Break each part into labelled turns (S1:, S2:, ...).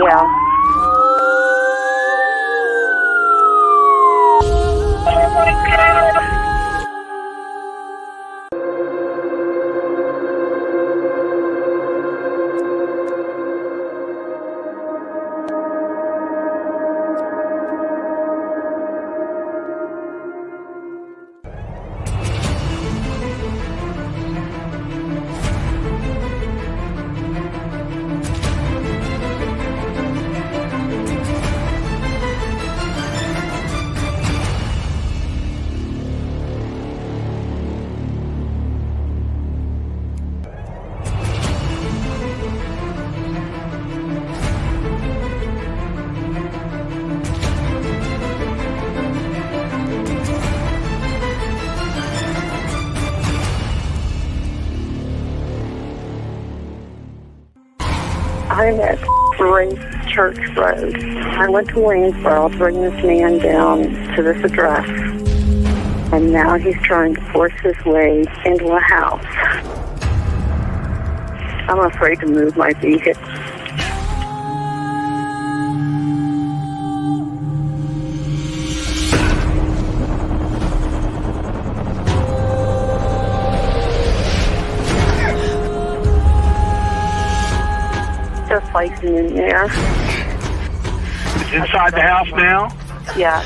S1: Yeah. I'm at Grace Church Road. I went to Waynesboro to bring this man down to this address. And now he's trying to force his way into a house. I'm afraid to move my vehicle. They're fighting in there.
S2: It's inside the house now?
S1: Yeah.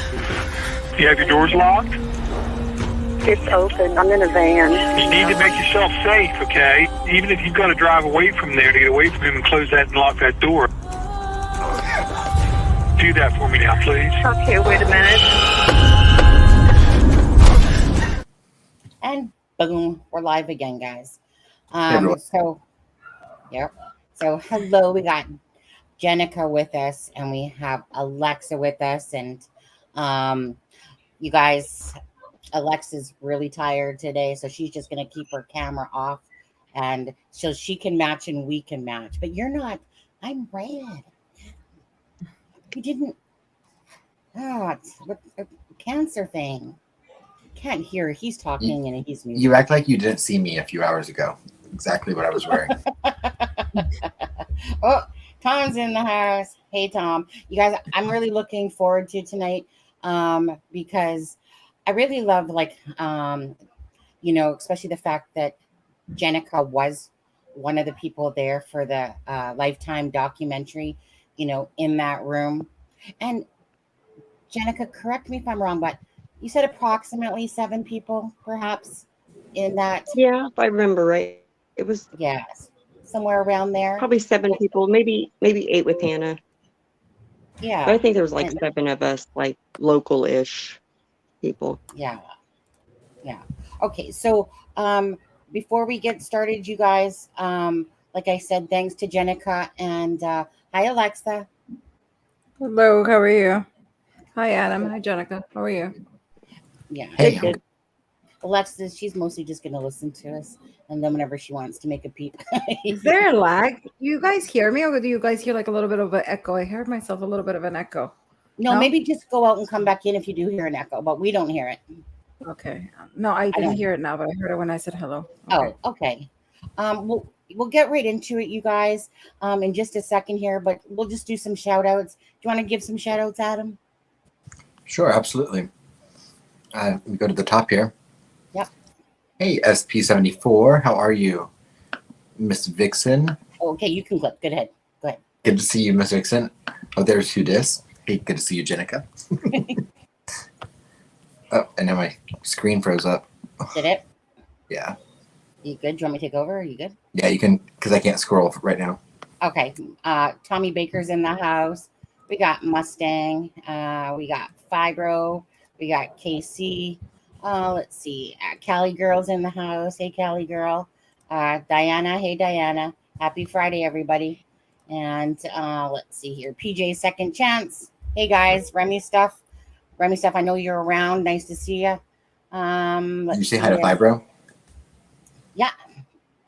S2: You have your doors locked?
S1: It's open. I'm in a van.
S2: You need to make yourself safe, okay? Even if you've got to drive away from there to get away from him and close that and lock that door. Do that for me now, please.
S1: Okay, wait a minute.
S3: And boom, we're live again, guys. So hello, we got JENNACA with us, and we have Alexa with us, and you guys, Alexa's really tired today, so she's just going to keep her camera off, and so she can match and we can match. But you're not. I'm red. You didn't. Oh, it's a cancer thing. Can't hear. He's talking and he's muted.
S4: You act like you didn't see me a few hours ago. Exactly what I was wearing.
S3: Oh, Tom's in the house. Hey, Tom. You guys, I'm really looking forward to tonight because I really love, especially the fact that JENNACA was one of the people there for the Lifetime documentary, in that room. And JENNACA, correct me if I'm wrong, but you said approximately 7 people, perhaps, in that.
S5: Yeah, if I remember right. It was
S3: somewhere around there.
S5: Probably 7 people, maybe 8 with Hannah.
S3: Yeah.
S5: But I think there was 7 of us, local-ish people.
S3: Yeah. Okay, so before we get started, you guys, like I said, thanks to JENNACA and hi, Alexa.
S6: Hello, how are you? Hi, Adam. Hi, JENNACA. How are you?
S3: Yeah.
S4: Hey.
S5: Good.
S3: Alexa, she's mostly just going to listen to us, and then whenever she wants to make a peep.
S6: Is there a lag? You guys hear me, or do you guys hear a little bit of an echo? I heard myself a little bit of an echo.
S3: No, maybe just go out and come back in if you do hear an echo, but we don't hear it.
S6: Okay. No, I didn't hear it now, but I heard it when I said hello.
S3: Okay. Oh, okay. We'll get right into it, you guys, in just a second here, but we'll just do some shout outs. Do you want to give some shout outs, Adam?
S4: Sure, absolutely. We go to the top here.
S3: Yep.
S4: Hey, SP74, how are you? Miss Vixen.
S3: Okay, you can click. Go ahead.
S4: Good to see you, Miss Vixen. Oh, there's who dis. Hey, good to see you, JENNACA. Oh, and now my screen froze up.
S3: Did it?
S4: Yeah.
S3: You good? Do you want me to take over? Are you good?
S4: Yeah, you can, because I can't scroll right now.
S3: Okay. Tommy Baker's in the house. We got Mustang. We got Fibro. We got KC. Let's see. Cali Girl's in the house. Hey, Cali Girl. Diana. Hey, Diana. Happy Friday, everybody. And let's see here. PJ Second Chance. Hey, guys. Remy Stuff. I know you're around. Nice to see you.
S4: Did you say hi to Fibro?
S3: Yeah.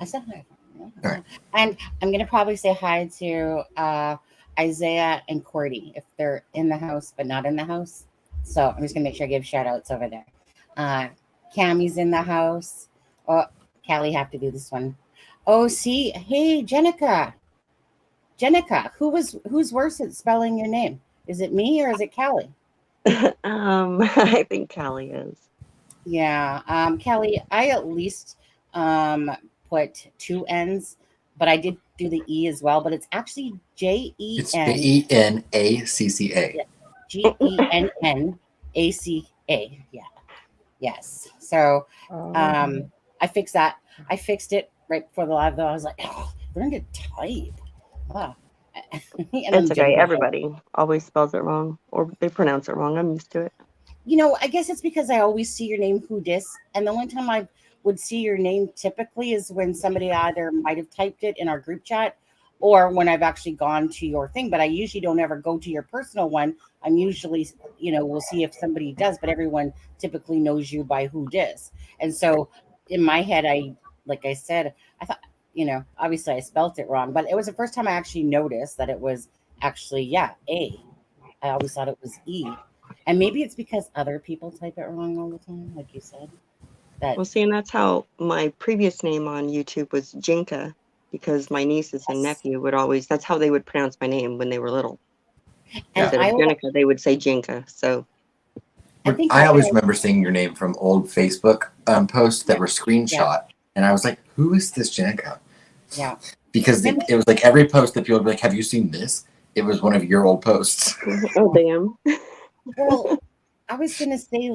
S3: I said hi.
S4: All right.
S3: And I'm going to probably say hi to Isaiah and Cordy if they're in the house but not in the house. So I'm just going to make sure I give shout outs over there. Cammy's in the house. Oh, Callie have to do this one. Oh, see. Hey, JENNACA. Jennica, who's worse at spelling your name? Is it me or is it Callie?
S5: I think Callie is.
S3: Yeah, Callie, I at least put 2 N's, but I did do the E as well, but it's actually Jen.
S4: It's JENNACCA.
S3: GENNACA. Yeah. Yes. So I fixed that. I fixed it right before the live though. I was like, oh, learn to type. Oh.
S5: It's okay. Everybody always spells it wrong or they pronounce it wrong. I'm used to it.
S3: You know, I guess it's because I always see your name who dis, and the only time I would see your name typically is when somebody either might have typed it in our group chat or when I've actually gone to your thing, but I usually don't ever go to your personal one. I'm usually, we'll see if somebody does, but everyone typically knows you by who dis. And so in my head, like I said, I thought, obviously I spelt it wrong, but it was the first time I actually noticed that it was actually, A. I always thought it was E. And maybe it's because other people type it wrong all the time, like you said.
S5: Well, see, and that's how my previous name on YouTube was JENNACA, because my nieces and nephew that's how they would pronounce my name when they were little.
S3: And
S5: instead of JENNACA, they would say JENNACA. So
S4: I always remember seeing your name from old Facebook posts that were screenshot, and I was like, "Who is this JENNACA?"
S3: Yeah,
S4: because it was like every post that people would be like, "Have you seen this?" It was one of your old posts.
S5: Oh damn!
S3: Well, I was gonna say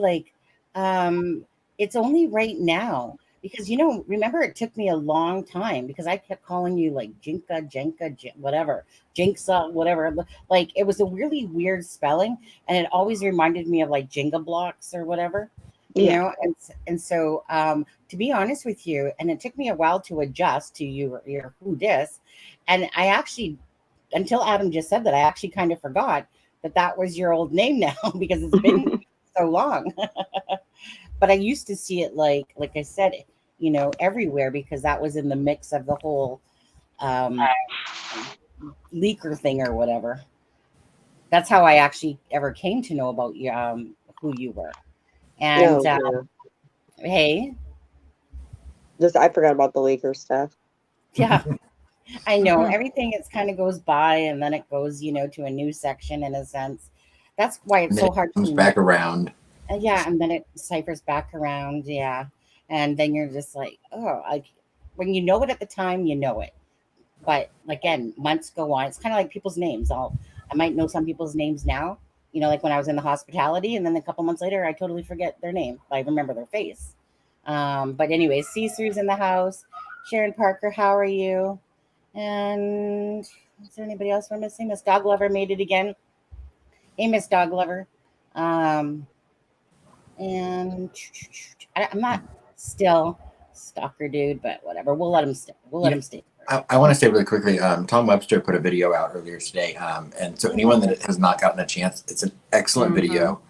S3: it's only right now because remember it took me a long time because I kept calling you like Jenka, whatever, Jinksa, whatever. Like it was a really weird spelling, and it always reminded me of like Jenga blocks or whatever, And so to be honest with you, and it took me a while to adjust to your who dis, and I actually, until Adam just said that, I actually kind of forgot that was your old name now because it's been so long. But I used to see it like I said, everywhere because that was in the mix of the whole leaker thing or whatever. That's how I actually ever came to know about you, who you were. And hey,
S5: I forgot about the leaker stuff.
S3: Yeah. I know everything. It kind of goes by, and then it goes, to a new section in a sense. That's why it's so hard.
S4: Comes back around.
S3: Yeah, and then it ciphers back around. Yeah, and then you're just like, oh, when you know it at the time, you know it. But again, months go on. It's kind of like people's names. I might know some people's names now. Like when I was in the hospitality, and then a couple months later, I totally forget their name. I remember their face. But anyways, Cecil's in the house. Sharon Parker, how are you? And is there anybody else we're missing? Miss Dog Lover made it again. Hey, Miss Dog Lover. And I'm not still stalker dude, but whatever. We'll let him stay. Let him stay.
S4: I want to say really quickly, Tom Webster put a video out earlier today. And so anyone that has not gotten a chance, it's an excellent video.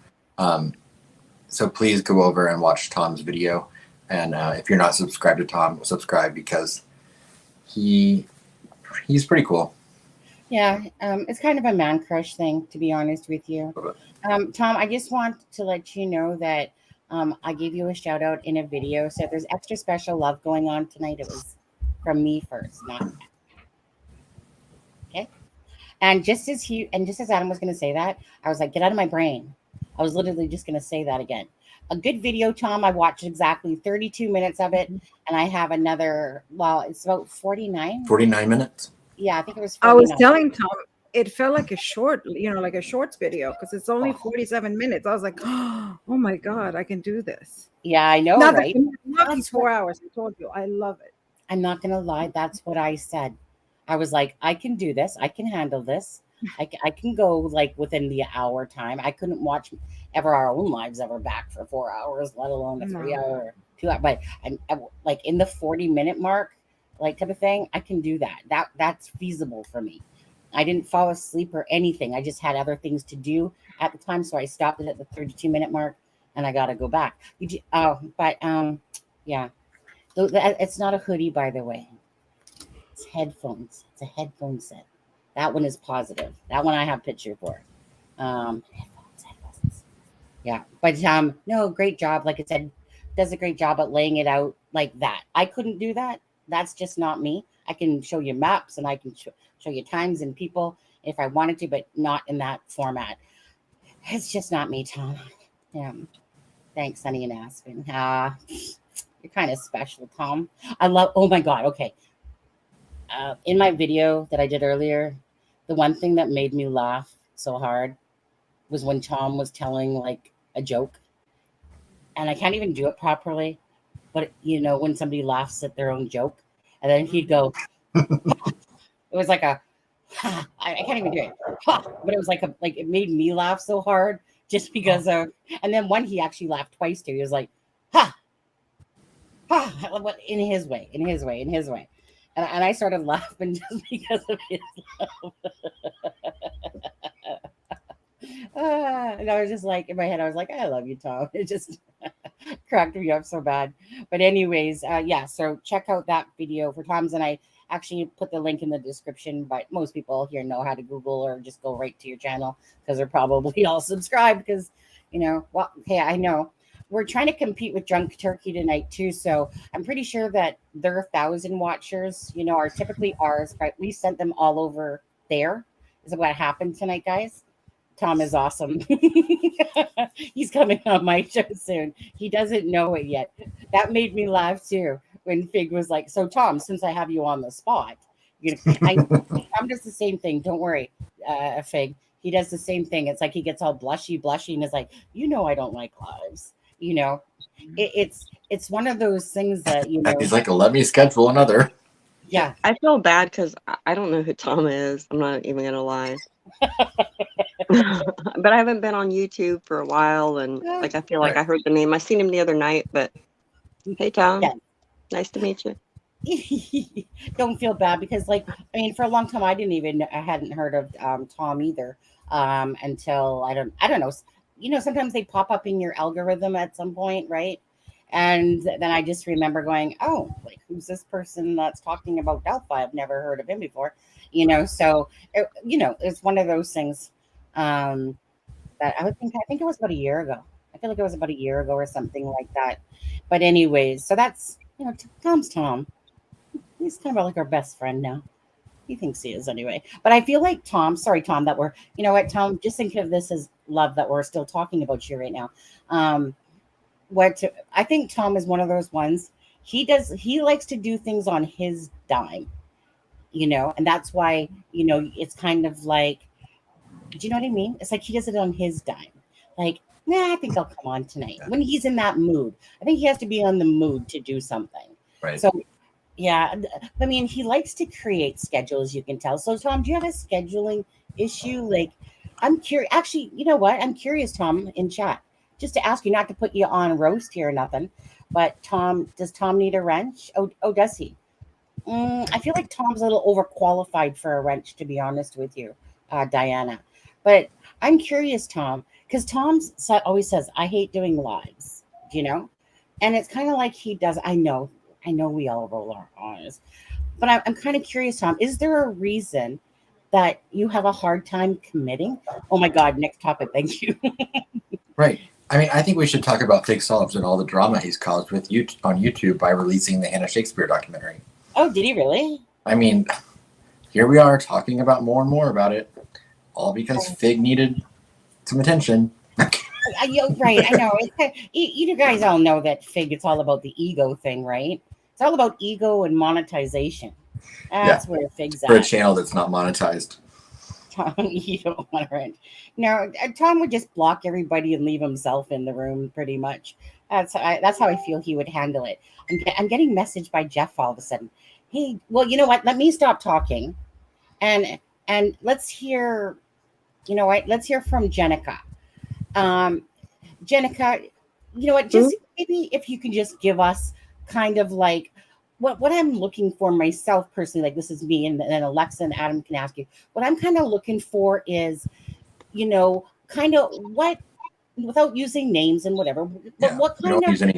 S4: So please go over and watch Tom's video. And if you're not subscribed to Tom, subscribe because he's pretty cool.
S3: Yeah, it's kind of a man crush thing, to be honest with you. Tom, I just want to let you know that I gave you a shout out in a video. So there's extra special love going on tonight. It was from me first, not okay. And just as Adam was going to say that, I was like, get out of my brain. I was literally just going to say that again. A good video, Tom. I watched exactly 32 minutes of it, and I have another. Well, it's about 49
S4: minutes.
S3: Yeah, I think it was
S6: 49. I was telling Tom it felt like a short, like a shorts video because it's only 47 minutes. I was like, oh my God, I can do this.
S3: Yeah, I know,
S6: not
S3: right?
S6: That's 4 hours. I told you, I love it.
S3: I'm not going to lie. That's what I said. I was like, I can do this. I can handle this. I can go like within the hour time. I couldn't watch ever our own lives ever back for 4 hours, let alone a 3 hour or 2 hour. But I like in the 40-minute mark, like type of thing, I can do that. That's feasible for me. I didn't fall asleep or anything. I just had other things to do at the time, so I stopped it at the 32-minute mark, and I got to go back. Yeah, it's not a hoodie, by the way. It's headphones. It's a headphone set. That one is positive. That one I have picture for. Headphones. Yeah, but no, great job. Like I said, does a great job at laying it out like that. I couldn't do that. That's just not me. I can show you maps and I can show you times and people if I wanted to, but not in that format. It's just not me, Tom. Yeah. Thanks, Sunny and Aspen. You're kind of special, Tom. I love, oh my God. Okay. In my video that I did earlier, the one thing that made me laugh so hard was when Tom was telling like a joke, and I can't even do it properly, but you know, when somebody laughs at their own joke, and then he'd go, it was like a, I can't even do it, but it was like it made me laugh so hard just because of, and then one he actually laughed twice too. He was like, ha, in his way. And I started laughing just because of his laugh. And I was just like, in my head, I was like, I love you, Tom. It just cracked me up so bad. But anyways, yeah, so check out that video for Tom's. And I actually put the link in the description, but most people here know how to Google or just go right to your channel because they're probably all subscribed because, you know, well, hey, I know. We're trying to compete with Drunk Turkey tonight too, so I'm pretty sure that their 1,000 watchers, you know, are typically ours, but we sent them all over there. Is what happened tonight, guys. Tom is awesome. He's coming on my show soon. He doesn't know it yet. That made me laugh too when Fig was like, "So Tom, since I have you on the spot, Tom does the same thing. Don't worry, Fig. He does the same thing. It's like he gets all blushy and is like, you know, I don't like lives." You know, it's one of those things that, you know,
S4: he's like, let me schedule another.
S3: Yeah,
S5: I feel bad because I don't know who Tom is. I'm not even gonna lie. But I haven't been on YouTube for a while, and like I feel like I heard the name. I seen him the other night, but hey, Tom,
S3: yeah.
S5: Nice to meet you.
S3: Don't feel bad because, like, I mean, for a long time I hadn't heard of Tom either until I don't know. You know, sometimes they pop up in your algorithm at some point, right? And then I just remember going, oh, like, who's this person that's talking about Delphi? I've never heard of him before, you know. So, you know, it's one of those things that I think it was about a year ago. I feel like it was about a year ago or something like that. But anyways, so that's, you know, Tom's Tom. He's kind of like our best friend now. He thinks he is anyway. But I feel like Tom, sorry, Tom, that we're, you know what, Tom, just think of this as love that we're still talking about you right now. I think Tom is one of those ones. He likes to do things on his dime, you know, and that's why, you know, it's kind of like, do you know what I mean? It's like he does it on his dime. Like, nah, I think I'll come on tonight. When he's in that mood, I think he has to be on the mood to do something.
S4: Right.
S3: So, yeah, I mean, he likes to create schedules, you can tell. So, Tom, do you have a scheduling issue? Like, I'm curious. Actually, you know what? I'm curious, Tom, in chat, just to ask you, not to put you on roast here or nothing, but Tom, does Tom need a wrench? Oh, does he? I feel like Tom's a little overqualified for a wrench, to be honest with you, Diana. But I'm curious, Tom, because Tom always says, I hate doing lives, you know? And it's kind of like he does. I know we all roll our eyes, but I'm kind of curious, Tom, is there a reason that you have a hard time committing? Oh my God, next topic. Thank you.
S4: Right. I mean, I think we should talk about Fig Solves and all the drama he's caused with you on YouTube by releasing the Hannah Shakespeare documentary.
S3: Oh, did he really?
S4: I mean, here we are talking about more and more about it, all because Fig needed some attention.
S3: Right, I know. You guys all know that Fig, it's all about the ego thing, right? It's all about ego and monetization. That's where Fig's at.
S4: For a channel that's not monetized.
S3: Tom, you don't want to rent. No, Tom would just block everybody and leave himself in the room, pretty much. That's how I feel he would handle it. I'm getting messaged by Jeff all of a sudden. Hey, well, you know what? Let me stop talking, and let's hear. You know what? Let's hear from JENNACA. JENNACA, you know what? Just maybe if you can just give us kind of like what I'm looking for myself personally. Like, this is me, and then Alexa and Adam can ask you. What I'm kind of looking for is, you know, kind of what, without using names and whatever. But what kind of?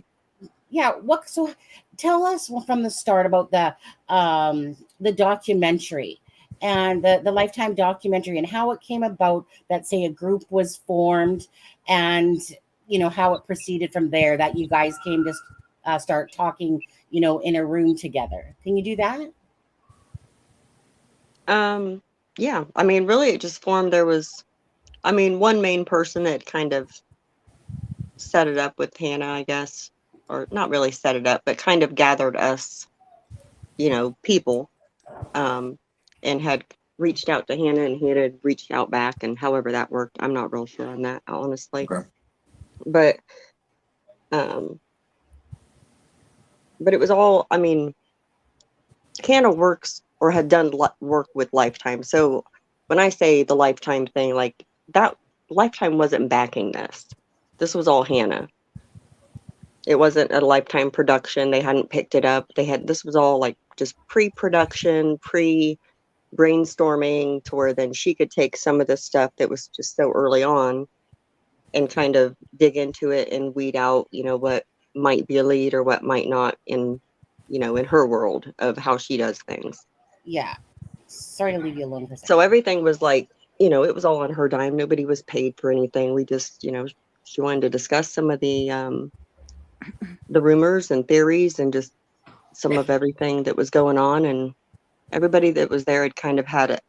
S3: What? So, tell us from the start about the documentary. And the Lifetime documentary and how it came about that, say, a group was formed and, you know, how it proceeded from there, that you guys came to start talking, you know, in a room together. Can you do that?
S5: Yeah, I mean, really, it just formed. There was, I mean, one main person that kind of set it up with Hannah, I guess, or not really set it up, but kind of gathered us, people, um, and had reached out to Hannah, and Hannah had reached out back, and however that worked, I'm not real sure on that, honestly.
S4: Okay.
S5: But, but it was all, I mean, Hannah works or had done work with Lifetime. So when I say the Lifetime thing, like that, Lifetime wasn't backing this. This was all Hannah. It wasn't a Lifetime production. They hadn't picked it up. This was all like just pre-production, brainstorming to where then she could take some of the stuff that was just so early on and kind of dig into it and weed out, what might be a lead or what might not in her world of how she does things.
S3: Yeah. Sorry to leave you alone for a second.
S5: So everything was like, it was all on her dime. Nobody was paid for anything. We just, she wanted to discuss some of the rumors and theories and just some of everything that was going on. And everybody that was there had kind of had it,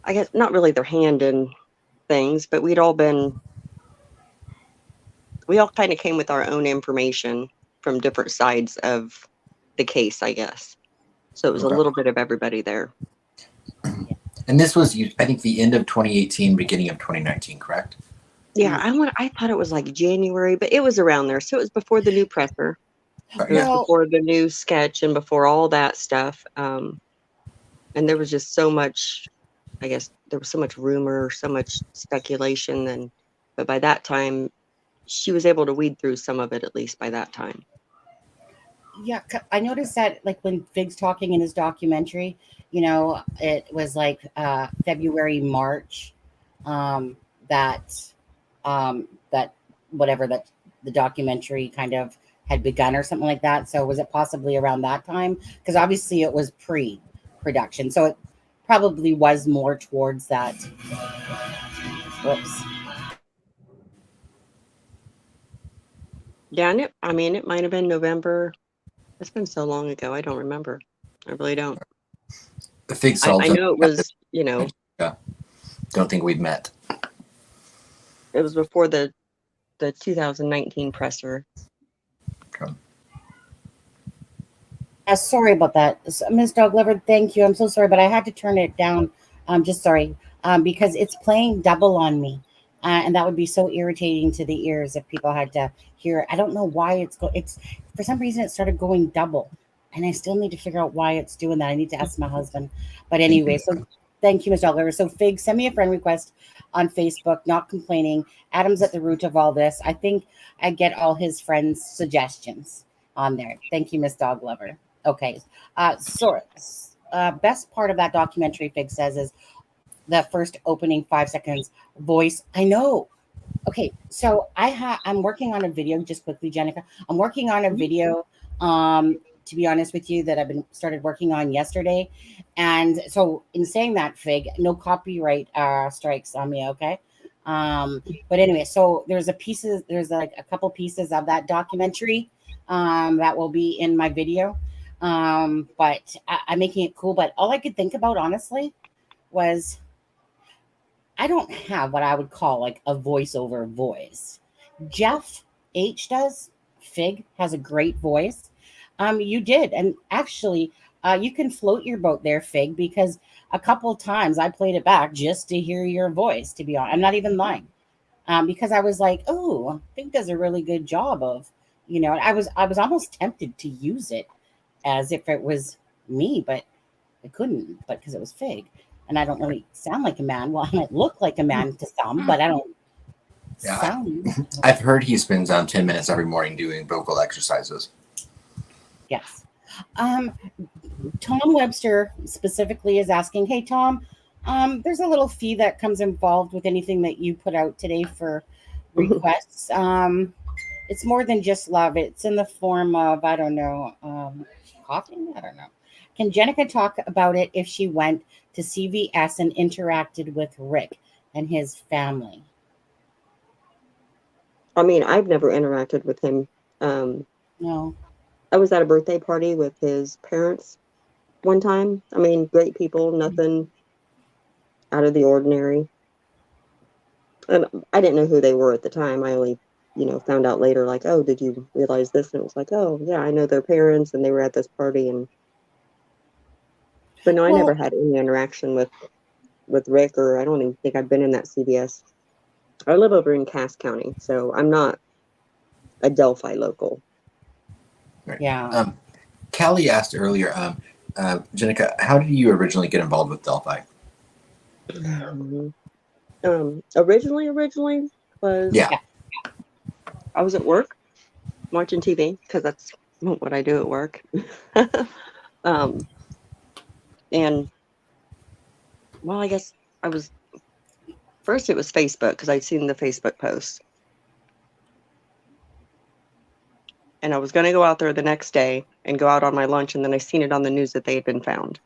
S5: I guess, not really their hand in things, but we all kind of came with our own information from different sides of the case, I guess. So it was a little bit of everybody there.
S4: And this was, I think, the end of 2018, beginning of 2019, correct?
S5: Yeah, I thought it was like January, but it was around there. So it was before the new presser.
S4: Right.
S5: It was before the new sketch and before all that stuff. And there was just so much, I guess, there was so much rumor, so much speculation. But by that time, she was able to weed through some of it, at least by that time.
S3: Yeah, I noticed that like when Fig's talking in his documentary, it was like February, March, that whatever that the documentary kind of had begun or something like that. So was it possibly around that time? Because obviously it was pre-production, so it probably was more towards that. Whoops.
S5: Yeah, and it might have been November. It's been so long ago. I don't remember. I really don't.
S4: The Fig
S5: I know it was,
S4: Yeah. Don't think we've met.
S5: It was before the 2019 presser.
S4: Okay.
S3: Sorry about that, Ms. Dog Lover. Thank you. I'm so sorry, but I had to turn it down. I'm just sorry because it's playing double on me, and that would be so irritating to the ears if people had to hear it. I don't know why it's for some reason it started going double, and I still need to figure out why it's doing that. I need to ask my husband. But anyway, so thank you, Ms. Dog Lover. So Fig, send me a friend request on Facebook. Not complaining. Adam's at the root of all this. I think I get all his friends' suggestions on there. Thank you, Miss Dog Lover. Okay. Best part of that documentary, Fig says, is the first opening 5 seconds voice. I know. Okay, so I'm working on a video, just quickly, Jennica. I'm working on a video, to be honest with you, that I've been started working on yesterday. And so in saying that, Fig, no copyright strikes on me, okay? But anyway, so there's like a couple pieces of that documentary that will be in my video. But I'm making it cool. But all I could think about, honestly, was I don't have what I would call like a voiceover voice. Jeff H does. Fig has a great voice. You did. And actually, you can float your boat there, Fig, because a couple of times I played it back just to hear your voice, to be honest. I'm not even lying. Because I was like, oh, Fig does a really good job of, I was almost tempted to use it as if it was me, but I couldn't, but because it was Fig. And I don't really sound like a man. Well, I might look like a man to some, but I don't sound.
S4: I've heard he spends 10 minutes every morning doing vocal exercises.
S3: Yes. Tom Webster specifically is asking, hey, Tom, there's a little fee that comes involved with anything that you put out today for requests. It's more than just love. It's in the form of, I don't know, coughing? I don't know. Can Jennica talk about it if she went to CVS and interacted with Rick and his family?
S5: I mean, I've never interacted with him.
S3: No.
S5: I was at a birthday party with his parents, one time. I mean, great people, nothing out of the ordinary. And I didn't know who they were at the time. I only, found out later, like, oh, did you realize this? And it was like, oh, yeah, I know their parents, and they were at this party. But no, I never had any interaction with Rick, or I don't even think I've been in that CVS. I live over in Cass County, so I'm not a Delphi local.
S4: Right.
S3: Yeah.
S4: Callie asked earlier, JENNACA, how did you originally get involved with Delphi?
S5: Originally was I was at work watching TV, because that's what I do at work. And well, I guess first it was Facebook, because I'd seen the Facebook post. And I was going to go out there the next day and go out on my lunch, and then I seen it on the news that they had been found.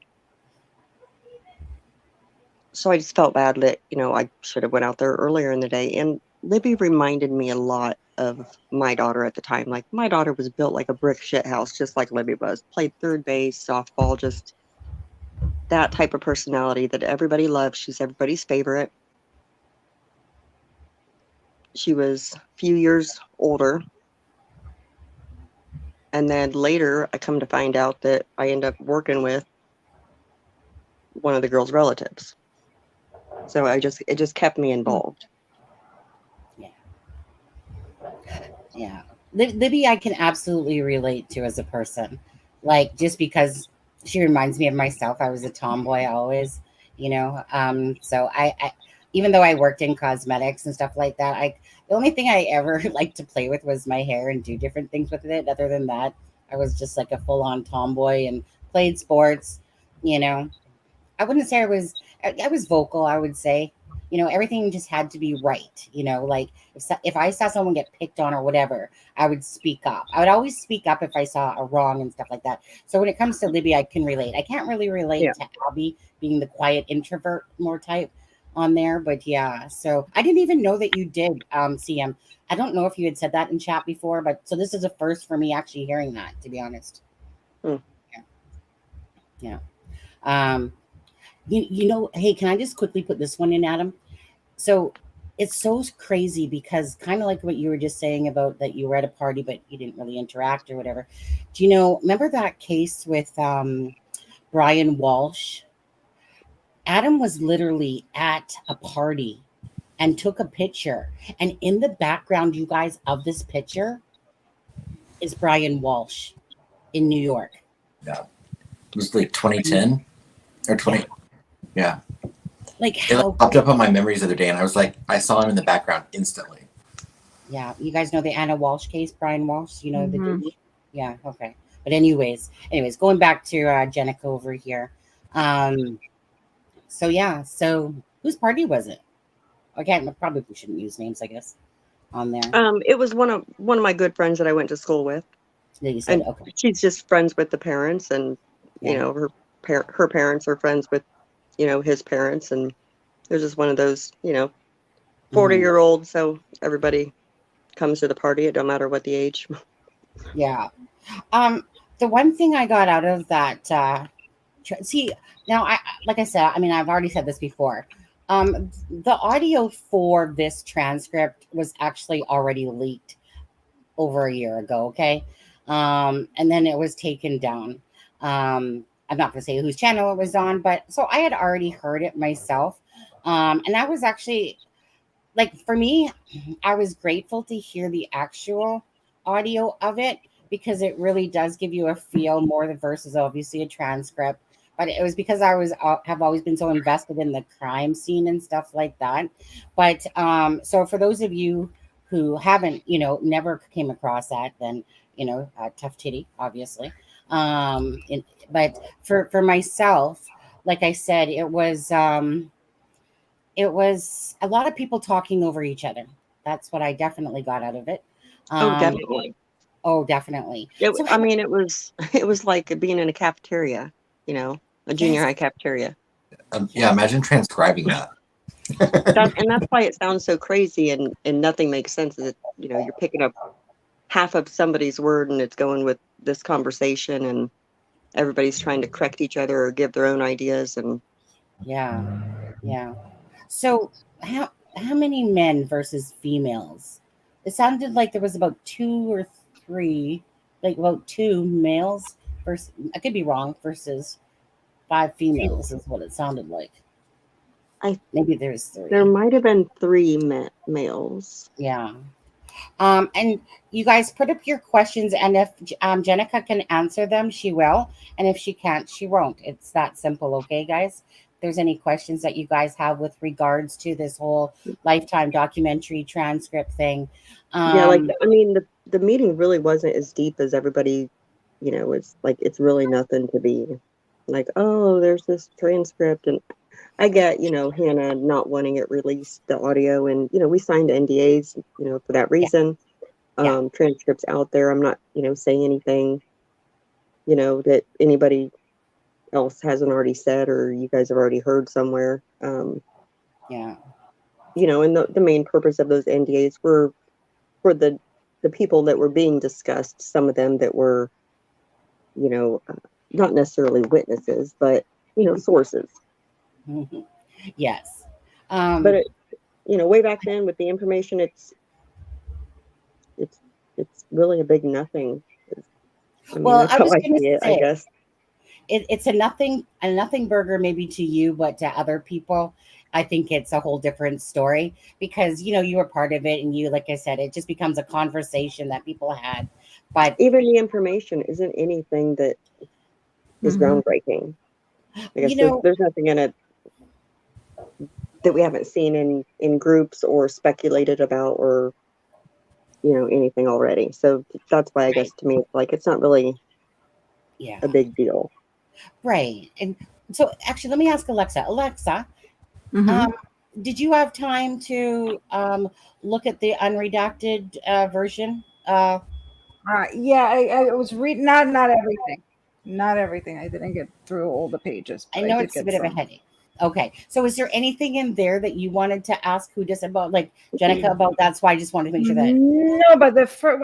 S5: So I just felt bad that, I should have went out there earlier in the day. And Libby reminded me a lot of my daughter at the time. Like, my daughter was built like a brick shit house, just like Libby was. Played third base, softball, just that type of personality that everybody loves. She's everybody's favorite. She was a few years older. And then later, I come to find out that I end up working with one of the girl's relatives. So it just kept me involved.
S3: Yeah. Libby, I can absolutely relate to as a person. Like, just because she reminds me of myself. I was a tomboy always, So I even though I worked in cosmetics and stuff like that, the only thing I ever liked to play with was my hair and do different things with it. Other than that, I was just like a full-on tomboy and played sports. I wouldn't say I was vocal. I would say, everything just had to be right. Like if I saw someone get picked on or whatever, I would speak up. I would always speak up if I saw a wrong and stuff like that. So when it comes to Libby, I can relate. I can't really relate to Abby being the quiet introvert more type on there, but yeah. So I didn't even know that you did CM. I don't know if you had said that in chat before, but so this is a first for me actually hearing that, to be honest. Yeah. Hey, can I just quickly put this one in, Adam? So it's so crazy because kind of like what you were just saying about that you were at a party, but you didn't really interact or whatever. Do you remember that case with Brian Walsh? Adam was literally at a party and took a picture. And in the background, you guys, of this picture is Brian Walsh in New York.
S4: Yeah. It was like 2010 or 20. Yeah.
S3: Like
S4: it popped up on my memories the other day, and I was like, I saw him in the background instantly.
S3: Yeah. You guys know the Anna Walsh case, Brian Walsh? The dude? Yeah. Okay. But anyways, going back to JENNACA over here. So yeah. So whose party was it? Okay, probably we shouldn't use names, I guess, on there.
S5: It was one of my good friends that I went to school with.
S3: Yeah, you said,
S5: and
S3: okay.
S5: She's just friends with the parents, and her parents are friends with his parents, and they're just one of those 40-year-old. So everybody comes to the party. It don't matter what the age.
S3: Yeah. The one thing I got out of that, see, now like I said, I've already said this before. The audio for this transcript was actually already leaked over a year ago. Okay. And then it was taken down. I'm not going to say whose channel it was on, but so I had already heard it myself. And I was actually for me, I was grateful to hear the actual audio of it because it really does give you a feel more than versus obviously a transcript. But it was because I have always been so invested in the crime scene and stuff like that. But so for those of you who haven't, never came across that, then, tough titty, obviously. But for myself, like I said, it was a lot of people talking over each other. That's what I definitely got out of it.
S5: Definitely.
S3: Oh, definitely.
S5: It was like being in a cafeteria, a junior high cafeteria.
S4: Yeah, imagine transcribing that.
S5: And that's why it sounds so crazy and nothing makes sense. Is you're picking up half of somebody's word and it's going with this conversation, and everybody's trying to correct each other or give their own ideas. And
S3: Yeah. Yeah. So how many men versus females? It sounded like there was about 2 or 3, like about 2 males versus, I could be wrong, versus 5 females is what it sounded like. Maybe there's 3.
S5: There might have been 3 males.
S3: Yeah. And you guys put up your questions, and if JENNACA can answer them, she will. And if she can't, she won't. It's that simple, okay, guys? If there's any questions that you guys have with regards to this whole Lifetime documentary transcript thing.
S5: Yeah, like, I mean, the meeting really wasn't as deep as everybody, it's like, it's really nothing to be like, oh, there's this transcript. And I get, Hannah not wanting it released, the audio, and, we signed NDAs, for that reason.
S3: Yeah.
S5: Transcripts out there. I'm not, saying anything, that anybody else hasn't already said or you guys have already heard somewhere.
S3: Yeah.
S5: And the main purpose of those NDAs were for the people that were being discussed, some of them that were, not necessarily witnesses, but, sources.
S3: Yes.
S5: But way back then with the information, it's really a big nothing.
S3: Well,
S5: that's how I see it, I guess.
S3: It's a nothing burger maybe to you, but to other people, I think it's a whole different story because, you were part of it. And you, like I said, it just becomes a conversation that people had. But
S5: even the information isn't anything that is groundbreaking. I guess there's nothing in it that we haven't seen in groups or speculated about or, anything already. So that's why I guess to me, it's like, it's not really a big deal.
S3: Right. And so actually, let me ask Alexa. Alexa, did you have time to look at the unredacted version?
S6: Yeah, I was reading, not everything. Not everything. I didn't get through all the pages.
S3: I know it's a bit of a headache. Okay. So is there anything in there that you wanted to ask Hudis about, like JENNACA about? That's why I just wanted to make sure that.
S6: No, but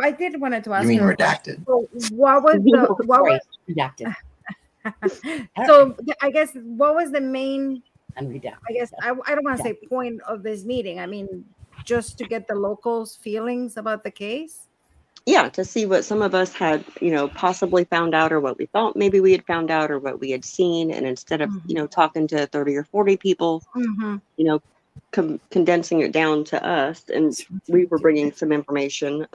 S6: I did wanted to ask.
S4: You mean redacted?
S6: So what was
S3: redacted?
S6: So I guess what was the main
S3: unredacted?
S6: I guess I don't want to say point of this meeting. I mean, just to get the locals' feelings about the case.
S5: Yeah, to see what some of us had, possibly found out, or what we thought maybe we had found out, or what we had seen. And instead of, talking to 30 or 40 people, condensing it down to us, and we were bringing some information,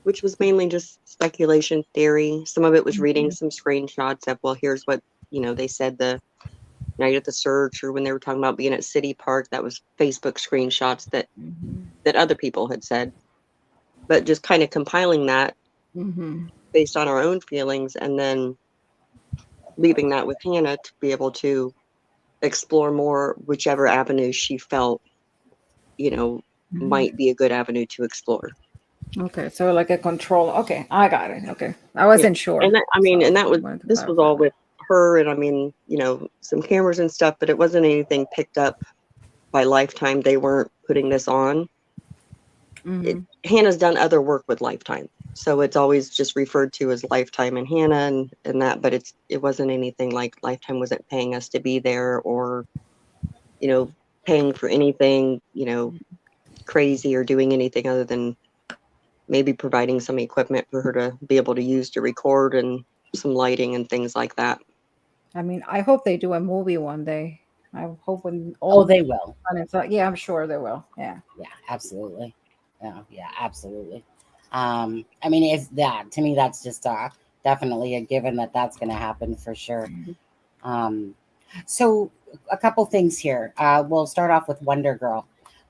S5: which was mainly just speculation, theory. Some of it was reading some screenshots of, well, here's what, they said the night at the search, or when they were talking about being at City Park, that was Facebook screenshots that other people had said. But just kind of compiling that based on our own feelings, and then leaving that with Hannah to be able to explore more whichever avenue she felt, might be a good avenue to explore.
S6: Okay, so like a control. Okay, I got it. Okay, I wasn't sure.
S5: And this was all with her, and some cameras and stuff, but it wasn't anything picked up by Lifetime. They weren't putting this on. Hannah's done other work with Lifetime, so it's always just referred to as Lifetime and Hannah and that, but it wasn't anything like Lifetime wasn't paying us to be there, or paying for anything crazy, or doing anything other than maybe providing some equipment for her to be able to use to record, and some lighting and things like that.
S6: I mean, I hope they do a movie one day. I hope when
S3: they will.
S6: Yeah, I'm sure they will. Yeah,
S3: absolutely. Yeah, absolutely. I mean, it's that, to me, that's just definitely a given that's going to happen for sure. So a couple things here. We'll start off with Wonder Girl.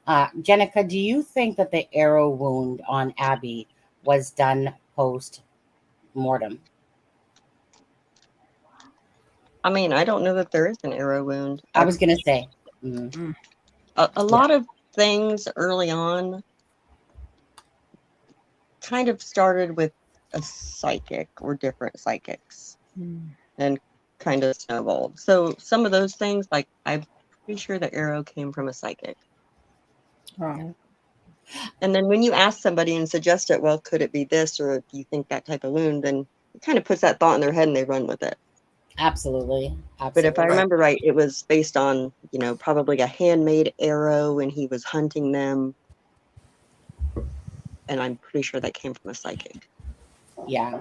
S3: JENNACA, do you think that the arrow wound on Abby was done post-mortem?
S5: I mean, I don't know that there is an arrow wound.
S3: I was going to say.
S5: A lot of things early on kind of started with a psychic or different psychics and kind of snowballed. So some of those things, like, I'm pretty sure the arrow came from a psychic.
S6: Right.
S5: And then when you ask somebody and suggest it, well, could it be this, or do you think that type of wound, then kind of puts that thought in their head and they run with it.
S3: Absolutely.
S5: But if I
S3: Absolutely.
S5: remember right, it was based on, probably a handmade arrow and he was hunting them. And I'm pretty sure that came from a psychic.
S3: Yeah.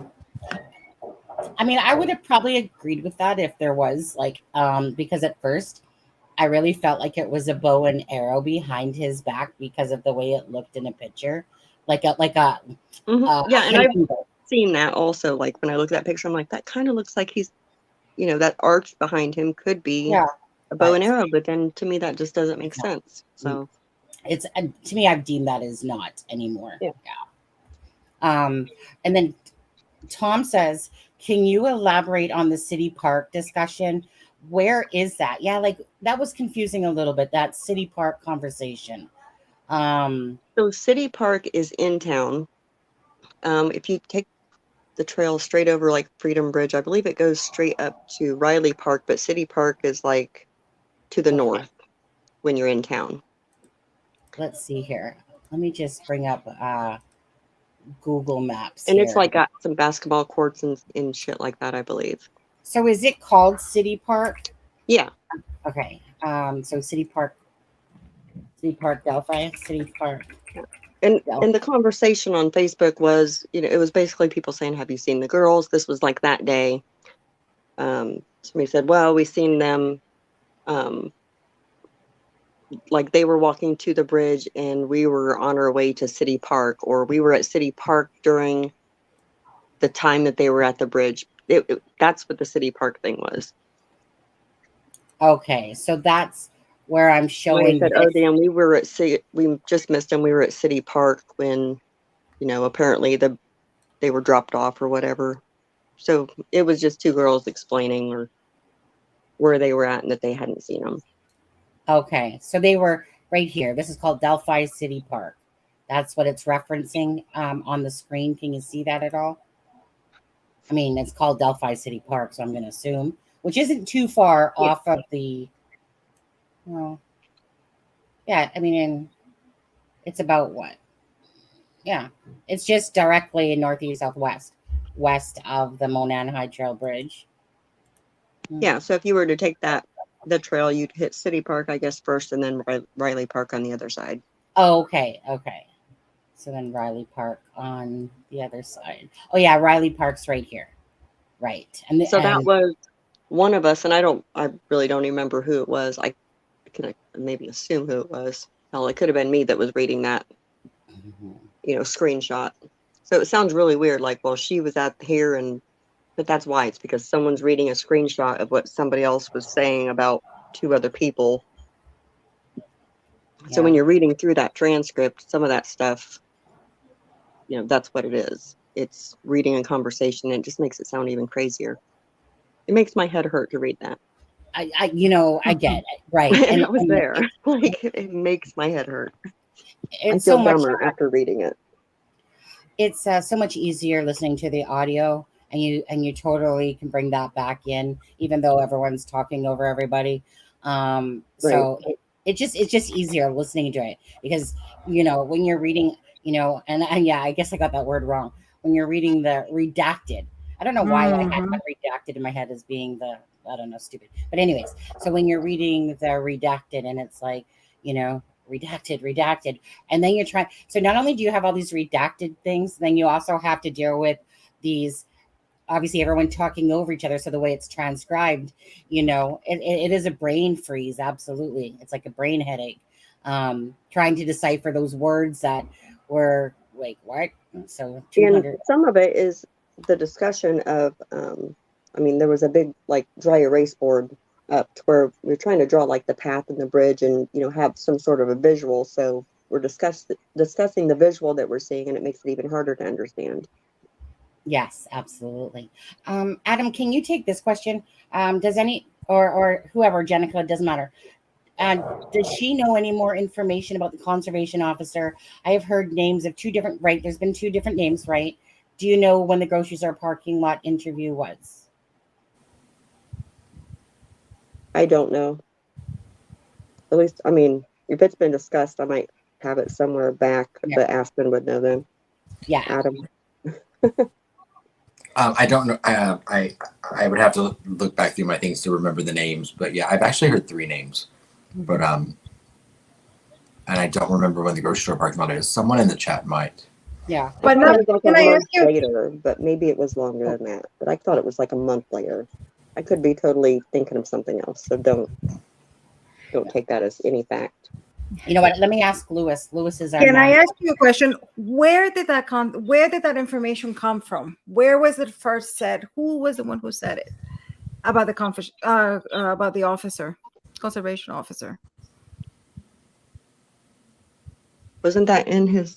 S3: I mean, I would have probably agreed with that if there was because at first I really felt like it was a bow and arrow behind his back because of the way it looked in a picture, like a
S5: Yeah, and I've
S3: hunting bow.
S5: seen that also. Like when I look at that picture, I'm like, that kind of looks like he's, that arch behind him could be
S3: Yeah,
S5: a bow and
S3: but
S5: arrow, but then to me that just doesn't make sense. So
S3: it's to me, I've deemed that as not anymore.
S5: Yeah.
S3: And then Tom says, "Can you elaborate on the city park discussion? Where is that?" Yeah, like that was confusing a little bit. That city park conversation.
S5: So City Park is in town. If you take the trail straight over like Freedom Bridge, I believe it goes straight up to Riley Park, but City Park is like to the north when you're in town.
S3: Let's see here. Let me just bring up Google Maps.
S5: And
S3: here.
S5: it's like got some basketball courts and shit like that, I believe.
S3: So is it called City Park?
S5: Yeah.
S3: Okay. So City Park Delphi, City Park.
S5: Yeah. And the conversation on Facebook was, it was basically people saying, "Have you seen the girls?" This was like that day. Somebody said, "Well, we seen them, like they were walking to the bridge and we were on our way to City Park, or we were at City Park during the time that they were at the bridge." That's what the City Park thing was.
S3: Okay, so that's where I'm showing.
S5: Said, "Oh damn, we just missed them. We were at City Park when, apparently they were dropped off or whatever." So it was just two girls explaining where they were at and that they hadn't seen them.
S3: Okay, so they were right here. This is called Delphi City Park. That's what it's referencing on the screen. Can you see that at all? I mean, it's called Delphi City Park, so I'm going to assume, which isn't too far off of the. Well, yeah, I mean, it's about what? Yeah, it's just directly in northeast southwest, west of the Monan High Trail Bridge.
S5: Yeah, so if you were to take the trail, you'd hit City Park, I guess, first, and then Riley Park on the other side.
S3: Oh, okay. So then Riley Park on the other side. Oh yeah, Riley Park's right here. Right.
S5: That was one of us, and I really don't remember who it was. I can maybe assume who it was. Hell, it could have been me that was reading that, screenshot. So it sounds really weird, like, well, she was at here, but that's why. It's because someone's reading a screenshot of what somebody else was saying about two other people. Yeah. So when you're reading through that transcript, some of that stuff, that's what it is. It's reading a conversation, and it just makes it sound even crazier. It makes my head hurt to read that.
S3: I get it. Right.
S5: And I was there. Like, it makes my head hurt.
S3: It's
S5: I feel dumber after reading it.
S3: It's so much easier listening to the audio, and you totally can bring that back in, even though everyone's talking over everybody. So it's just easier listening to it, because when you're reading, and yeah, I guess I got that word wrong. When you're reading the redacted, I don't know why I had that redacted in my head as being the, I don't know, stupid. But anyways, so when you're reading the redacted, and it's like, redacted, and then you're trying. So not only do you have all these redacted things, then you also have to deal with these. Obviously, everyone talking over each other. So the way it's transcribed, it is a brain freeze. Absolutely, it's like a brain headache. Trying to decipher those words that were like what. So 200.
S5: And some of it is the discussion of. There was a big dry erase board up to where we're trying to draw the path and the bridge, and have some sort of a visual. So we're discussing the visual that we're seeing, and it makes it even harder to understand.
S3: Yes, absolutely. Adam, can you take this question? Does any or whoever, JENNACA, doesn't matter. Does she know any more information about the conservation officer? I have heard names of two different. Right, there's been two different names. Right. Do you know when the grocery store parking lot interview was?
S5: I don't know. At least, if it's been discussed, I might have it somewhere back, but Aspen would know then.
S3: Yeah.
S5: Adam.
S4: I don't know. I would have to look back through my things to remember the names, but yeah, I've actually heard 3 names, but and I don't remember when the grocery store parking lot is. Someone in the chat might.
S3: Yeah.
S5: I
S6: But
S5: thought
S6: no,
S5: it was like
S6: can
S5: a
S6: I
S5: month
S6: ask you?
S5: later, but maybe it was longer than that. But I thought it was like a month later. I could be totally thinking of something else, so don't take that as any fact.
S3: You know what? Let me ask Lewis. Lewis is our
S6: Can I
S3: man.
S6: ask you a question? Where did that information come from? Where was it first said? Who was the one who said it about the officer, conservation officer?
S5: Wasn't that in his?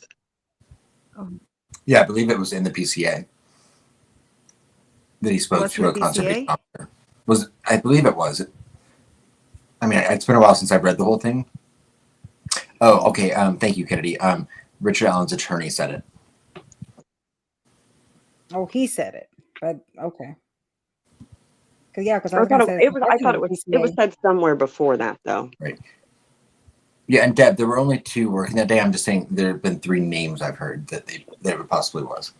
S4: Yeah, I believe it was in the PCA that he spoke
S6: Was
S4: to
S6: it
S4: a
S6: the
S4: conservation
S6: PCA?
S4: officer. I believe it was. I mean, it's been a while since I've read the whole thing. Oh, okay. Thank you, Kennedy. Richard Allen's attorney said it.
S6: Oh, he said it, but okay. Because I
S5: I
S6: was gonna
S5: thought
S6: say
S5: it was said somewhere before that though.
S4: Right. Yeah, and Deb, there were only 2 working that day. I'm just saying there have been 3 names I've heard that it possibly was.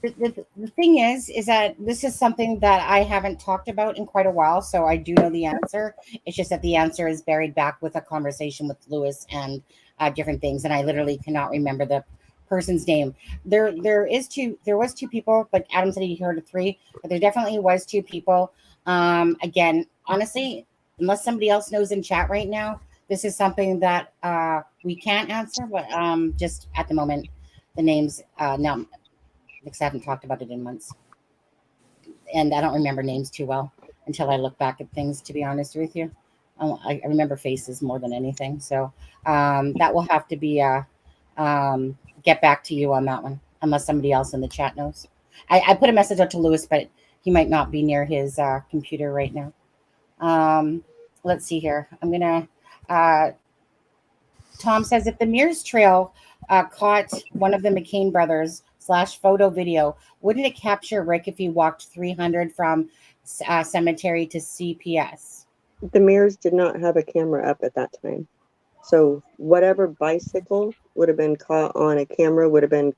S3: The thing is that this is something that I haven't talked about in quite a while, so I do know the answer. It's just that the answer is buried back with a conversation with Lewis and different things, and I literally cannot remember the person's name. There was 2 people, like Adam said he heard of 3, but there definitely was 2 people. Again, honestly, unless somebody else knows in chat right now, this is something that we can't answer, but just at the moment, the names no. Because I haven't talked about it in months. And I don't remember names too well until I look back at things, to be honest with you. I remember faces more than anything. So that will have to be get back to you on that one, unless somebody else in the chat knows. I put a message out to Lewis, but he might not be near his computer right now. Let's see here. I'm going to... Tom says, if the Mears Trail caught one of the McCain brothers / photo video, wouldn't it capture Rick if he walked 300 from cemetery to CPS?
S5: The Mears did not have a camera up at that time. So whatever bicycle would have been caught on a camera would have been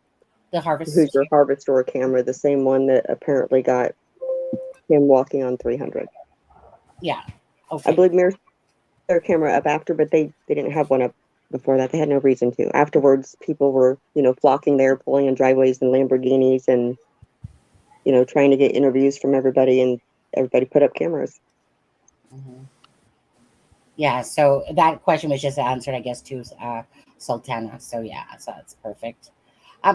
S3: the
S5: Hoosier Harvester camera, the same one that apparently got him walking on 300.
S3: Yeah. Okay.
S5: I believe Mears their camera up after, but they didn't have one up before that. They had no reason to. Afterwards, people were, flocking there, pulling in driveways and Lamborghinis and, trying to get interviews from everybody, and everybody put up cameras.
S3: Mm-hmm. Yeah, so that question was just answered, I guess, to Sultana. So yeah, so that's perfect.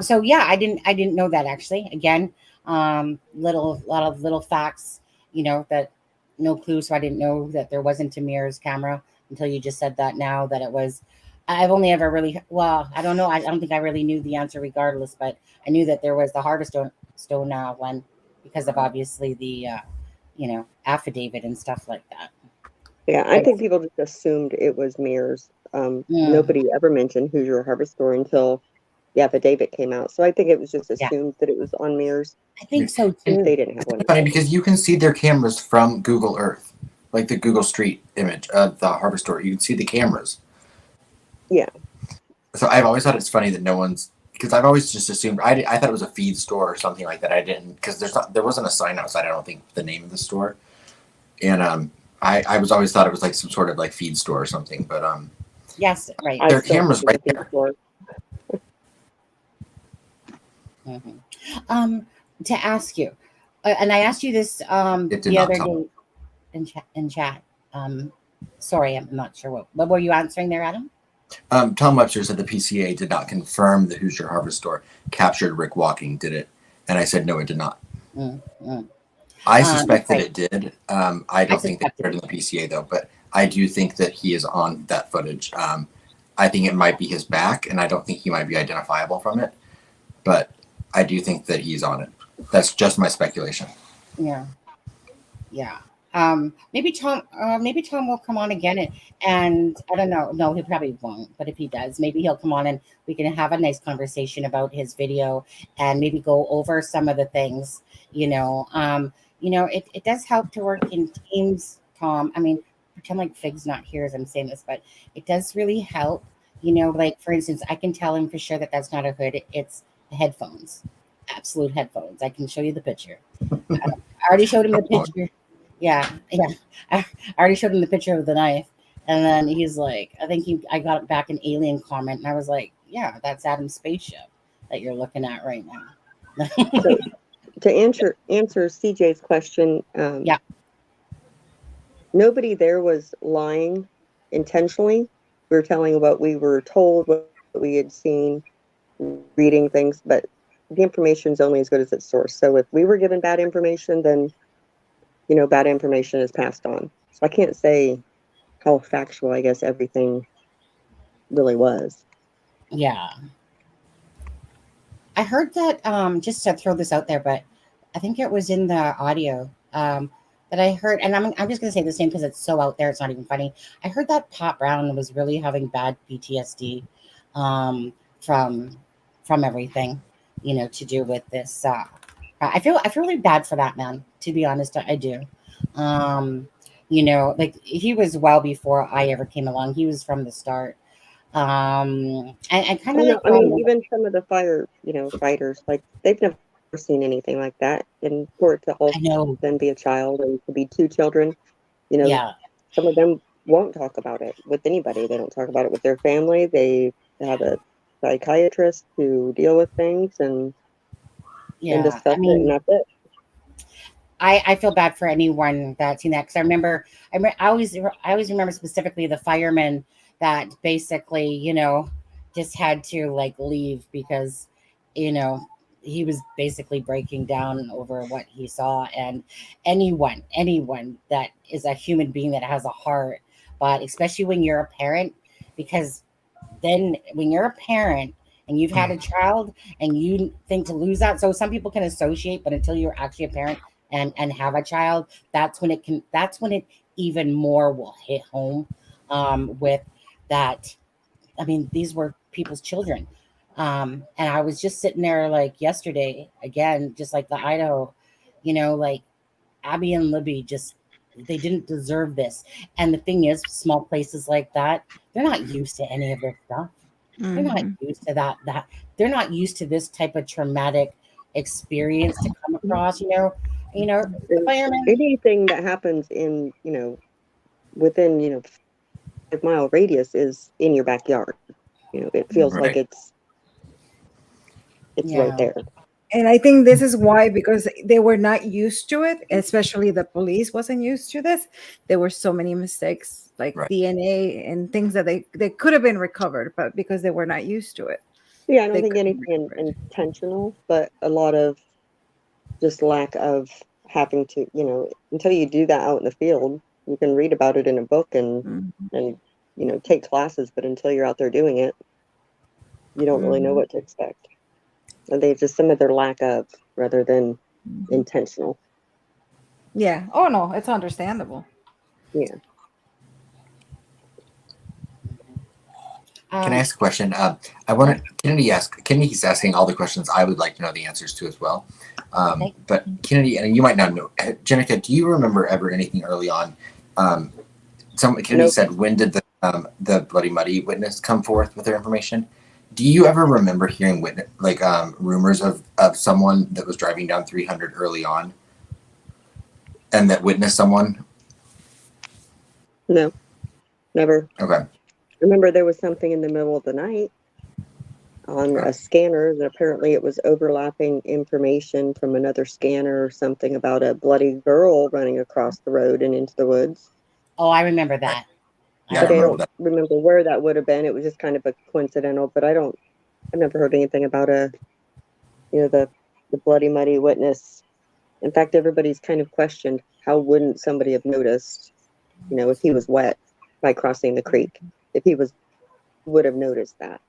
S3: So yeah, I didn't know that actually. Again, lot of little facts, that no clue. So I didn't know that there wasn't a Mears camera until you just said that now that it was. I've only ever really, I don't know. I don't think I really knew the answer regardless, but I knew that there was the Harvest Stone one because of obviously the, affidavit and stuff like that.
S5: Yeah, I think people just assumed it was Mears. Nobody ever mentioned Hoosier Harvester until the affidavit came out. So I think it was just assumed that it was on Mears.
S3: I think so too.
S5: They didn't have one.
S4: It's funny because you can see their cameras from Google Earth, like the Google Street image of the Harvester. You can see the cameras.
S5: Yeah.
S4: So I've always thought it's funny that no one's, because I've always just assumed I thought it was a feed store or something like that. I didn't, because there wasn't a sign outside. I don't think the name of the store, and I was always thought it was like some sort of like feed store or something. But
S3: yes, right.
S4: Their cameras right there.
S3: Mm-hmm. To ask you, and I asked you this the other day in chat. Sorry, I'm not sure what were you answering there, Adam?
S4: Tom Webster said the PCA did not confirm the Hoosier Harvest Store captured Rick walking, did it? And I said, no, it did not. I suspect that it did. I don't think they put it in the PCA, though, but I do think that he is on that footage. I think it might be his back, and I don't think he might be identifiable from it, but I do think that he's on it. That's just my speculation.
S3: Yeah. Yeah. Maybe Tom will come on again and I don't know. No, he probably won't. But if he does, maybe he'll come on and we can have a nice conversation about his video and maybe go over some of the things. It does help to work in teams, Tom. I mean, pretend like Fig's not here as I'm saying this, but it does really help. Like for instance, I can tell him for sure that that's not a hood. It's headphones, absolute headphones. I can show you the picture. I already showed him the picture. Yeah. I already showed him the picture of the knife. And then he's like, I got back an alien comment, and I was like, yeah, that's Adam's spaceship that you're looking at right now.
S5: So, to answer CJ's question,
S3: Yeah.
S5: nobody there was lying intentionally. We were telling what we were told, what we had seen, reading things, but the information is only as good as its source. So if we were given bad information, then, bad information is passed on. So I can't say how factual, I guess, everything really was.
S3: Yeah. I heard that, just to throw this out there, but I think it was in the audio that I heard, and I'm just going to say the same because it's so out there, it's not even funny. I heard that Pat Brown was really having bad PTSD from everything, to do with this. I feel really bad for that man, to be honest. I do. Like he was well before I ever came along. He was from the start. And kind of
S5: I mean, even some of the fighters, like they've never seen anything like that. And for it to also then be a child and to be two children,
S3: yeah.
S5: Some of them won't talk about it with anybody. They don't talk about it with their family. They have a psychiatrist to deal with things and discuss it, and that's it.
S3: I feel bad for anyone that's seen that, because I always remember specifically the firemen that basically, just had to like leave because, he was basically breaking down over what he saw. And anyone that is a human being that has a heart, but especially when you're a parent, because then when you're a parent and you've had a child and you think to lose that. So some people can associate, but until you're actually a parent and have a child, that's when it even more will hit home with that. I mean, these were people's children. And I was just sitting there like yesterday, again, just like the Idaho, like Abby and Libby, they didn't deserve this. And the thing is, small places like that, they're not used to any of this stuff.
S6: Mm-hmm.
S3: They're not used to that. They're not used to this type of traumatic experience to come across, the firemen.
S5: Anything that happens in, within, 5-mile radius is in your backyard. It feels like it's right there.
S6: And I think this is why, because they were not used to it, especially the police wasn't used to this. There were so many mistakes, like DNA and things that they could have been recovered, but because they were not used to it.
S5: Yeah, I don't think anything intentional, but a lot of just lack of having to, until you do that out in the field, you can read about it in a book and take classes, but until you're out there doing it, you don't really know what to expect. And they just some of their lack of rather than intentional.
S6: Yeah. Oh no, it's understandable.
S5: Yeah.
S4: Can I ask a question? Kennedy's asking all the questions I would like to know the answers to as well. But Kennedy, and you might not know, Jennica, do you remember ever anything early on? Kennedy said, when did the Bloody Muddy witness come forth with their information? Do you ever remember hearing rumors of someone that was driving down 300 early on and that witnessed someone?
S5: No, never.
S4: Okay.
S5: I remember there was something in the middle of the night on a scanner that apparently it was overlapping information from another scanner or something about a bloody girl running across the road and into the woods.
S3: Oh, I remember that.
S4: Yeah,
S5: I don't remember where that would have been. It was just kind of a coincidental, but I've never heard anything about the Bloody Muddy witness. In fact, everybody's kind of questioned how wouldn't somebody have noticed, if he was wet by crossing the creek, if he would have noticed that.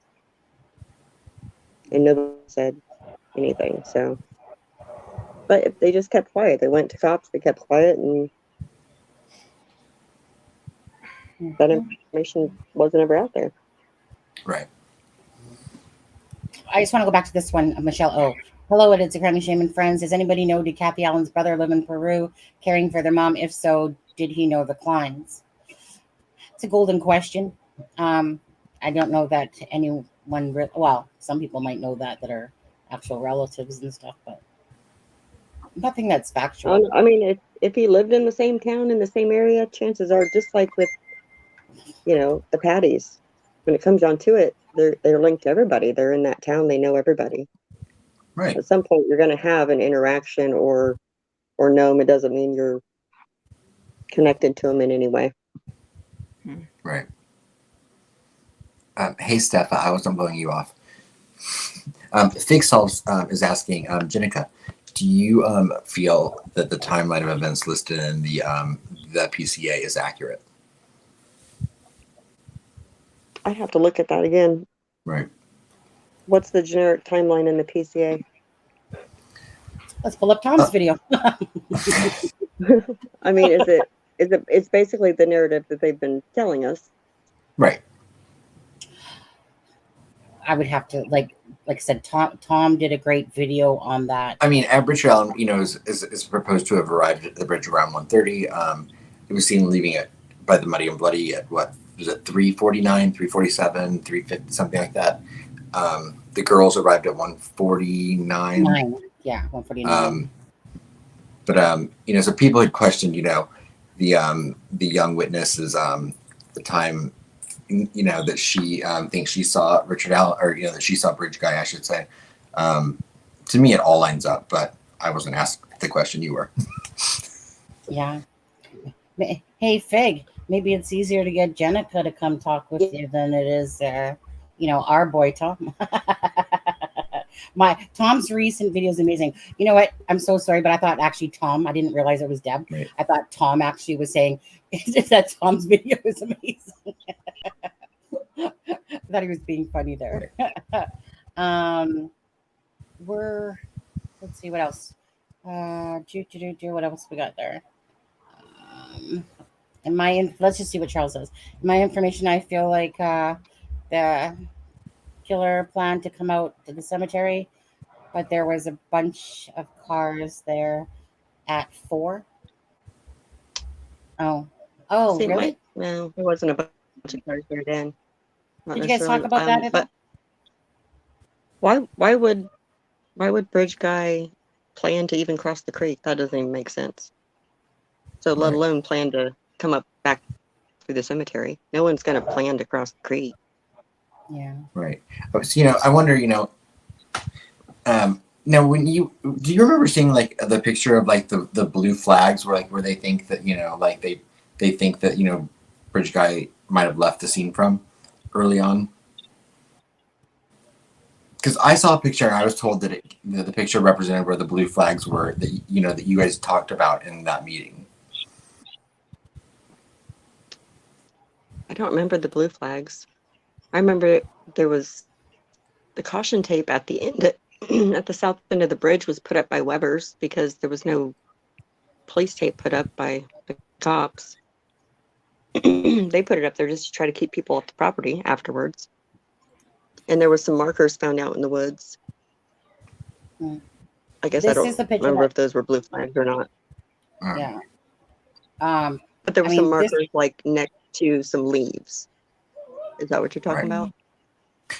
S5: And nobody said anything. So, but if they just kept quiet, they went to cops, they kept quiet, and that information wasn't ever out there.
S4: Right.
S3: I just want to go back to this one, Michelle O. Hello, it's a Grammy Shaman friends. Does anybody know, did Kathy Allen's brother live in Peru caring for their mom? If so, did he know the Kleins? It's a golden question. I don't know that anyone, some people might know that are actual relatives and stuff, but nothing that's factual.
S5: I mean, if he lived in the same town, in the same area, chances are, just like with, the Patties, when it comes down to it, they're linked to everybody. They're in that town. They know everybody.
S4: Right.
S5: At some point, you're going to have an interaction or no, it doesn't mean you're connected to them in any way.
S4: Right. Hey, Steph, I wasn't blowing you off. Fig Solves is asking, JENNACA, do you feel that the timeline of events listed in the PCA is accurate?
S5: I'd have to look at that again.
S4: Right.
S5: What's the generic timeline in the PCA?
S3: Let's pull up Tom's video.
S5: I mean, it's basically the narrative that they've been telling us.
S4: Right.
S3: I would have to, like I said, Tom did a great video on that.
S4: I mean, Richard Allen, is proposed to have arrived at the bridge around 1:30. It was seen leaving it by the Muddy and Bloody at what was it, 3:49, 3:47, 3:50, something like that. The girls arrived at 1:49.
S3: Yeah, 1:49.
S4: But so people had questioned, the young witness's the time, that she thinks she saw Richard Allen, or that she saw Bridge Guy, I should say. To me, it all lines up, but I wasn't asked the question, you were.
S3: Yeah. Hey, Fig, maybe it's easier to get JENNACA to come talk with you than it is, our boy Tom. Tom's recent video is amazing. You know what? I'm so sorry, but I thought actually Tom, I didn't realize it was Deb.
S4: Right.
S3: I thought Tom actually was saying that Tom's video is amazing. I thought he was being funny there. Right. Let's see what else. What else we got there? Let's just see what Charles says. In my information, I feel like the killer planned to come out to the cemetery, but there was a bunch of cars there at 4. Oh, really?
S5: No, there wasn't a bunch of cars there then.
S3: Did you guys talk about that?
S5: But why would Bridge Guy plan to even cross the creek? That doesn't even make sense. So let alone plan to come up back through the cemetery. No one's going to plan to cross the creek.
S3: Yeah.
S4: Right. So, I wonder, now do you remember seeing like the picture of like the blue flags where they think that, they think that, Bridge Guy might have left the scene from early on? Because I saw a picture and I was told that the picture represented where the blue flags were that, that you guys talked about in that meeting.
S5: I don't remember the blue flags. I remember there was the caution tape at the end, at the south end of the bridge was put up by Weber's because there was no police tape put up by the cops. They put it up there just to try to keep people off the property afterwards. And there were some markers found out in the woods. I guess I don't remember if those were blue flags or not.
S3: Yeah.
S5: But there were some markers like next to some leaves. Is that what you're talking about?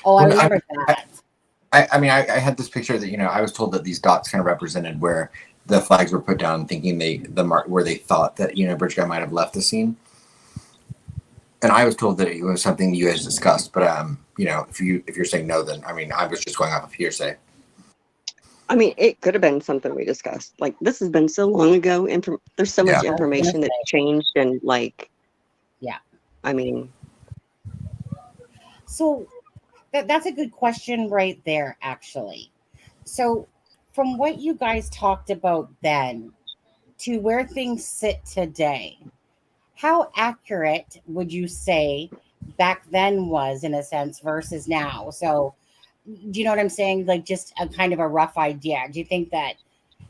S3: Oh, I remember that.
S4: I had this picture that, I was told that these dots kind of represented where the flags were put down, thinking where they thought that, Bridge Guy might have left the scene. And I was told that it was something you guys discussed, but if you're saying no, then I was just going off of hearsay.
S5: It could have been something we discussed. Like, this has been so long ago. There's so much information that's changed, and
S3: yeah. So that's a good question right there, actually. So from what you guys talked about then to where things sit today, how accurate would you say back then was, in a sense, versus now? So do you know what I'm saying? Like, just a kind of a rough idea. Do you think that,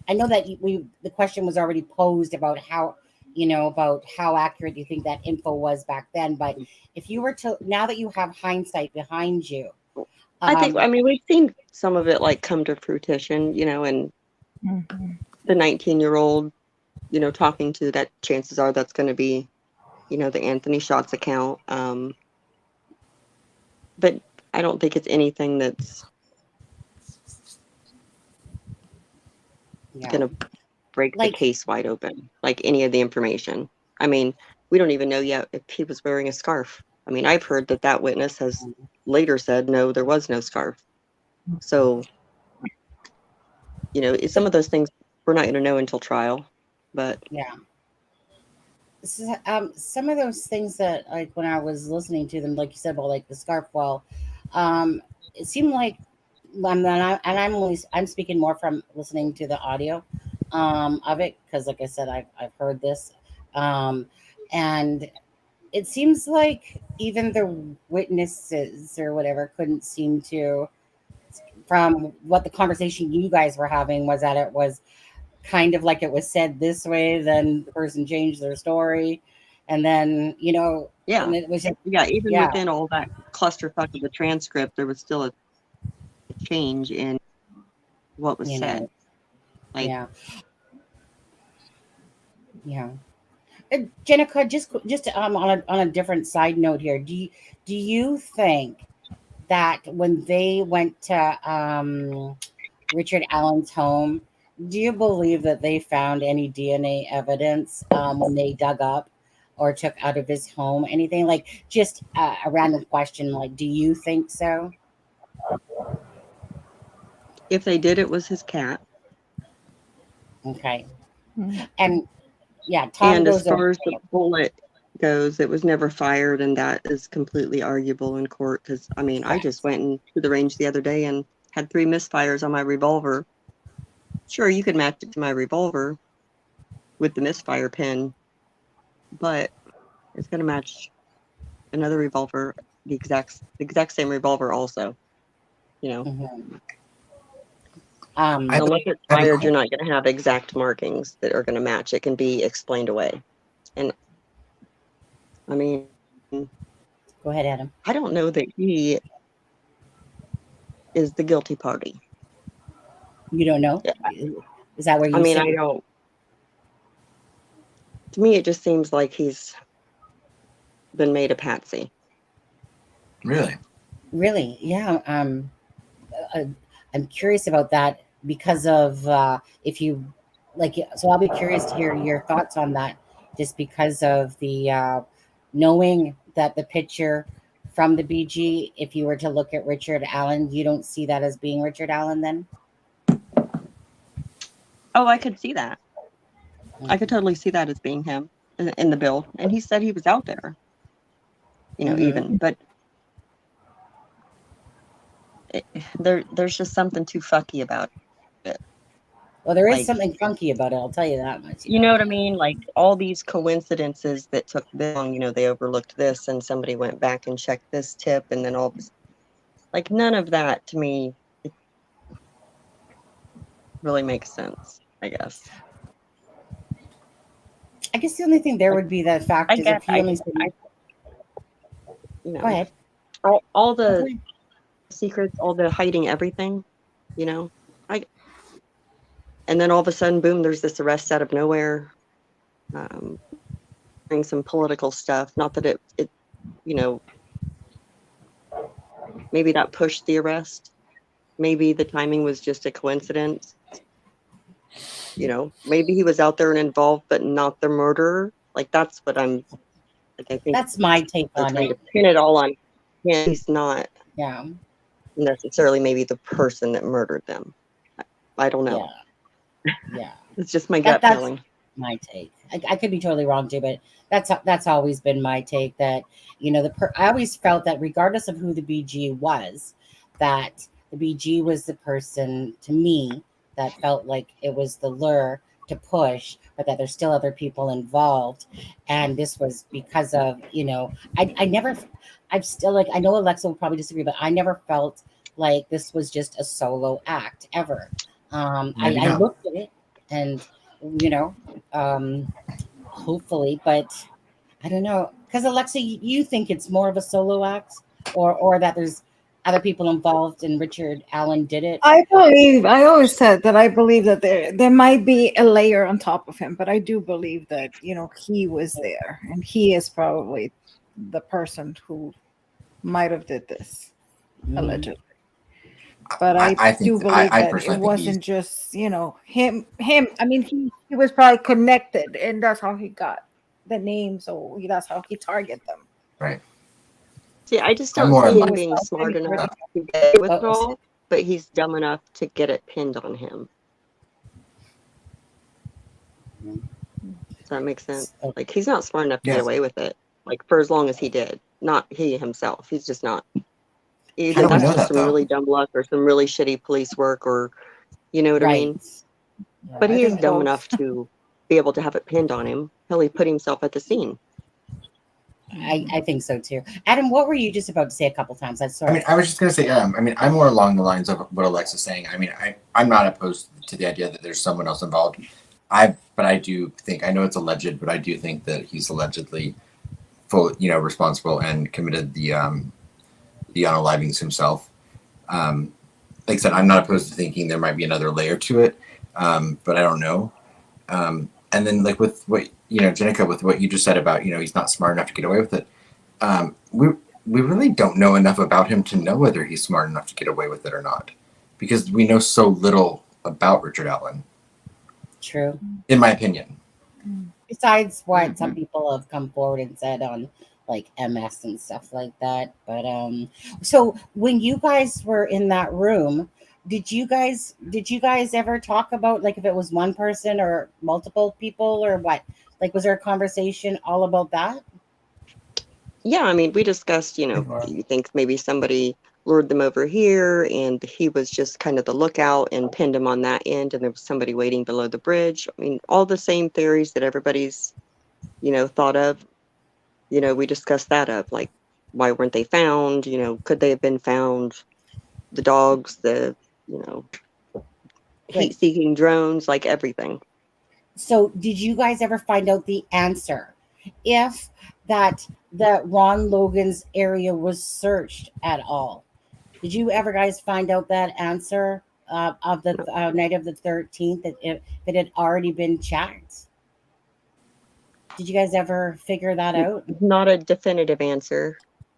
S3: I know that the question was already posed about how accurate you think that info was back then, but if you were to, now that you have hindsight behind you,
S5: I think, we've seen some of it come to fruition, and the 19-year-old, talking to that, chances are that's going to be, the Anthony Shots account. But I don't think it's anything that's going to break the
S3: Like-
S5: case wide open, like any of the information. I mean, we don't even know yet if he was wearing a scarf. I mean, I've heard that witness has later said, no, there was no scarf. So, some of those things we're not going to know until trial, but
S3: Yeah. Some of those things that, like, when I was listening to them, like you said about like the scarf, it seemed like, I'm speaking more from listening to the audio of it, because like I said, I've heard this, and it seems like even the witnesses or whatever couldn't seem to, from what the conversation you guys were having, was that it was kind of like it was said this way, then the person changed their story, and then
S5: yeah,
S3: and it was just,
S5: even within all that clusterfuck of the transcript, there was still a change in what was said. Like,
S3: yeah. Jennica, just on a different side note here, do you think that when they went to Richard Allen's home, do you believe that they found any DNA evidence when they dug up or took out of his home anything? Like, just a random question, like, do you think so?
S5: if they did, it was his cat.
S3: Okay.
S6: Mhm.
S3: And yeah, Tom
S5: And
S3: goes
S5: as far
S3: over.
S5: as the bullet goes, it was never fired, and that is completely arguable in court. Because I mean, I just went to the range the other day and had 3 misfires on my revolver. Sure, you could match it to my revolver with the misfire pin, but it's going to match another revolver, the exact same revolver, also.
S3: Mhm.
S5: Unless it's fired, you're not going to have exact markings that are going to match. It can be explained away. And I mean,
S3: Go ahead, Adam.
S5: I don't know that he is the guilty party.
S3: You don't know? Is that where you?
S5: I mean, I don't. To me, it just seems like he's been made a patsy.
S4: Really?
S3: Really? Yeah. I'm curious about that because of if you like. So I'll be curious to hear your thoughts on that, just because of the knowing that the picture from the BG, if you were to look at Richard Allen, you don't see that as being Richard Allen then?
S5: Oh, I could see that. I could totally see that as being him in the bill. And he said he was out there, even. But there's just something too fucky about it.
S3: Well, there is something funky about it, I'll tell you that much.
S5: You know what I mean? Like, all these coincidences that took this long, they overlooked this and somebody went back and checked this tip, and then all this, like, none of that to me really makes sense, I guess.
S3: I guess the only thing there would be the fact is if he only said,
S5: go
S3: ahead.
S5: All the secrets, all the hiding everything, and then all of a sudden, boom, there's this arrest out of nowhere. Bring some political stuff. Not that it maybe that pushed the arrest. Maybe the timing was just a coincidence. Maybe he was out there and involved, but not the murderer. Like, that's what I'm like. I think
S3: that's my take on
S5: trying
S3: it.
S5: to pin it all on him. He's not necessarily maybe the person that murdered them. I don't know.
S3: Yeah.
S5: It's just my gut feeling.
S3: My take. I could be totally wrong too, but that's always been my take. That I always felt that regardless of who the BG was, that the BG was the person to me that felt like it was the lure to push, but that there's still other people involved, and this was because of I've still, like, I know Alexa will probably disagree, but I never felt like this was just a solo act ever. I looked at it and hopefully, but I don't know, because Alexa, you think it's more of a solo act, or that there's other people involved and Richard Allen did it?
S6: I always said that I believe that there might be a layer on top of him, but I do believe that he was there, and he is probably the person who might have did this allegedly. But I
S4: think
S6: do believe
S4: I
S6: that it
S4: personally think he's
S6: wasn't just, you know, him. I mean, he was probably connected, and that's how he got the name. So that's how he targeted them.
S4: right.
S5: See, I just
S4: I'm
S5: don't
S4: more
S5: see him
S4: like
S5: being smart enough to get away with it all, but he's dumb enough to get it pinned on him. Does that make sense? Like, he's not smart enough to get away with it, like, for as long as he did. Not he himself. He's just not. Either
S4: How do we
S5: that's
S4: know
S5: just
S4: that
S5: some
S4: though?
S5: really dumb luck or some really shitty police work, or you know what I mean?
S3: Yeah.
S5: But
S6: I
S5: he is
S6: think
S5: dumb
S6: both.
S5: enough to be able to have it pinned on him. Hell, he put himself at the scene.
S3: I think so too. Adam, what were you just about to say a couple times? I'm sorry.
S4: I mean, I was just gonna say, I mean, I'm more along the lines of what Alexa's saying. I mean, I'm not opposed to the idea that there's someone else involved. But I do think, I know it's alleged, but I do think that he's allegedly responsible and committed the unalivings himself. Like I said, I'm not opposed to thinking there might be another layer to it, but I don't know. And then, like with what JENNACA, with what you just said about he's not smart enough to get away with it. We really don't know enough about him to know whether he's smart enough to get away with it or not, because we know so little about Richard Allen.
S3: True.
S4: In my opinion.
S3: Besides what some people have come forward and said on like MS and stuff like that. But so when you guys were in that room, did you guys ever talk about like if it was one person or multiple people or what? Like was there a conversation all about that?
S5: Yeah, I mean, we discussed, do you think maybe somebody lured them over here and he was just kind of the lookout and pinned him on that end and there was somebody waiting below the bridge? I mean, all the same theories that everybody's, thought of. We discussed that of like, why weren't they found? Could they have been found? The dogs, the, heat-seeking drones, like everything.
S3: So did you guys ever find out the answer? If that Ron Logan's area was searched at all? Did you ever guys find out that answer of the night of the 13th that it had already been checked? Did you guys ever figure that out?
S5: Not a definitive answer.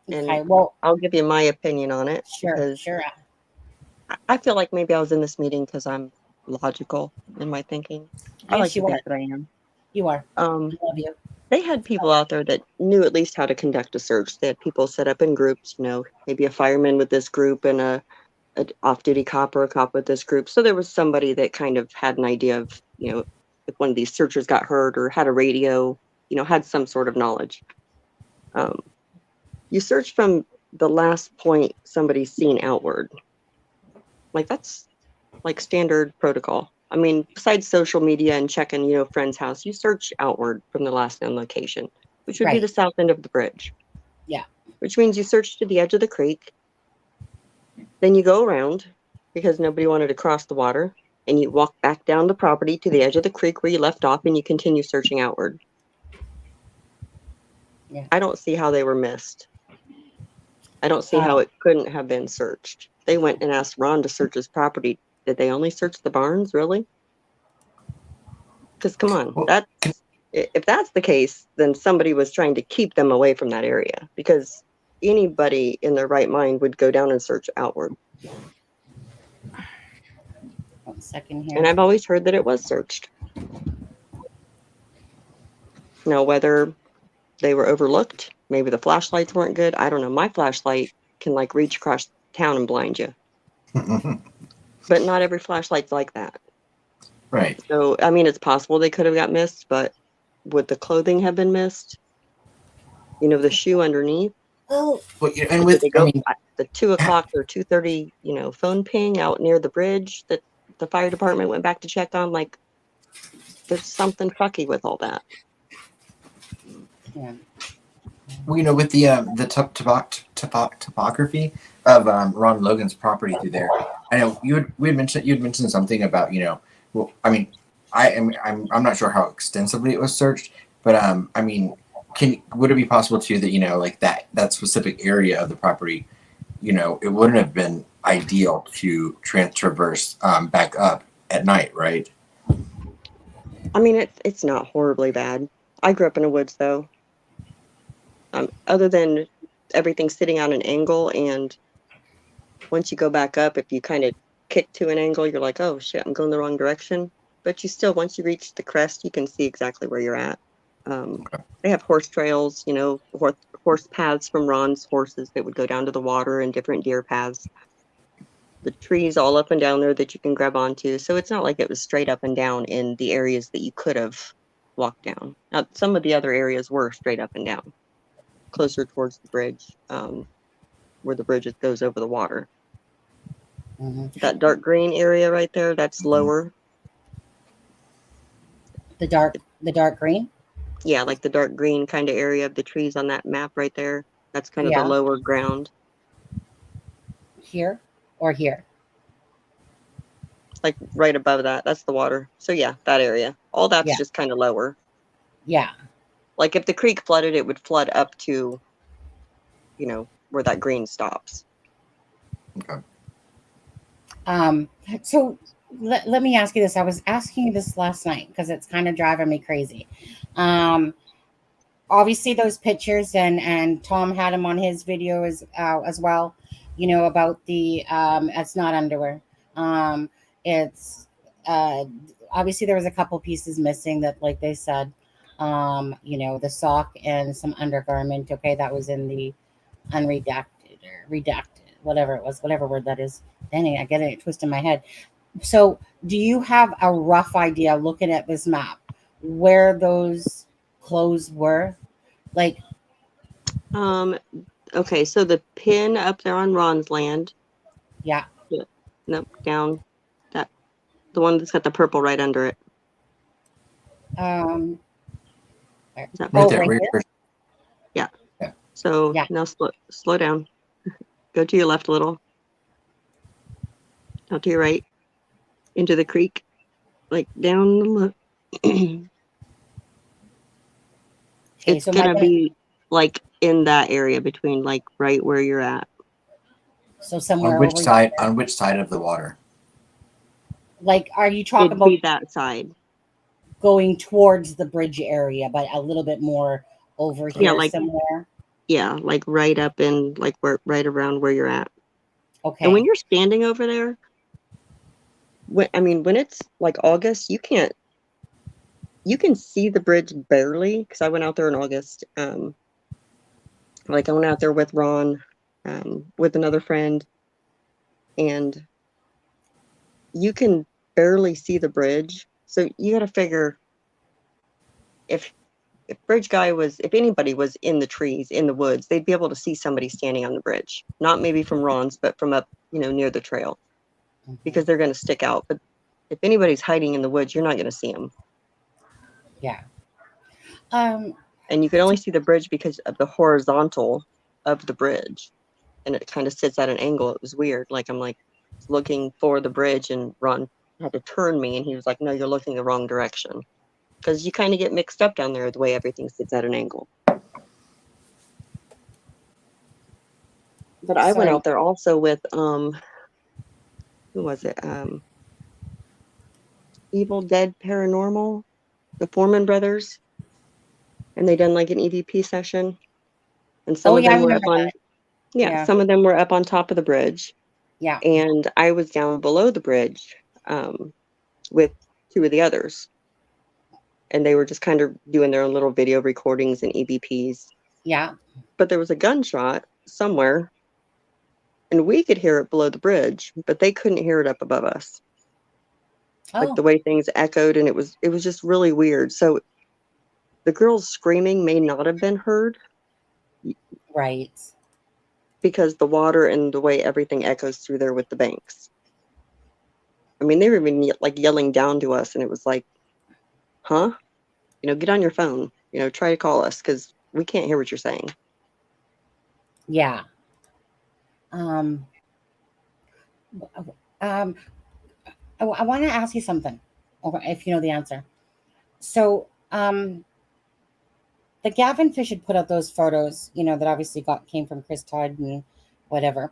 S3: Okay,
S5: and
S3: well,
S5: I'll give you my opinion on it.
S3: Sure.
S5: I feel like maybe I was in this meeting because I'm logical in my thinking. I like to think that I am.
S3: You are. I love you.
S5: They had people out there that knew at least how to conduct a search. They had people set up in groups, maybe a fireman with this group and a off-duty cop or a cop with this group. So there was somebody that kind of had an idea of, if one of these searchers got hurt or had a radio, had some sort of knowledge. You search from the last point somebody's seen outward. Like that's like standard protocol. I mean, besides social media and checking, friend's house, you search outward from the last known location, which would be the south end of the bridge.
S3: Yeah.
S5: Which means you search to the edge of the creek. Then you go around because nobody wanted to cross the water, and you walk back down the property to the edge of the creek where you left off, and you continue searching outward.
S3: Yeah.
S5: I don't see how they were missed. I don't see how it couldn't have been searched. They went and asked Ron to search his property. Did they only search the barns, really? Because come on, if that's the case, then somebody was trying to keep them away from that area, because anybody in their right mind would go down and search outward.
S3: 1 second here.
S5: And I've always heard that it was searched. Now, whether they were overlooked, maybe the flashlights weren't good, I don't know. My flashlight can like reach across town and blind you. But not every flashlight's like that.
S4: Right.
S5: So, I mean, it's possible they could have got missed, but would the clothing have been missed? The shoe underneath?
S3: Oh,
S4: well, and with
S5: the 2 o'clock or 2:30, phone ping out near the bridge that the fire department went back to check on. Like, there's something fucky with all that.
S3: Yeah.
S4: Well, with the topography of Ron Logan's property through there, I know you had mentioned something about well, I mean, I'm not sure how extensively it was searched, but I mean, would it be possible too that like that specific area of the property, it wouldn't have been ideal to traverse back up at night, right?
S5: I mean, it's not horribly bad. I grew up in the woods though. Other than everything sitting on an angle and once you go back up, if you kind of kick to an angle, you're like, oh shit, I'm going the wrong direction. But you still, once you reach the crest, you can see exactly where you're at. They have horse trails, you know, horse paths from Ron's horses that would go down to the water, and different deer paths. The trees all up and down there that you can grab onto. So it's not like it was straight up and down in the areas that you could have walked down. Now, some of the other areas were straight up and down, closer towards the bridge, where the bridge goes over the water. That dark green area right there, that's lower.
S3: The dark green?
S5: Yeah, like the dark green kind of area of the trees on that map right there. That's kind of the lower ground.
S3: Here or here?
S5: Like right above that. That's the water. So yeah, that area. All that's just kind of lower.
S3: Yeah.
S5: Like if the creek flooded, it would flood up to, you know, where that green stops.
S4: Okay.
S3: So let me ask you this. I was asking you this last night because it's kind of driving me crazy. Obviously those pictures, and Tom had them on his video as well, you know, about the it's not underwear. It's obviously there was a couple pieces missing that, like they said, you know, the sock and some undergarment. Okay, that was in the unredacted or redacted, whatever it was, whatever word that is. Dang, I get it twisted in my head. So do you have a rough idea, looking at this map, where those clothes were? Like,
S5: okay, so the pin up there on Ron's land.
S3: Yeah.
S5: Nope, down that, the one that's got the purple right under it.
S3: Is that
S4: right there, right there.
S5: Yeah. So now slow down. Go to your left a little. Now to your right. Into the creek. Like down the look. It's so gonna be like in that area between, like, right where you're at.
S3: So somewhere
S4: on which
S3: over
S4: side?
S3: here.
S4: On which side of the water?
S3: Like, are you talking
S5: It'd
S3: about
S5: be that side?
S3: Going towards the bridge area, but a little bit more over here,
S5: like
S3: somewhere?
S5: Yeah, like right up in, like, where, right around where you're at.
S3: Okay.
S5: And when you're standing over there, when it's like August, you can see the bridge barely, because I went out there in August. Like I went out there with Ron, with another friend, and you can barely see the bridge. So you got to figure, if anybody was in the trees, in the woods, they'd be able to see somebody standing on the bridge. Not maybe from Ron's, but from up, you know, near the trail, because they're going to stick out. But if anybody's hiding in the woods, you're not going to see them.
S3: Yeah.
S5: And you can only see the bridge because of the horizontal of the bridge, and it kind of sits at an angle. It was weird. Like, I'm like looking for the bridge, and Ron had to turn me, and he was like, "No, you're looking the wrong direction," because you kind of get mixed up down there the way everything sits at an angle. But I went out there also with who was it? Evil Dead Paranormal, the Foreman brothers, and they done like an EVP session, and some of them were up on some of them were up on top of the bridge.
S3: Yeah.
S5: And I was down below the bridge with two of the others, and they were just kind of doing their own little video recordings and EVPs.
S3: Yeah.
S5: But there was a gunshot somewhere, and we could hear it below the bridge, but they couldn't hear it up above us. Like the way things echoed, and it was just really weird. So the girls screaming may not have been heard.
S3: Right.
S5: Because the water and the way everything echoes through there with the banks. I mean, they were even like yelling down to us, and it was like, huh? You know, get on your phone. You know, try to call us, because we can't hear what you're saying.
S3: Yeah. I want to ask you something, if you know the answer. So, the Gavin Fish had put out those photos, you know, that obviously came from Chris Todd and whatever,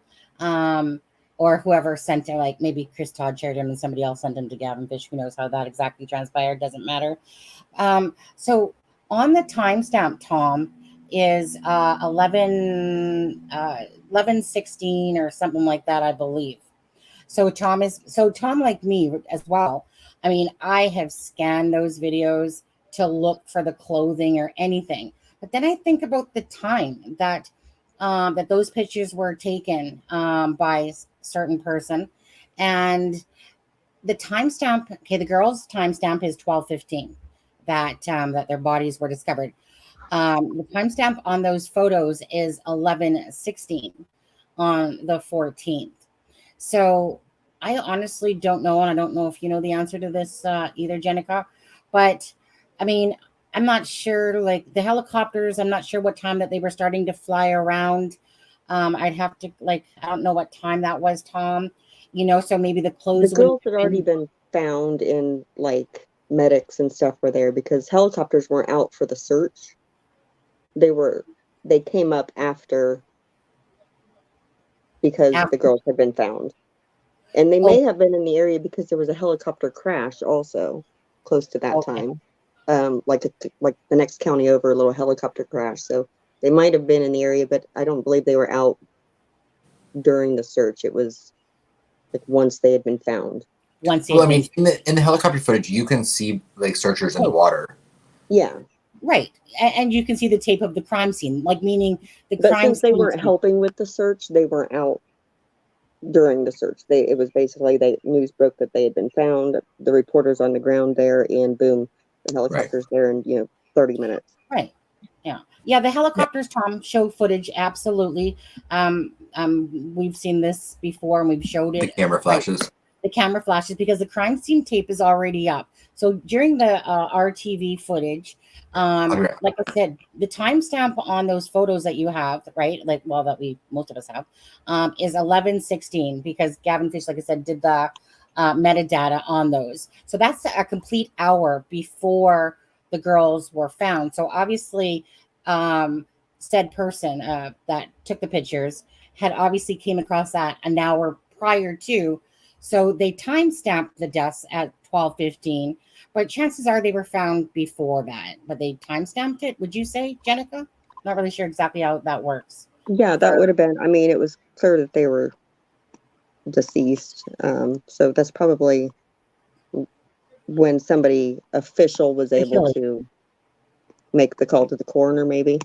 S3: or whoever sent it. Like maybe Chris Todd shared him and somebody else sent him to Gavin Fish. Who knows how that exactly transpired? Doesn't matter. So on the timestamp, Tom, is 11:16 or something like that, I believe. So Tom, like me as well. I mean, I have scanned those videos to look for the clothing or anything. But then I think about the time that that those pictures were taken by a certain person, and the timestamp. Okay, the girl's timestamp is 12:15. That their bodies were discovered. The timestamp on those photos is 11:16 on the 14th. So I honestly don't know, and I don't know if you know the answer to this either, Jennica. But I mean, I'm not sure. Like the helicopters, I'm not sure what time that they were starting to fly around. I'd have to I don't know what time that was, Tom. So maybe the
S5: The
S3: clothes
S5: girls had already been found, in like medics and stuff were there because helicopters weren't out for the search. They came up after, because the girls had been found. And they may have been in the area because there was a helicopter crash also close to that time. Like the next county over, a little helicopter crash. So they might have been in the area, but I don't believe they were out during the search. It was like once they had been found.
S4: Well, I mean, in the helicopter footage, you can see like searchers in the water.
S5: Yeah.
S3: Right. And you can see the tape of the crime scene, like meaning the
S5: But
S3: crime
S5: since they
S3: scene
S5: weren't helping with the search, they weren't out during the search. It was basically, news broke that they had been found. The reporters on the ground there, and boom, the helicopters there in 30 minutes.
S3: Right. Yeah. The helicopters, Tom, show footage. Absolutely. We've seen this before, and we've showed it.
S4: The camera flashes.
S3: The camera flashes because the crime scene tape is already up. So during the RTV footage, like I said, the timestamp on those photos that you have, right? Most of us have, is 11:16 because Gavin Fish, like I said, did the metadata on those. So that's a complete hour before the girls were found. So obviously, said person that took the pictures had obviously came across that an hour prior to. So they timestamped the deaths at 12:15, but chances are they were found before that. But they timestamped it. Would you say, Jennica? Not really sure exactly how that works.
S5: Yeah, that would have been. I mean, it was clear that they were deceased. So that's probably when somebody official was able to make the call to the coroner, maybe.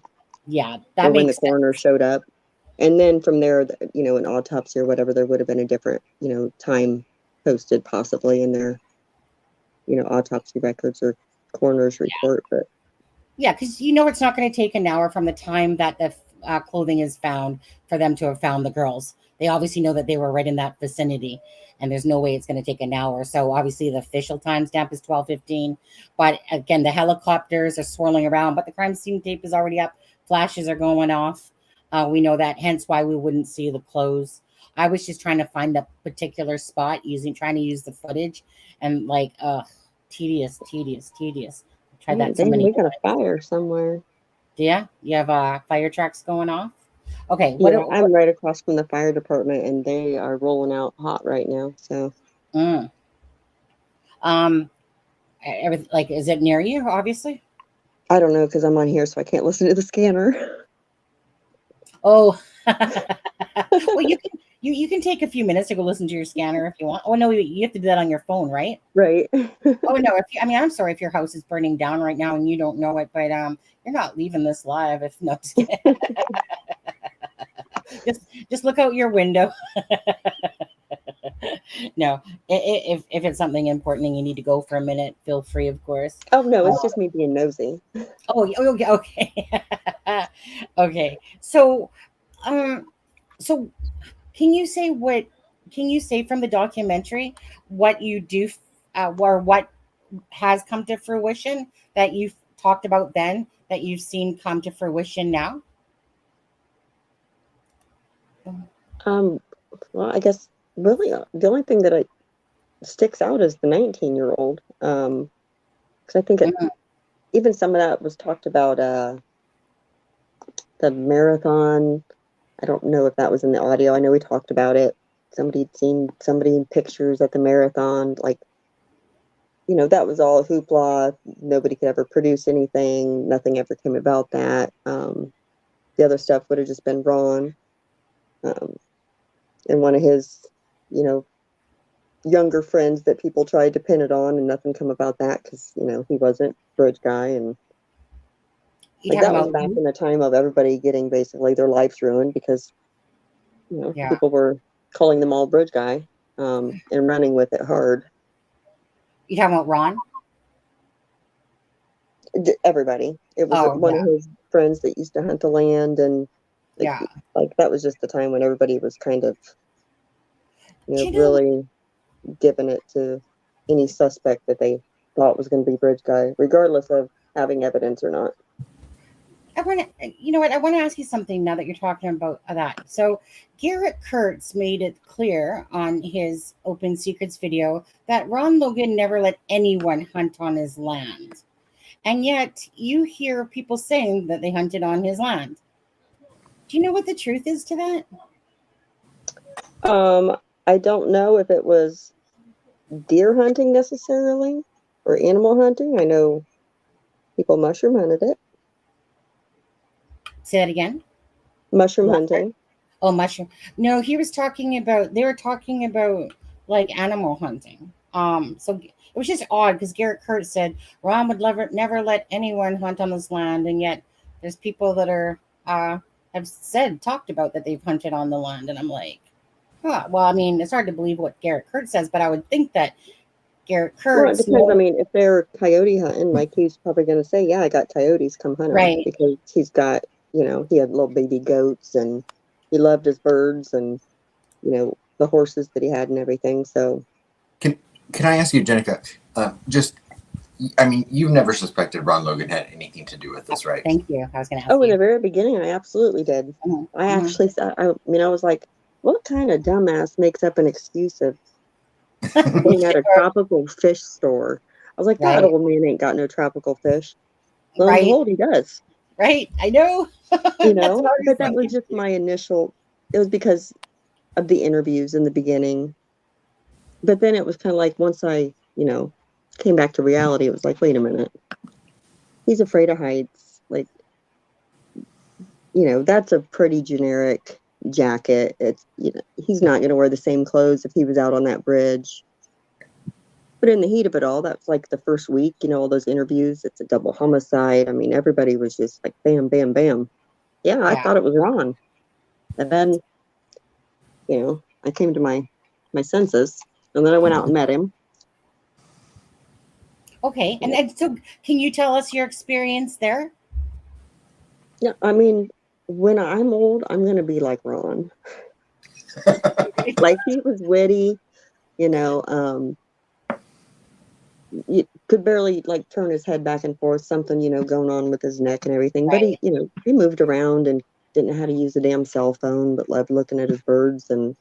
S3: Yeah,
S5: or when the coroner showed up. And then from there, an autopsy or whatever, there would have been a different, time posted possibly in their, autopsy records or coroner's report. But
S3: yeah, because it's not going to take an hour from the time that the clothing is found for them to have found the girls. They obviously know that they were right in that vicinity, and there's no way it's going to take an hour. So obviously the official timestamp is 12:15. But again, the helicopters are swirling around, but the crime scene tape is already up. Flashes are going off. We know that, hence why we wouldn't see the clothes. I was just trying to find a particular spot trying to use the footage, and tedious. Tried that so many
S5: times. We got a fire somewhere.
S3: Yeah, you have fire trucks going off. Okay,
S5: I'm right across from the fire department, and they are rolling out hot right now. So,
S3: is it near you? Obviously,
S5: I don't know because I'm on here, so I can't listen to the scanner.
S3: Oh, well, you can take a few minutes to go listen to your scanner if you want. Oh no, you have to do that on your phone, right?
S5: Right.
S3: Oh no, I'm sorry if your house is burning down right now and you don't know it, but you're not leaving this live. If no, just look out your window. No, if it's something important and you need to go for a minute, feel free, of course.
S5: Oh no, it's just me being nosy.
S3: Oh, okay. Okay. So, so can you say from the documentary what you do, or what has come to fruition that you've talked about then that you've seen come to fruition now?
S5: Well, I guess really the only thing that sticks out is the 19-year-old. Because I think even some of that was talked about the marathon. I don't know if that was in the audio. I know we talked about it. Somebody had seen somebody in pictures at the marathon. that was all hoopla. Nobody could ever produce anything. Nothing ever came about that. The other stuff would have just been Ron, and one of his, younger friends that people tried to pin it on, and nothing come about that because he wasn't bridge guy, and that was back in the time of everybody getting basically their lives ruined because people were calling them all bridge guy, and running with it hard.
S3: You talking about Ron?
S5: Everybody. It was one of his friends that used to hunt the land, and that was just the time when everybody was kind of really giving it to any suspect that they thought was going to be bridge guy, regardless of having evidence or not.
S3: I want to ask you something now that you're talking about that. So Garrett Kurtz made it clear on his Open Secrets video that Ron Logan never let anyone hunt on his land. And yet you hear people saying that they hunted on his land. Do you know what the truth is to that?
S5: I don't know if it was deer hunting necessarily or animal hunting. I know people mushroom hunted it.
S3: Say that again.
S5: Mushroom hunting.
S3: Oh, mushroom. No, they were talking about like animal hunting. So it was just odd because Garrett Kurtz said Ron would never let anyone hunt on this land, and yet there's people that have talked about that they've hunted on the land, and I'm like, well, I mean, it's hard to believe what Garrett Kurtz says, but I would think that Garrett Kurtz.
S5: Well, it depends. I mean, if they're coyote hunting, like he's probably going to say, "Yeah, I got coyotes, come hunt them," because he's got, he had little baby goats, and he loved his birds, and the horses that he had and everything. So,
S4: can I ask you, Jennica? You've never suspected Ron Logan had anything to do with this, right?
S3: Thank you. I was going to ask you.
S5: In the very beginning, I absolutely did. I actually thought, I was like, what kind of dumbass makes up an excuse of being at a tropical fish store? I was like, that old man ain't got no tropical fish. Lo and behold, he does.
S3: Right. I know.
S5: But that was just my initial, it was because of the interviews in the beginning. But then it was kind of like, once I, came back to reality, it was like, wait a minute. He's afraid of heights. Like, that's a pretty generic jacket. It's, he's not going to wear the same clothes if he was out on that bridge. But in the heat of it all, that's like the first week, all those interviews, it's a double homicide. I mean, everybody was just like, bam, bam, bam. Yeah, I thought it was Ron. And then, I came to my senses, and then I went out and met him.
S3: Okay. And so can you tell us your experience there?
S5: Yeah, I mean, when I'm old, I'm going to be like Ron. Like, he was witty, you could barely like turn his head back and forth, something, going on with his neck and everything. But he moved around and didn't know how to use a damn cell phone, but loved looking at his birds, and,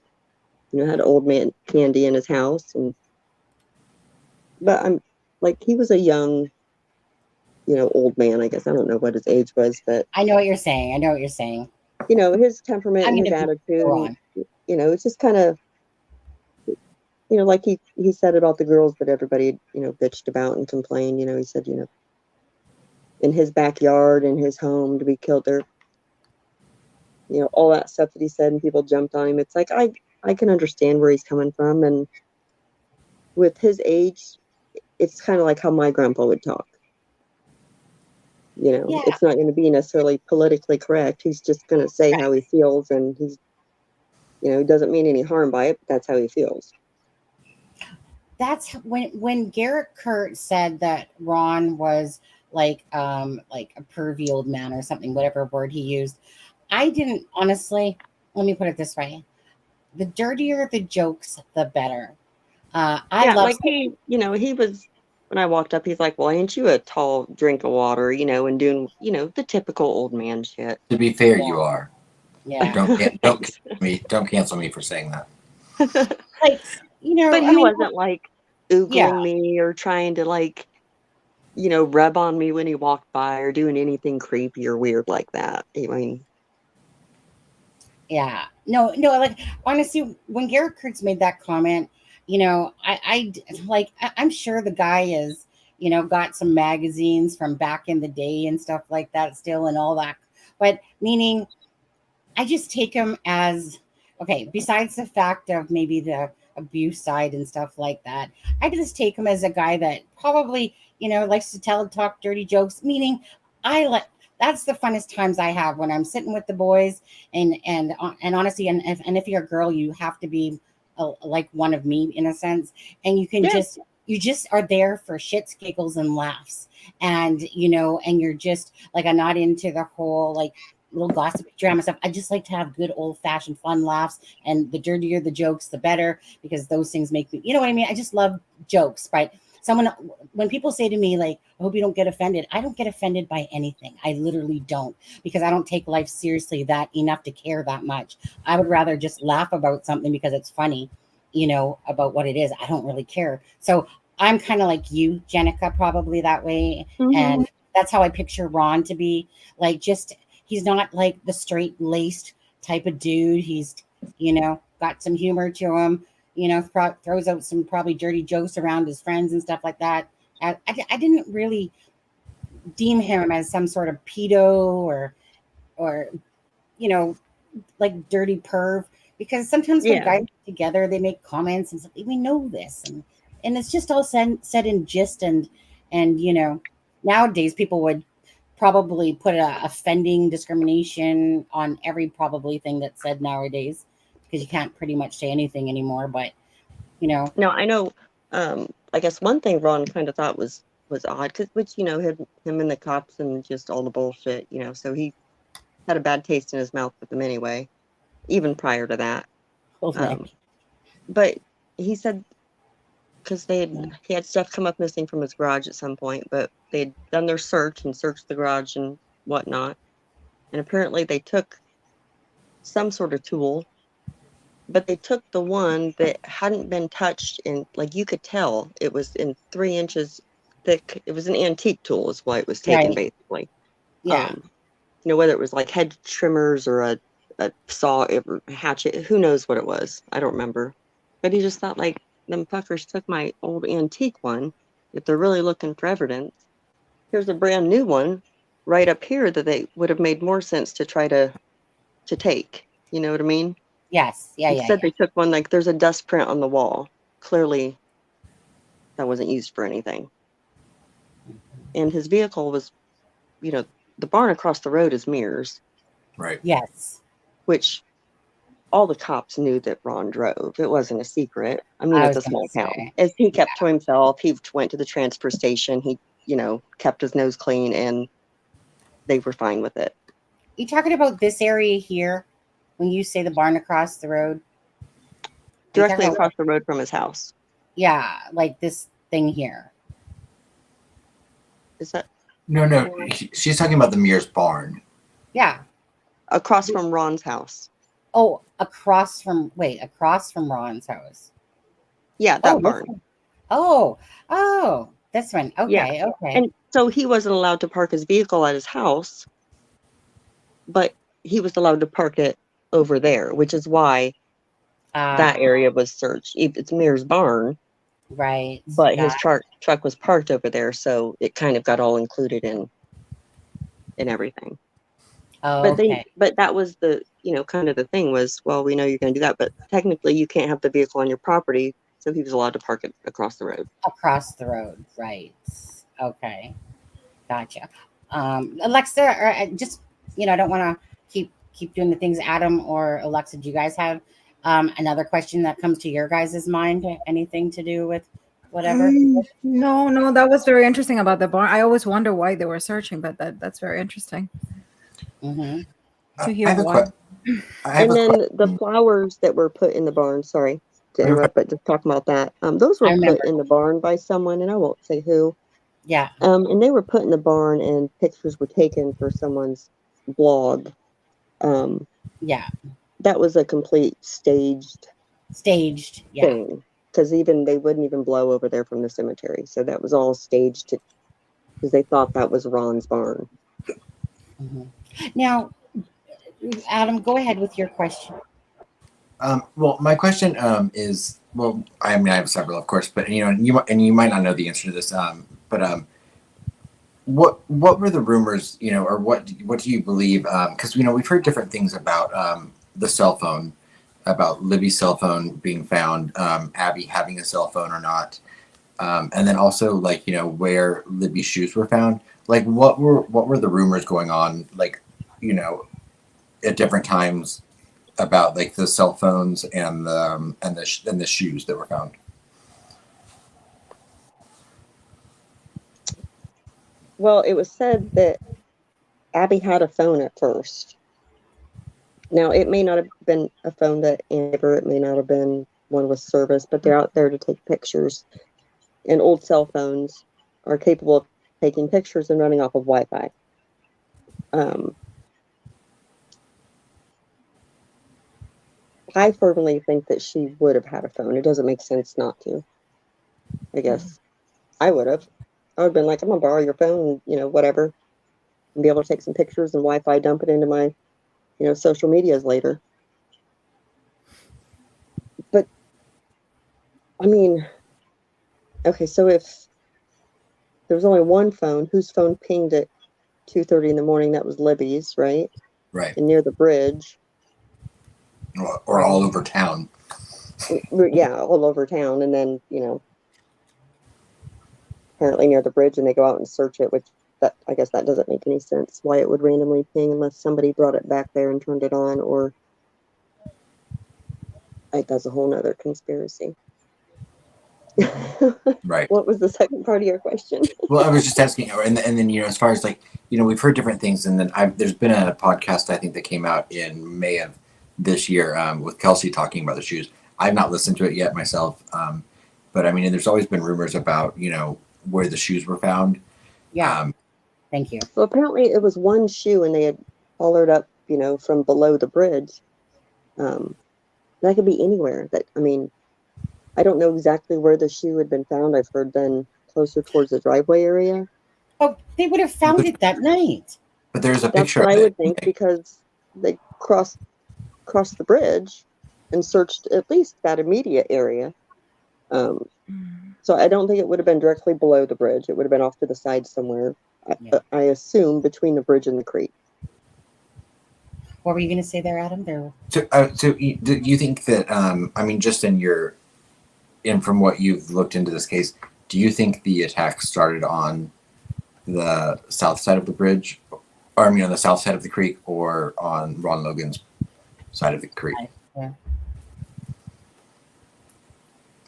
S5: had old man candy in his house. But I'm like, he was a young, old man, I guess. I don't know what his age was, but
S3: I know what you're saying.
S5: His temperament and his attitude, it's just kind of, like he said about the girls that everybody, bitched about and complained. He said, in his backyard, in his home, to be killed there, all that stuff that he said, and people jumped on him. It's like, I can understand where he's coming from. And with his age, it's kind of like how my grandpa would talk. It's not going to be necessarily politically correct. He's just going to say how he feels, and he's, he doesn't mean any harm by it, but that's how he feels.
S3: That's when Garrett Kurtz said that Ron was like a pervy old man or something, whatever word he used. I didn't, honestly, let me put it this way. The dirtier the jokes, the better. I love,
S5: like he was, when I walked up, he's like, well, ain't you a tall drink of water, and doing, the typical old man shit.
S4: To be fair, you are.
S3: Yeah.
S4: Don't cancel me for saying that.
S3: Like,
S5: but he wasn't like oogling me or trying to like, rub on me when he walked by or doing anything creepy or weird like that. I mean,
S3: yeah, no, like honestly, when Garrett Kurtz made that comment, I'm sure the guy is, got some magazines from back in the day and stuff like that still and all that. But meaning, I just take him as, okay, besides the fact of maybe the abuse side and stuff like that, I just take him as a guy that probably, likes to talk dirty jokes, meaning that's the funnest times I have when I'm sitting with the boys and honestly, and if you're a girl, you have to be like one of me in a sense, and you can you just are there for shits, giggles, and laughs, and and you're just like, I'm not into the whole like little gossip drama stuff. I just like to have good old fashioned fun laughs, and the dirtier the jokes, the better, because those things make me, what I mean? I just love jokes. But when people say to me, like, I hope you don't get offended, I don't get offended by anything. I literally don't, because I don't take life seriously that enough to care that much. I would rather just laugh about something because it's funny, about what it is. I don't really care. So I'm kind of like you, Jennica, probably that way.
S5: Mhm.
S3: And that's how I picture Ron to be. Like, just, he's not like the straight laced type of dude. He's, got some humor to him, throws out some probably dirty jokes around his friends and stuff like that. I didn't really deem him as some sort of pedo or like dirty perv, because sometimes when guys get together, they make comments and stuff. We know this, and it's just all said in gist, and nowadays people would probably put a offending discrimination on every probably thing that's said nowadays, because you can't pretty much say anything anymore. But
S5: No, I know. I guess one thing Ron kind of thought was odd, which him and the cops and just all the bullshit. So he had a bad taste in his mouth with them anyway, even prior to that. But he said, because he had stuff come up missing from his garage at some point, but they'd done their search and searched the garage and whatnot, and apparently they took some sort of tool, but they took the one that hadn't been touched, and like you could tell it was in 3 inches thick. It was an antique tool is why it was taken, basically. Whether it was like hedge trimmers or a saw, hatchet, who knows what it was, I don't remember. But he just thought, like, them fuckers took my old antique one. If they're really looking for evidence, here's a brand new one right up here that they would have made more sense to try to take. You know what I mean?
S3: Yes.
S5: Instead, they took one, like, there's a dust print on the wall. Clearly, that wasn't used for anything. And his vehicle was, the barn across the road is Mears.
S4: Right.
S3: Yes.
S5: Which all the cops knew that Ron drove. It wasn't a secret. I mean, it's a small town. As he kept to himself, he went to the transfer station. He, kept his nose clean, and they were fine with it.
S3: You talking about this area here when you say the barn across the road?
S5: Directly across the road from his house.
S3: Yeah, like this thing here.
S5: Is that?
S4: No. She's talking about the Mears barn.
S3: Yeah.
S5: Across from Ron's house.
S3: Oh, across from Ron's house.
S5: Yeah, that barn.
S3: Oh, this one. Okay.
S5: And so he wasn't allowed to park his vehicle at his house, but he was allowed to park it over there, which is why that area was searched. It's Mears' barn.
S3: Right.
S5: But his truck was parked over there, so it kind of got all included in everything.
S3: Oh,
S5: but that was the, kind of the thing was, well, we know you're going to do that, but technically you can't have the vehicle on your property, so he was allowed to park it across the road.
S3: Across the road, right. Okay. Gotcha. Alexa, or just, I don't want to keep doing the things. Adam or Alexa, do you guys have another question that comes to your guys' mind? Anything to do with whatever?
S6: No, that was very interesting about the barn. I always wonder why they were searching, but that's very interesting.
S3: Mm-hmm.
S6: To hear why.
S5: And then the flowers that were put in the barn, sorry to interrupt, but just talking about that, those were put in the barn by someone, and I won't say who.
S3: Yeah.
S5: And they were put in the barn, and pictures were taken for someone's blog.
S3: Yeah.
S5: That was a complete staged thing, because even they wouldn't even blow over there from the cemetery, so that was all staged because they thought that was Ron's barn.
S3: Mm-hmm. Now, Adam, go ahead with your question.
S4: Well, my question is, well, I mean, I have several, of course, but you might not know the answer to this. But what were the rumors? Or what do you believe? Because we've heard different things about the cell phone, about Libby's cell phone being found, Abby having a cell phone or not, and then also like where Libby's shoes were found. Like what were the rumors going on? Like at different times about like the cell phones and the shoes that were found.
S5: Well, it was said that Abby had a phone at first. Now, it may not have been a phone that ever, it may not have been one with service, but they're out there to take pictures. And old cell phones are capable of taking pictures and running off of Wi-Fi. I firmly think that she would have had a phone. It doesn't make sense not to. I guess I would have. I would have been like, I'm gonna borrow your phone, whatever, and be able to take some pictures and Wi-Fi dump it into my, social medias later. But I mean, okay, so if there was only one phone, whose phone pinged at 2:30 in the morning? That was Libby's, right?
S4: Right.
S5: And near the bridge.
S4: Or all over town.
S5: Yeah, all over town. And then, apparently near the bridge, and they go out and search it, which I guess that doesn't make any sense why it would randomly ping unless somebody brought it back there and turned it on, or that's a whole nother conspiracy.
S4: Right.
S5: What was the second part of your question?
S4: Well, I was just asking, and then as far as like we've heard different things, and then there's been a podcast I think that came out in May of this year with Kelsey talking about the shoes. I've not listened to it yet myself, but I mean, there's always been rumors about where the shoes were found.
S3: Yeah. Thank you.
S5: Well, apparently it was one shoe, and they had followed up, from below the bridge. That could be anywhere. I don't know exactly where the shoe had been found. I've heard then closer towards the driveway area.
S3: Oh, they would have found it that night.
S4: But there's a
S5: That's
S4: picture.
S5: what I would think, because they crossed the bridge and searched at least that immediate area. So I don't think it would have been directly below the bridge. It would have been off to the side somewhere. Yeah. I assume between the bridge and the creek.
S3: What were you going to say there, Adam?
S4: So do you think that just from what you've looked into this case, do you think the attack started on the south side of the bridge, or on the south side of the creek, or on Ron Logan's side of the creek?
S3: Yeah.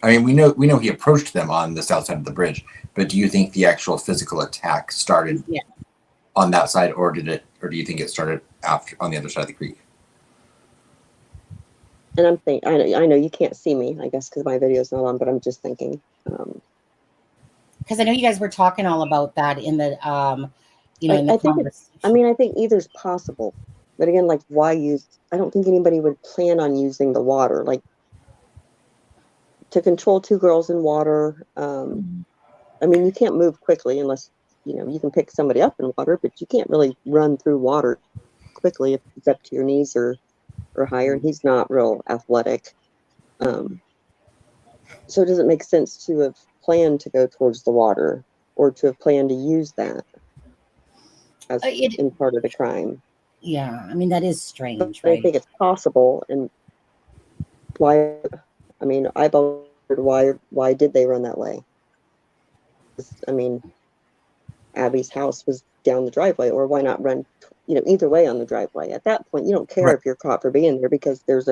S4: I mean, we know he approached them on the south side of the bridge, but do you think the actual physical attack started on that side, or do you think it started after on the other side of the creek?
S5: And I'm thinking, I know you can't see me, I guess, because my video's not on, but I'm just thinking.
S3: Because I know you guys were talking all about that in the, in the conversation.
S5: I think either's possible, but again, like, why use? I don't think anybody would plan on using the water, like, to control two girls in water. You can't move quickly unless you can pick somebody up in water, but you can't really run through water quickly if it's up to your knees or higher, and he's not real athletic. So it doesn't make sense to have planned to go towards the water, or to have planned to use that as in part of the crime.
S3: Yeah, that is strange,
S5: but
S3: right?
S5: I think it's possible, and why? I've always wondered why did they run that way? Abby's house was down the driveway, or why not run either way on the driveway? At that point, you don't care if you're caught for being there, because there's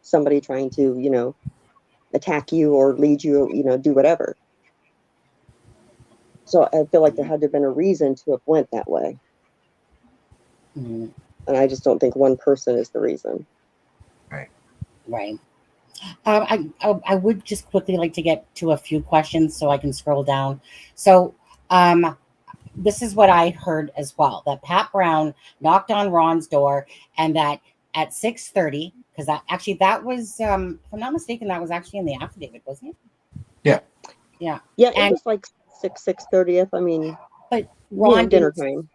S5: somebody trying to attack you or lead you, do whatever. So I feel like there had to have been a reason to have went that way. And I just don't think one person is the reason.
S3: Right. I would just quickly like to get to a few questions so I can scroll down. So this is what I heard as well, that Pat Brown knocked on Ron's door, and that at 6:30, because that was, if I'm not mistaken, that was actually in the affidavit, wasn't it? Yeah.
S5: It was like 6:30.
S3: But Ron
S5: dinner time.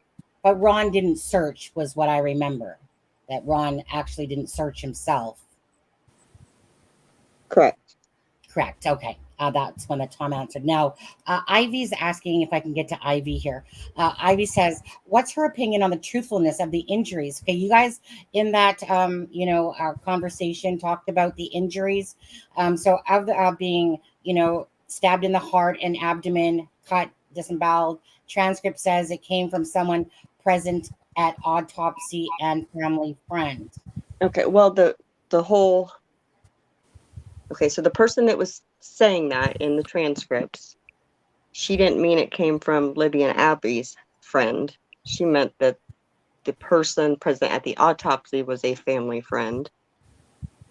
S3: But Ron didn't search, was what I remember. That Ron actually didn't search himself.
S5: Correct.
S3: Correct. Okay. That's one that Tom answered. Now, Ivy's asking if I can get to Ivy here. Ivy says, what's her opinion on the truthfulness of the injuries? Okay, you guys in that, our conversation talked about the injuries. So of the, being, stabbed in the heart and abdomen, cut, disemboweled, transcript says it came from someone present at autopsy and family friend.
S5: Okay, well, the whole... Okay, so the person that was saying that in the transcripts, she didn't mean it came from Libby and Abby's friend. She meant that the person present at the autopsy was a family friend,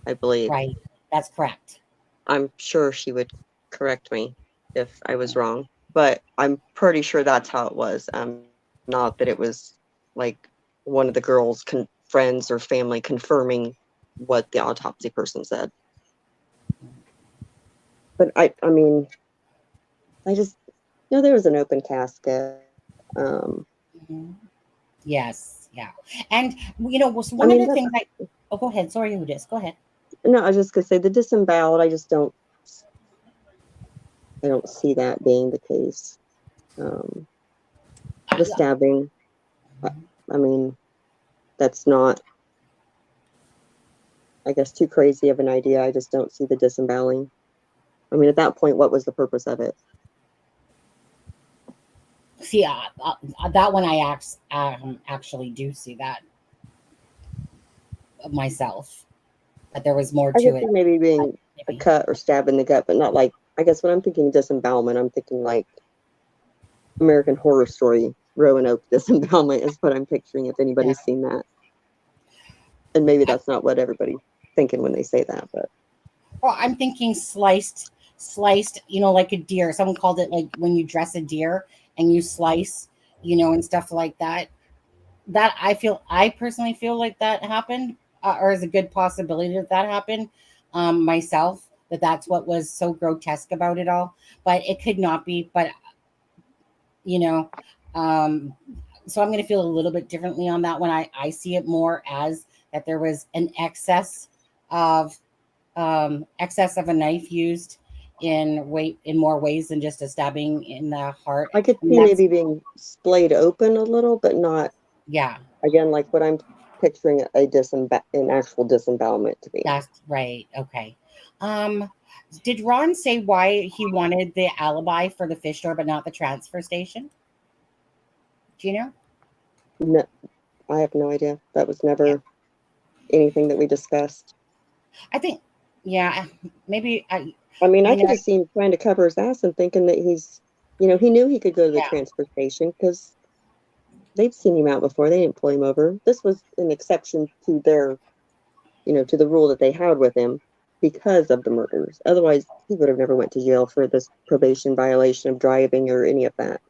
S5: I believe.
S3: Right. That's correct.
S5: I'm sure she would correct me if I was wrong, but I'm pretty sure that's how it was. Not that it was like one of the girls' friends or family confirming what the autopsy person said. But I mean, I just there was an open casket.
S3: Yes, yeah, and one of the things oh, go ahead. Sorry, who dis? Go ahead.
S5: No, I was just gonna say the disemboweled. I don't see that being the case. The stabbing. I mean, that's not, I guess, too crazy of an idea. I just don't see the disemboweling. I mean, at that point, what was the purpose of it?
S3: See, that one I actually do see that myself, but there was more to it.
S5: Maybe being a cut or stab in the gut, but not like, I guess when I'm thinking disembowelment, I'm thinking like American Horror Story, Roanoke disembowelment is what I'm picturing, if anybody's seen that. And maybe that's not what everybody's thinking when they say that, but.
S3: Well, I'm thinking sliced, like a deer. Someone called it like when you dress a deer and you slice, and stuff like that. That I personally feel like that happened, or is a good possibility that happened myself, that's what was so grotesque about it all. But it could not be. But, so I'm going to feel a little bit differently on that one. I see it more as that there was an excess of a knife used in more ways than just a stabbing in the heart.
S5: I could see maybe being splayed open a little, but not.
S3: Yeah.
S5: Again, like what I'm picturing an actual disembowelment to be.
S3: That's right. Okay. Did Ron say why he wanted the alibi for the fish store but not the transfer station? Do you know?
S5: No, I have no idea. That was never anything that we discussed.
S3: I think, maybe. I
S5: could have seen trying to cover his ass and thinking that he's, he knew he could go to the transfer station because they've seen him out before. They didn't pull him over. This was an exception to their, to the rule that they had with him because of the murders. Otherwise, he would have never went to jail for this probation violation of driving or any of that.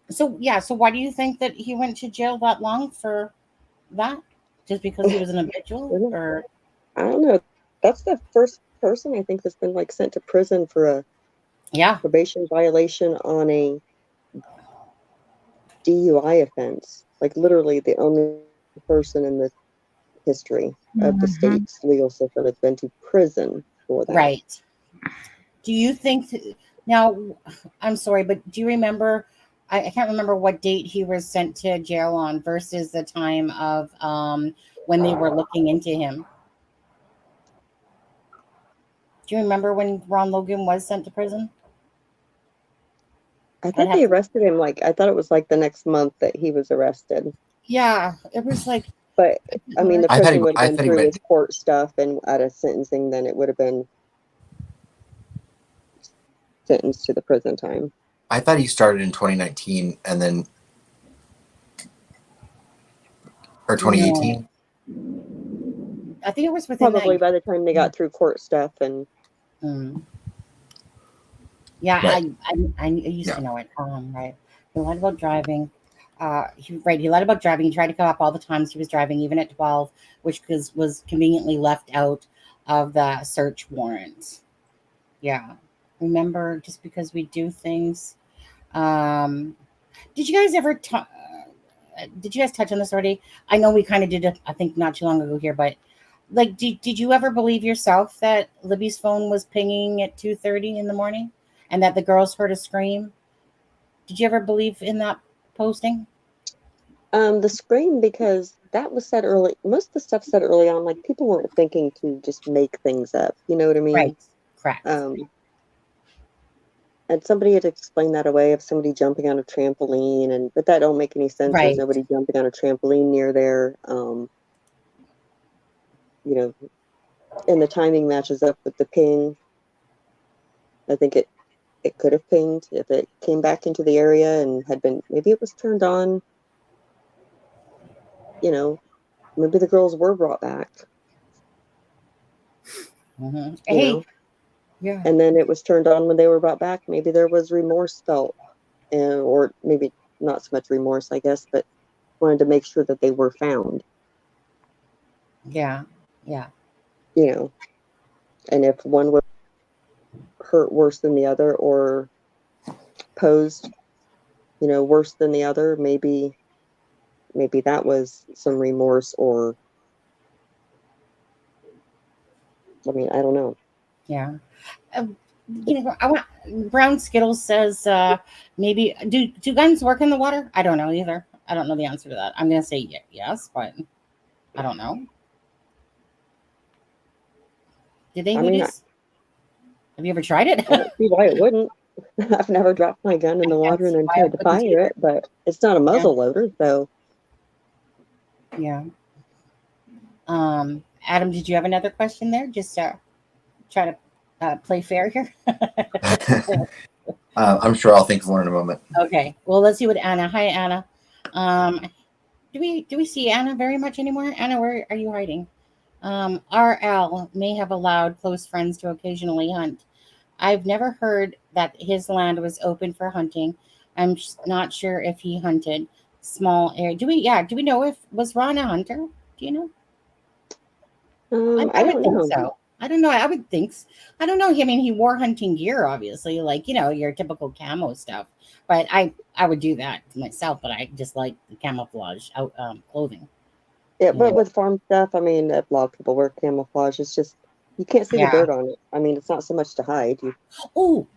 S3: So why do you think that he went to jail that long for that? Just because he was an habitual? Or
S5: I don't know. That's the first person I think that's been sent to prison for a probation violation on a DUI offense. Literally the only person in the history of the state's legal system that's been to prison for that.
S3: Right. Do you think now, I'm sorry, but do you remember, I can't remember what date he was sent to jail on versus the time of when they were looking into him? Do you remember when Ron Logan was sent to prison?
S5: I thought they arrested him. I thought it was the next month that he was arrested.
S3: Yeah, it was
S5: But I mean, the prison would have been through his court stuff, and at a sentencing, then it would have been sentenced to the prison time.
S4: I thought he started in 2019 and then, or 2018.
S3: I think it was within
S5: probably by the time they got through court stuff and.
S3: Yeah, right. I used to know it. Right. He lied about driving. He lied about driving. He tried to come up all the times he was driving, even at 12, which was conveniently left out of the search warrant. Yeah. Remember, just because we do things. Did you guys ever did you guys touch on this already? I know we kind of did it, I think, not too long ago here, but like, did you ever believe yourself that Libby's phone was pinging at 2:30 in the morning and that the girls heard a scream? Did you ever believe in that posting?
S5: The scream, because that was said early. Most of the stuff said early on, like people weren't thinking to just make things up. You know what I mean?
S3: Right. Correct.
S5: And somebody had explained that away of somebody jumping on a trampoline, but that don't make any sense.
S3: Right.
S5: There's nobody jumping on a trampoline near there. You know, and the timing matches up with the ping. I think it could have pinged if it came back into the area and had been, maybe it was turned on. You know, maybe the girls were brought back.
S3: Mm-hmm.
S5: You
S3: Hey,
S5: know?
S3: yeah.
S5: And then it was turned on when they were brought back. Maybe there was remorse felt, or maybe not so much remorse, I guess, but wanted to make sure that they were found.
S3: Yeah. Yeah.
S5: You know, and if one was hurt worse than the other, or posed, you know, worse than the other, maybe that was some remorse, or I mean, I don't know.
S3: Yeah. You know, Brown Skittles says maybe do guns work in the water? I don't know either. I don't know the answer to that. I'm gonna say yes, but I don't know. Did they? Have you ever tried it?
S5: I don't see why it wouldn't. I've never dropped my gun in the water and then tried to fire it, but it's not a muzzle loader, so.
S3: Yeah. Adam, did you have another question there? Just try to play fair here.
S4: I'm sure I'll think of one in a moment.
S3: Okay. Well, let's see what Anna. Hi, Anna. Do we see Anna very much anymore? Anna, where are you hiding? RL may have allowed close friends to occasionally hunt. I've never heard that his land was open for hunting. I'm not sure if he hunted small area. Do we know if was Ron a hunter? Do you know?
S5: I don't know.
S3: So. I don't know. I would think. I don't know. I mean, he wore hunting gear, obviously, like, you know, your typical camo stuff. But I would do that myself. But I just like the camouflage clothing.
S5: Yeah, but with farm stuff, I mean, a lot of people wear camouflage. It's just you can't see the dirt on it. I mean, it's not so much to hide.
S3: Oh,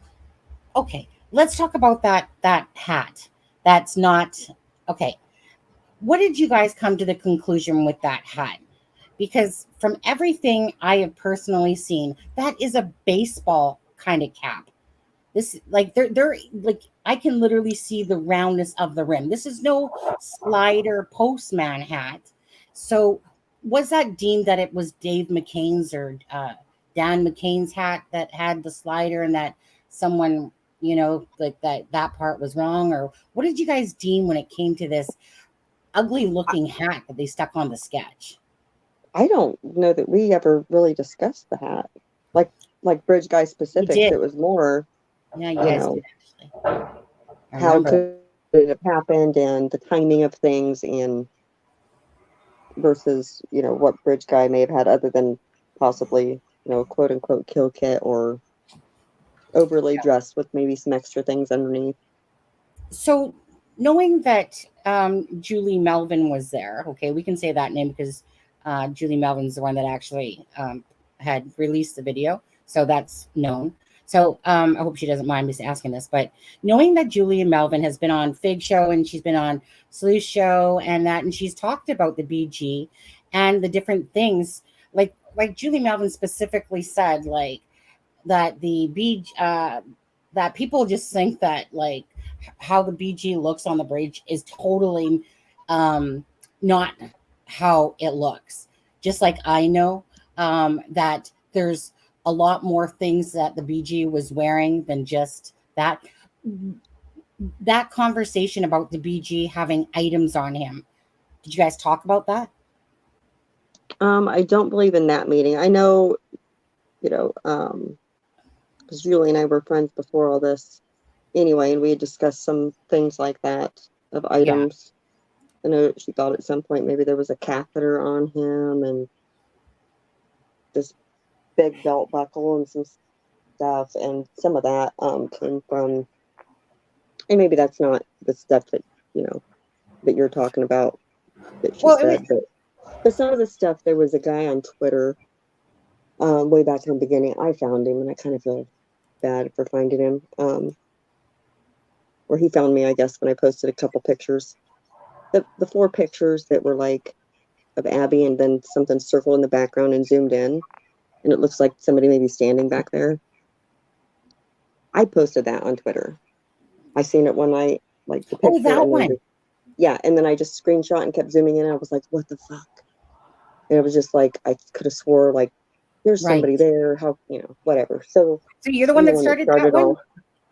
S3: okay. Let's talk about that hat. That's not okay. What did you guys come to the conclusion with that hat? Because from everything I have personally seen, that is a baseball kind of cap. This, like, they're like, I can literally see the roundness of the rim. This is no slider postman hat. So was that deemed that it was Dave McCain's or Dan McCain's hat that had the slider, and that someone, you know, like that part was wrong? Or what did you guys deem when it came to this ugly looking hat that they stuck on the sketch?
S5: I don't know that we ever really discussed the hat, like Bridge Guy specifics. It was more,
S3: yeah, you guys did, actually.
S5: How could it have happened, and the timing of things, and versus, you know, what Bridge Guy may have had, other than possibly, you know, quote unquote kill kit, or overly dressed with maybe some extra things underneath.
S3: So knowing that Julie Melvin was there, okay, we can say that name because Julie Melvin's the one that actually had released the video, so that's known. So I hope she doesn't mind me asking this, but knowing that Julie Melvin has been on Fig Show and she's been on Sleuth Show and she's talked about the BG and the different things, like Julie Melvin specifically said, like, that the BG that people just think that, like, how the BG looks on the bridge is totally not how it looks. Just like I know that there's a lot more things that the BG was wearing than just that. That conversation about the BG having items on him, did you guys talk about that?
S5: I don't believe in that meeting. I know, you know, because Julie and I were friends before all this anyway, and we had discussed some things like that of items. I know she thought at some point maybe there was a catheter on him, and this big belt buckle and some stuff, and some of that came from, and maybe that's not the stuff that, you know, that you're talking about that she said. But some of the stuff, there was a guy on Twitter way back in the beginning. I found him, and I kind of feel bad for finding him. Or he found me, I guess, when I posted a couple pictures. The 4 pictures that were like of Abby and then something circled in the background and zoomed in, and it looks like somebody maybe standing back there. I posted that on Twitter. I seen it one night, like the picture.
S3: Oh, that one.
S5: Yeah, and then I just screenshot and kept zooming in. And I was like, "What the fuck?" And it was just like I could have swore like there's somebody there. How, whatever. So
S3: you're the one that started that one?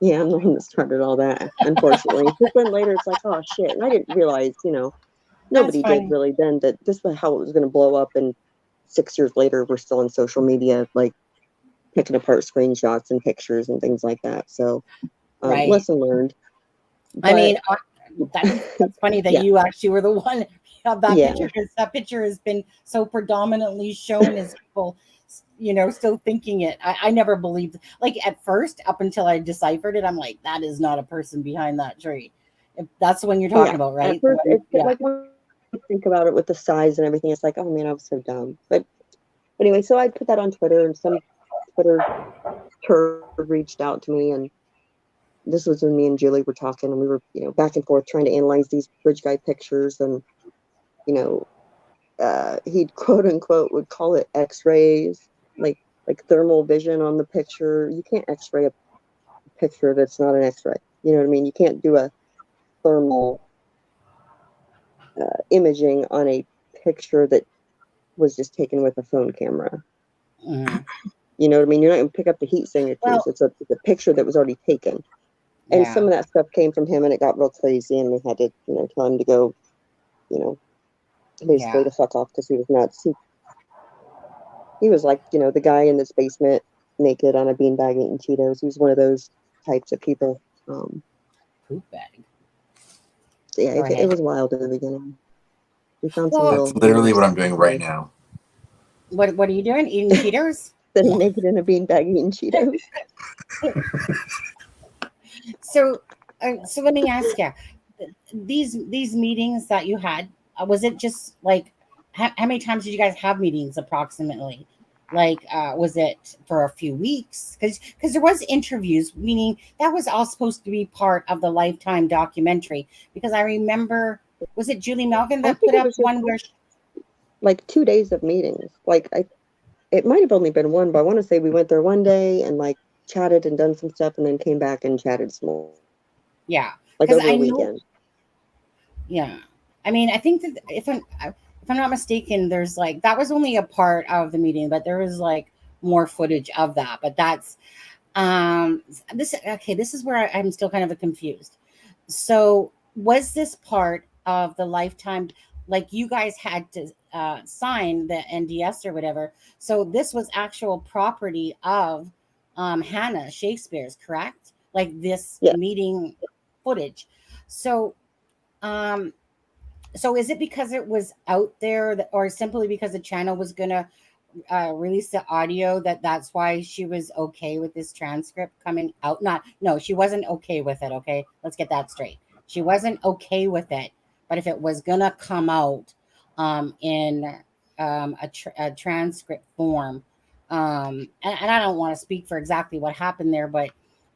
S5: Yeah, I'm the one that started all that. Unfortunately, just then later it's like, oh shit, and I didn't realize, nobody did really then that this was how it was going to blow up. And 6 years later, we're still on social media, like picking apart screenshots and pictures and things like that. So, lesson learned.
S3: But, I mean, that's funny that you actually were the one of that picture, because that picture has been so predominantly shown as people, still thinking it. I never believed, like at first, up until I deciphered it, I'm like, that is not a person behind that tree. If that's the one you're talking about, right?
S5: At first, like when you think about it with the size and everything, it's like, oh man, I was so dumb. But anyway, so I put that on Twitter, and some Twitter turd reached out to me, and this was when me and Julie were talking, and we were, back and forth trying to analyze these bridge guy pictures, and he'd quote unquote would call it X-rays, like thermal vision on the picture. You can't X-ray a picture that's not an X-ray. You know what I mean? You can't do a thermal imaging on a picture that was just taken with a phone camera. You know what I mean? You're not going to pick up the heat signatures. Well, it's a picture that was already taken. And some of that stuff came from him, and it got real crazy, and we had to, tell him to go, basically to fuck off, because he was nuts. He was like, the guy in this basement naked on a beanbag eating Cheetos. He was one of those types of people.
S3: Poop bag.
S5: Yeah, it was wild in the beginning. We found some
S4: That's literally what I'm doing right now.
S3: What are you doing? Eating Cheetos?
S5: Sitting naked in a beanbag eating Cheetos.
S3: So let me ask you, these meetings that you had, was it just like, how many times did you guys have meetings approximately? Like, was it for a few weeks? Because there was interviews, meaning that was all supposed to be part of the Lifetime documentary. Because I remember, was it Julie Melvin that put up one where,
S5: like 2 days of meetings? Like it might have only been one, but I want to say we went there one day and like chatted and done some stuff, and then came back and chatted some more.
S3: Yeah,
S5: like over the weekend.
S3: Yeah, I mean, I think that if I'm not mistaken, there's like, that was only a part of the meeting, but there was like more footage of that. But that's this is where I'm still kind of confused. So was this part of the Lifetime, like you guys had to sign the NDS or whatever? So this was actual property of Hannah Shakespeare's, correct? Like this meeting footage. So so is it because it was out there, or simply because the channel was going to release the audio, that's why she was okay with this transcript coming out? No, she wasn't okay with it. Okay, let's get that straight. She wasn't okay with it, but if it was going to come out in a transcript form, and I don't want to speak for exactly what happened there, but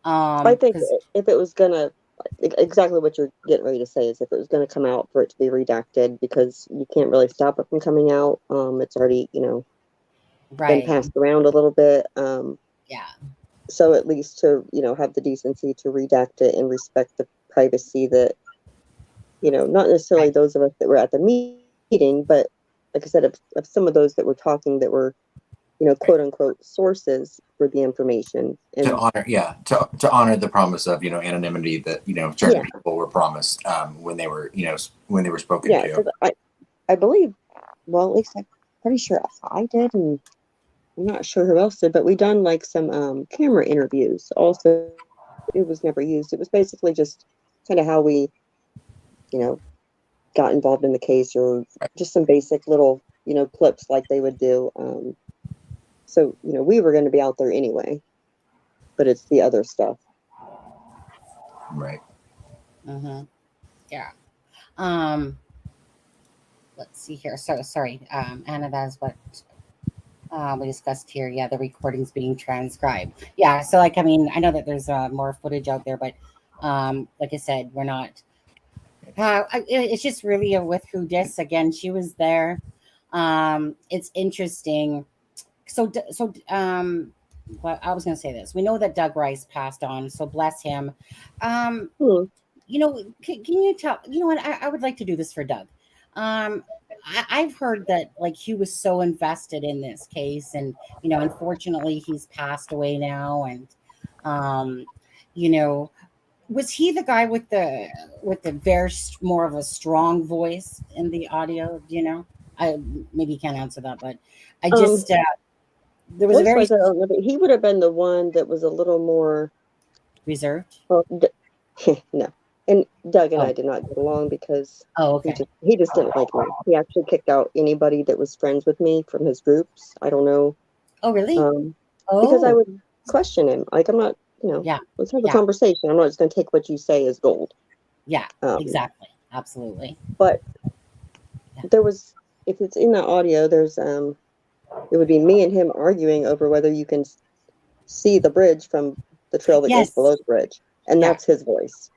S5: I think if it was going to, exactly what you're getting ready to say is, if it was going to come out, for it to be redacted, because you can't really stop it from coming out. It's already, been passed around a little bit. So at least to, have the decency to redact it and respect the privacy that, not necessarily those of us that were at the meeting, but like I said, of some of those that were talking, that were, quote unquote sources for the information. And
S4: to honor the promise of, anonymity that, certain people were promised when they were, when they were spoken to.
S5: I believe, well, at least I'm pretty sure I did, and I'm not sure who else did, but we done like some camera interviews. Also, it was never used. It was basically just kind of how we, got involved in the case, or just some basic little, clips like they would do. So, we were going to be out there anyway, but it's the other stuff.
S4: Right.
S3: Yeah. let's see here. So sorry, Anna, that's what we discussed here. Yeah, the recordings being transcribed. Yeah, so like, I mean, I know that there's more footage out there, but like I said, we're not. It's just really with who dis. Again, she was there. It's interesting. Well, I was going to say this. We know that Doug Rice passed on, so bless him.
S5: Hmm.
S3: You know, can you tell? You know what? I would like to do this for Doug. I've heard that like he was so invested in this case, and you know, unfortunately, he's passed away now. And you know, was he the guy with the more of a strong voice in the audio? Do you know? I maybe you can't answer that, but I just there was a very
S5: Voice-wise, I don't know, but he would have been the one that was a little more
S3: reserved.
S5: well, no. And Doug and
S3: Oh,
S5: I did not get along because
S3: oh, okay.
S5: he just didn't like me. He actually kicked out anybody that was friends with me from his groups. I don't know.
S3: Oh, really?
S5: Because I
S3: Oh,
S5: would question him. Like, I'm not,
S3: yeah,
S5: let's have a
S3: yeah,
S5: conversation. I'm not just going to take what you say as gold.
S3: yeah, exactly, absolutely.
S5: But
S3: Yeah.
S5: there was, if it's in the audio, there's, it would be me and him arguing over whether you can see the bridge from the trail that goes
S3: Yes.
S5: below the bridge. And
S3: Yeah.
S5: that's his voice.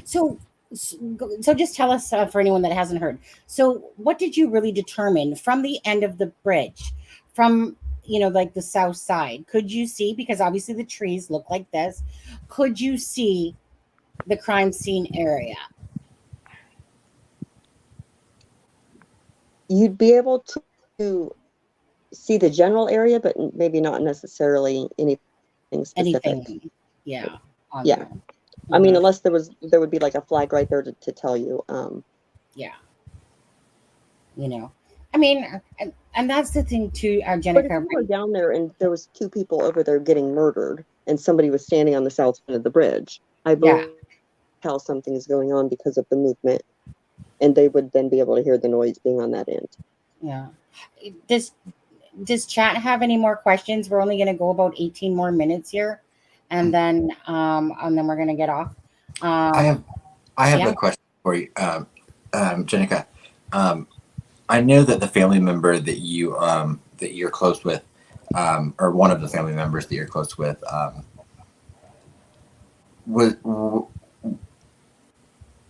S3: So just tell us for anyone that hasn't heard. So what did you really determine from the end of the bridge, from like the south side? Could you see, because obviously the trees look like this, could you see the crime scene area?
S5: You'd be able to see the general area, but maybe not necessarily anything specific.
S3: Anything? Yeah.
S5: Yeah.
S3: There.
S5: I mean, unless there would be like a flag right there to tell you.
S3: Yeah. I mean, and that's the thing too,
S5: But if
S3: Jennica.
S5: you were down there and there was 2 people over there getting murdered and somebody was standing on the south end of the bridge, I believe how something is going on because of the movement, and they would then be able to hear the noise being on that end.
S3: Yeah. Does chat have any more questions? We're only going to go about 18 more minutes here, and then we're going to get off.
S4: I have a question for you, Jennica. I know that the family member that you're close with, or one of the family members that you're close with,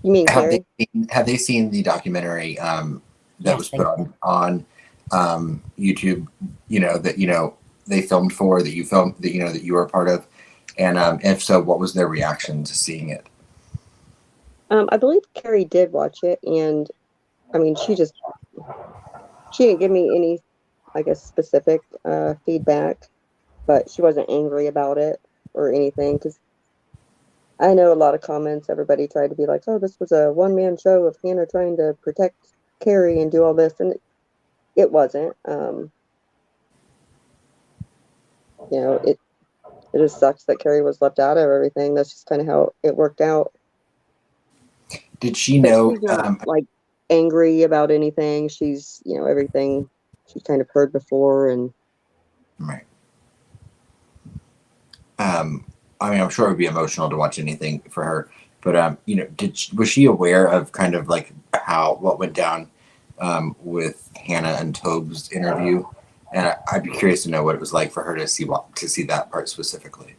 S5: You mean Carrie?
S4: Have they seen the documentary that was put on YouTube? That they filmed for, that you filmed, that that you were a part of, and if so, what was their reaction to seeing it?
S5: I believe Carrie did watch it, and I mean, she didn't give me any, I guess, specific feedback, but she wasn't angry about it or anything, because I know a lot of comments, everybody tried to be like, oh, this was a one-man show of Hannah trying to protect Carrie and do all this, and it wasn't. It just sucks that Carrie was left out of everything. That's just kind of how it worked out.
S4: Did she know?
S5: She's not, like, angry about anything. She's, everything she's kind of heard before, and
S4: right. I mean, I'm sure it would be emotional to watch anything for her, but was she aware of kind of like what went down with Hannah and Tobe's interview? And I'd be curious to know what it was like for her to see that part specifically.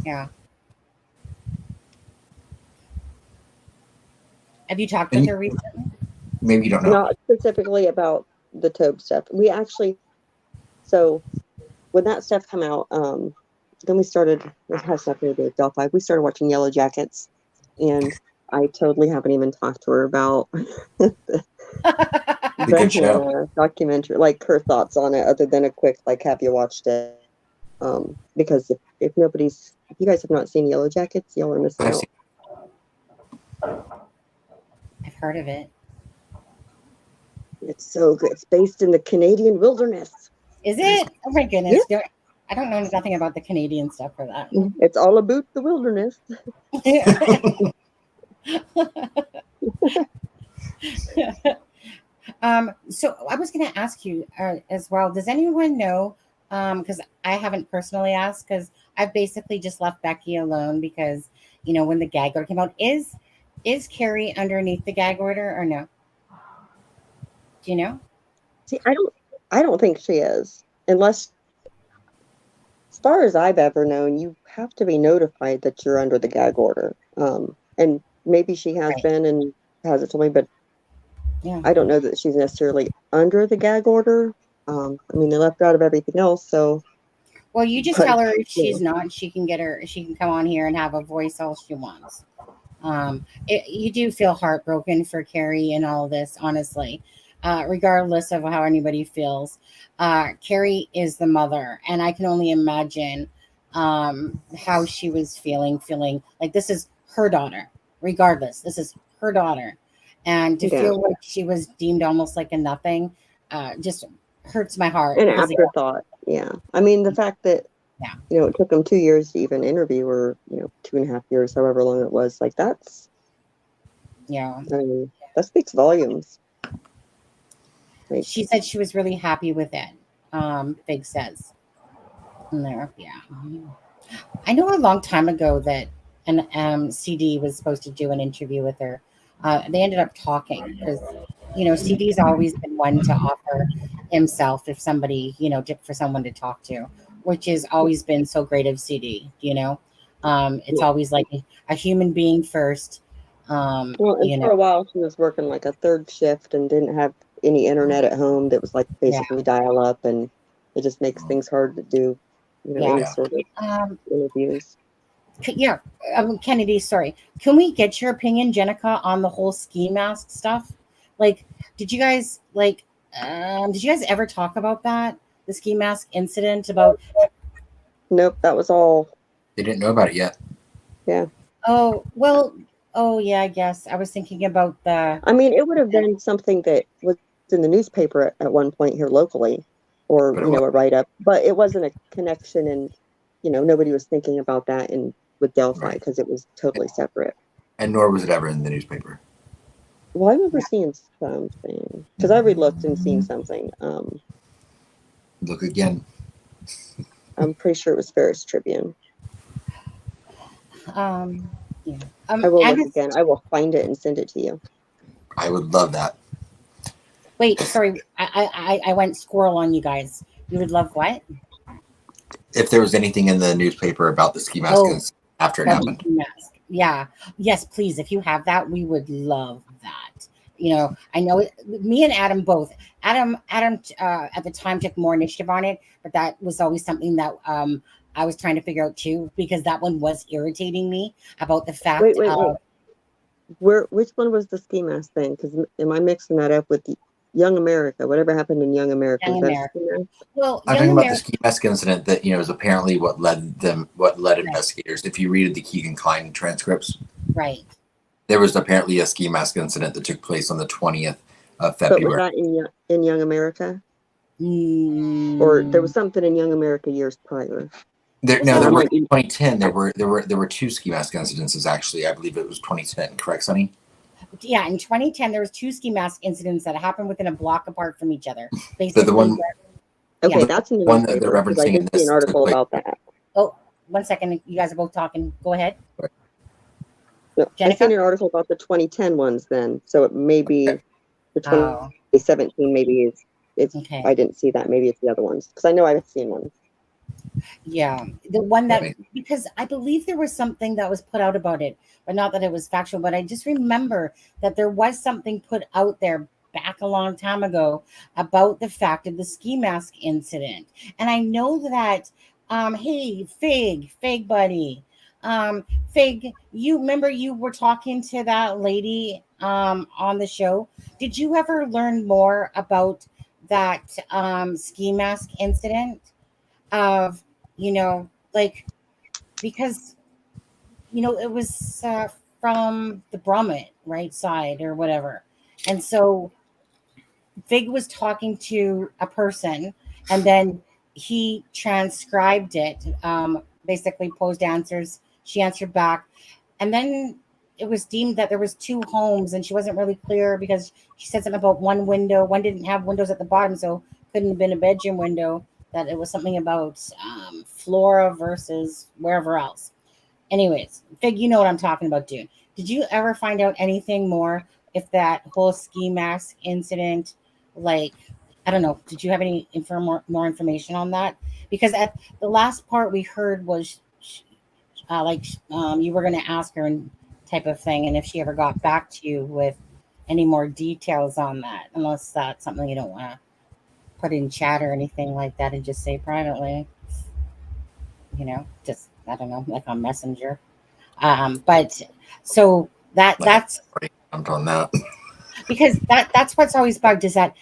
S3: Yeah. Have you talked with her recently?
S4: Maybe you don't know.
S5: Not specifically about the Tobe stuff. We actually, so when that stuff came out, then we started, it has something to do with Delphi. We started watching Yellow Jackets, and I totally haven't even talked to her about
S4: the good show
S5: documentary, like her thoughts on it, other than a quick, like, have you watched it? Because if you guys have not seen Yellow Jackets, y'all are missing out.
S3: I've heard of it.
S5: It's so good. It's based in the Canadian wilderness.
S3: Is it? Oh my goodness.
S5: Yeah.
S3: I don't know nothing about the Canadian stuff for that.
S5: It's all about the wilderness.
S3: So I was going to ask you as well, does anyone know, because I haven't personally asked, because I've basically just left Becky alone because, when the gag order came out, is Carrie underneath the gag order or no? Do you know?
S5: See, I don't think she is, unless, as far as I've ever known, you have to be notified that you're under the gag order. And maybe she has
S3: Right.
S5: been and hasn't told me, but
S3: Yeah.
S5: I don't know that she's necessarily under the gag order. I mean, they left her out of everything else, so.
S3: Well, you just
S5: But,
S3: tell her if
S5: yeah.
S3: she's not, she can come on here and have a voice all she wants. You do feel heartbroken for Carrie and all this, honestly, regardless of how anybody feels. Carrie is the mother, and I can only imagine how she was feeling like this is her daughter, regardless. This is her daughter. And to
S5: Yeah.
S3: feel like she was deemed almost like a nothing just hurts my heart.
S5: An
S3: because,
S5: afterthought, yeah. I mean, the fact that,
S3: Yeah.
S5: you know, it took them 2 years to even interview her, you know, 2.5 years, however long it was, like, that's,
S3: Yeah.
S5: I mean, that speaks volumes. Like,
S3: She said she was really happy with it. Fig says. In there, yeah. I know a long time ago that an CD was supposed to do an interview with her. They ended up talking because, you know, CD's always been one to offer himself if somebody, you know, for someone to talk to, which has always been so great of CD, you know. It's always like a human being first.
S5: well, and
S3: You
S5: for
S3: know,
S5: a while, she was working like a third shift and didn't have any internet at home that was like
S3: yeah.
S5: basically dial up, and it just makes things hard to do, you know,
S3: Yeah.
S5: any sort of interviews.
S3: Yeah, Kennedy, sorry. Can we get your opinion, Jennica, on the whole ski mask stuff? Like, did you guys ever talk about that? The ski mask incident about
S5: Nope, that was all.
S4: They didn't know about it yet.
S5: Yeah.
S3: oh yeah, I guess. I was thinking about the
S5: I mean, it would have been something that was in the newspaper at one point here locally, or,
S4: But it
S5: you know, a write-up, but it wasn't a connection, and, you know, nobody was thinking about that with Delphi
S4: Right.
S5: because it was totally separate.
S4: And nor was it ever in the newspaper.
S5: Well, I remember seeing something, because I re-looked and seen something.
S4: Look again.
S5: I'm pretty sure it was Ferris Tribune.
S3: yeah.
S5: I will look again. I will find it and send it to you.
S4: I would love that.
S3: Wait, sorry. I went squirrel on you guys. You would love what?
S4: If there was anything in the newspaper about the ski mask incident after it happened.
S3: Mask. Yeah. Yes, please. If you have that, we would love that. You know, I know me and Adam both. Adam at the time took more initiative on it, but that was always something that I was trying to figure out too, because that one was irritating me about the fact.
S5: Wait. Which one was the ski mask thing? Because am I mixing that up with Young America? Whatever happened in Young America?
S3: Young America. Well,
S4: I'm talking about the ski mask incident that, you know, is apparently what led investigators. If you read the Keegan Kline transcripts,
S3: right.
S4: There was apparently a ski mask incident that took place on the 20th of February.
S5: But was that in Young America?
S3: Mm.
S5: Or there was something in Young America years prior?
S4: There were in 2010. There were two ski mask incidences actually. I believe it was 2010. Correct, Sonny?
S3: Yeah, in 2010 there was two ski mask incidents that happened within a block apart from each other. Basically,
S4: the one.
S5: Okay, that's in the
S4: one that they're referencing in this.
S5: An article about that.
S3: Oh, 1 second. You guys are both talking. Go ahead.
S4: Right.
S5: No, I seen an article about the 2010 ones then, so it may be the 2017. Maybe it's.
S3: Okay.
S5: I didn't see that. Maybe it's the other ones because I know I've seen one.
S3: Yeah, the one that because I believe there was something that was put out about it, but not that it was factual. But I just remember that there was something put out there back a long time ago about the fact of the ski mask incident, and I know that. Hey, Fig buddy. Fig, you remember you were talking to that lady on the show. Did you ever learn more about that ski mask incident? Of, you know, like, because, you know, it was from the Brummet right side or whatever. And so Fig was talking to a person and then he transcribed it, basically posed answers. She answered back. And then it was deemed that there was two homes and she wasn't really clear because she said something about one window. One didn't have windows at the bottom, so couldn't have been a bedroom window. That it was something about Flora versus wherever else. Anyways, Fig, you know what I'm talking about, dude. Did you ever find out anything more if that whole ski mask incident like, I don't know. Did you have any more information on that? Because at the last part we heard was you were going to ask her and type of thing, and if she ever got back to you with any more details on that, unless that's something you don't want to put in chat or anything like that, and just say privately, just I don't know, like on Messenger. But so that's
S4: I'm on that.
S3: because that's what's always bugged is that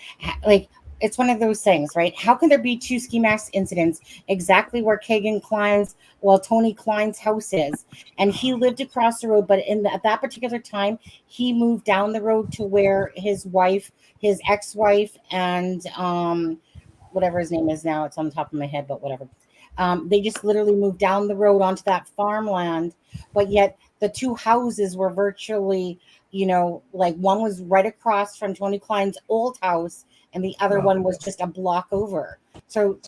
S3: like it's one of those things, right? How can there be two ski mask incidents exactly where Tony Klein's house is, and he lived across the road, but at that particular time he moved down the road to where his ex-wife, and whatever his name is now, it's on the top of my head, but whatever. They just literally moved down the road onto that farmland, but yet the two houses were virtually, like one was right across from Tony Klein's old house, and the other one was just a block over. So,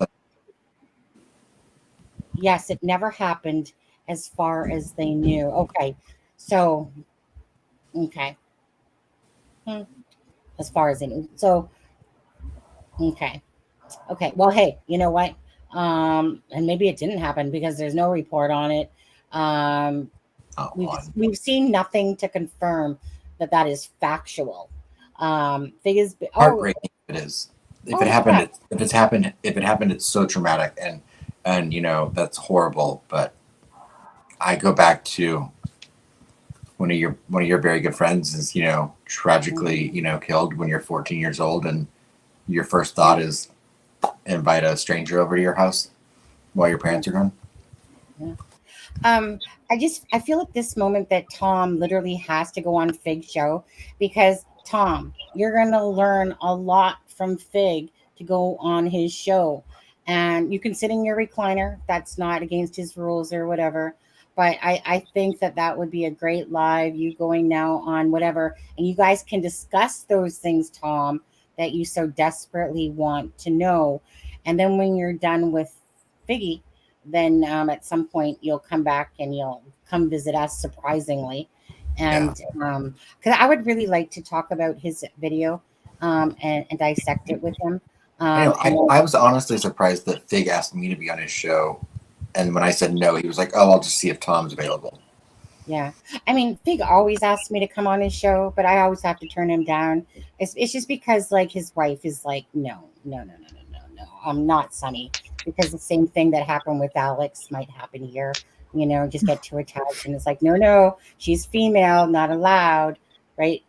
S3: yes, it never happened as far as they knew. Okay. So, okay. As far as they knew. So, okay. Okay. Well, hey, you know what? And maybe it didn't happen because there's no report on it. We've seen nothing to confirm that is factual.
S4: Heartbreaking. It is. If it happened, it's so traumatic, and that's horrible. But I go back to one of your very good friends is tragically killed when you're 14 years old, and your first thought is invite a stranger over to your house while your parents are gone.
S3: Yeah. I feel at this moment that Tom literally has to go on Fig's show, because Tom, you're going to learn a lot from Fig to go on his show, and you can sit in your recliner. That's not against his rules or whatever. But I think that would be a great live, you going now on whatever, and you guys can discuss those things, Tom, that you so desperately want to know. And then when you're done with Figgy, then at some point you'll come back and you'll come visit us, surprisingly. And because I would really like to talk about his video and dissect it with him.
S4: I was honestly surprised that Fig asked me to be on his show. And when I said no, he was like, "Oh, I'll just see if Tom's available."
S3: Yeah. I mean, Fig always asks me to come on his show, but I always have to turn him down. It's just because, like, his wife is like, no, I'm not Sunny. Because the same thing that happened with Alex might happen here. Just get too attached. And it's like, no, she's female, not allowed. Right,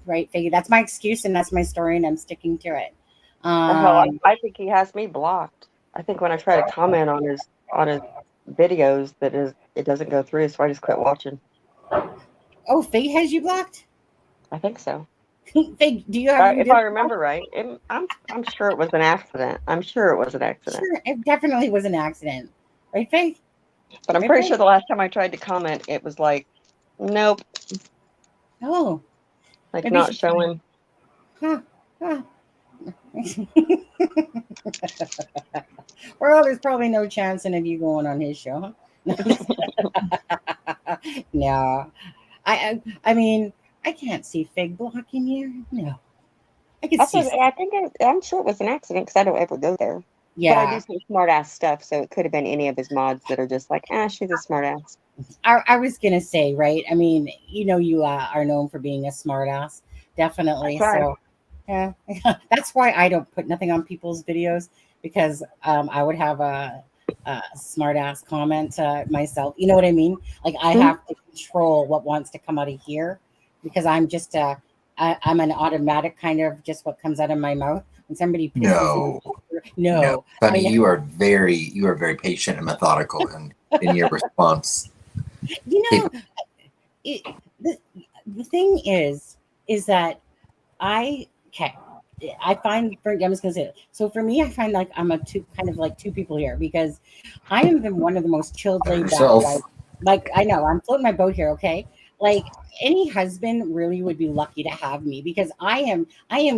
S3: Fig? That's my excuse, and that's my story, and I'm sticking to it.
S5: I think he has me blocked. I think when I try to comment on his videos, it doesn't go through, so I just quit watching.
S3: Oh, Fig has you blocked?
S5: I think so.
S3: Fig, do you have?
S5: If I remember right, I'm sure it was an accident. Sure, it
S3: definitely was an accident, right, Fig?
S5: But I'm pretty sure the last time I tried to comment, it was like, nope.
S3: Oh,
S5: like maybe not showing.
S3: Huh. Well, there's probably no chance of you going on his show. No, I mean, I can't see Fig blocking you. No,
S5: I'm sure it was an accident because I don't ever go there. Yeah, but I do some smart ass stuff, so it could have been any of his mods that are just like, she's a smart ass.
S3: I was gonna say, right? I mean, you are known for being a smart ass, definitely. Right. So, yeah, that's why I don't put nothing on people's videos, because I would have a smart ass comment myself. You know what I mean? Like I have to control what wants to come out of here, because I'm just I'm an automatic kind of just what comes out of my mouth. When somebody
S4: no. Funny, you are very patient and methodical in your response.
S3: The thing is that I find, I'm just gonna say it. So for me, I find like I'm two people here, because I am one of the most chilled, laid back guys. Like I know I'm floating my boat here, okay? Like any husband really would be lucky to have me, because I am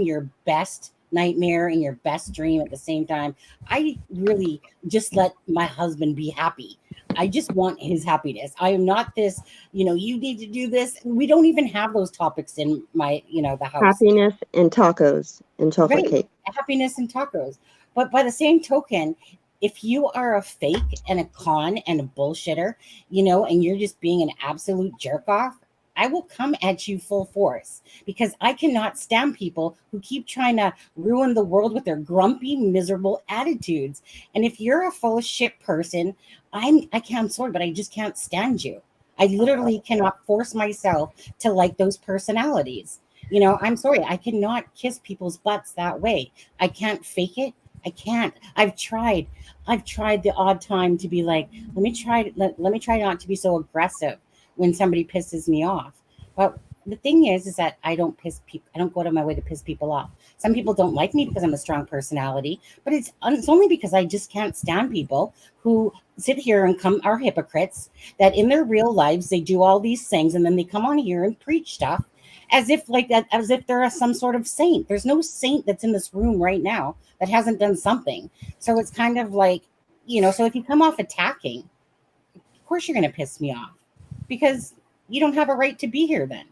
S3: your best nightmare and your best dream at the same time. I really just let my husband be happy. I just want his happiness. I am not this, you need to do this. We don't even have those topics in my, the house.
S5: Happiness and tacos and chocolate
S3: Right.
S5: cake.
S3: Happiness and tacos. But by the same token, if you are a fake and a con and a bullshitter, and you're just being an absolute jerk off, I will come at you full force, because I cannot stand people who keep trying to ruin the world with their grumpy, miserable attitudes. And if you're a full of shit person, I'm sorry, but I just can't stand you. I literally cannot force myself to like those personalities. I'm sorry, I cannot kiss people's butts that way. I can't fake it. I can't. I've tried the odd time to be like, let me try not to be so aggressive when somebody pisses me off. But the thing is that I don't go out of my way to piss people off. Some people don't like me because I'm a strong personality, but it's only because I just can't stand people who sit here and are hypocrites, that in their real lives they do all these things, and then they come on here and preach stuff as if they're some sort of saint. There's no saint that's in this room right now that hasn't done something. So it's kind of like, so if you come off attacking, of course you're going to piss me off, because you don't have a right to be here then,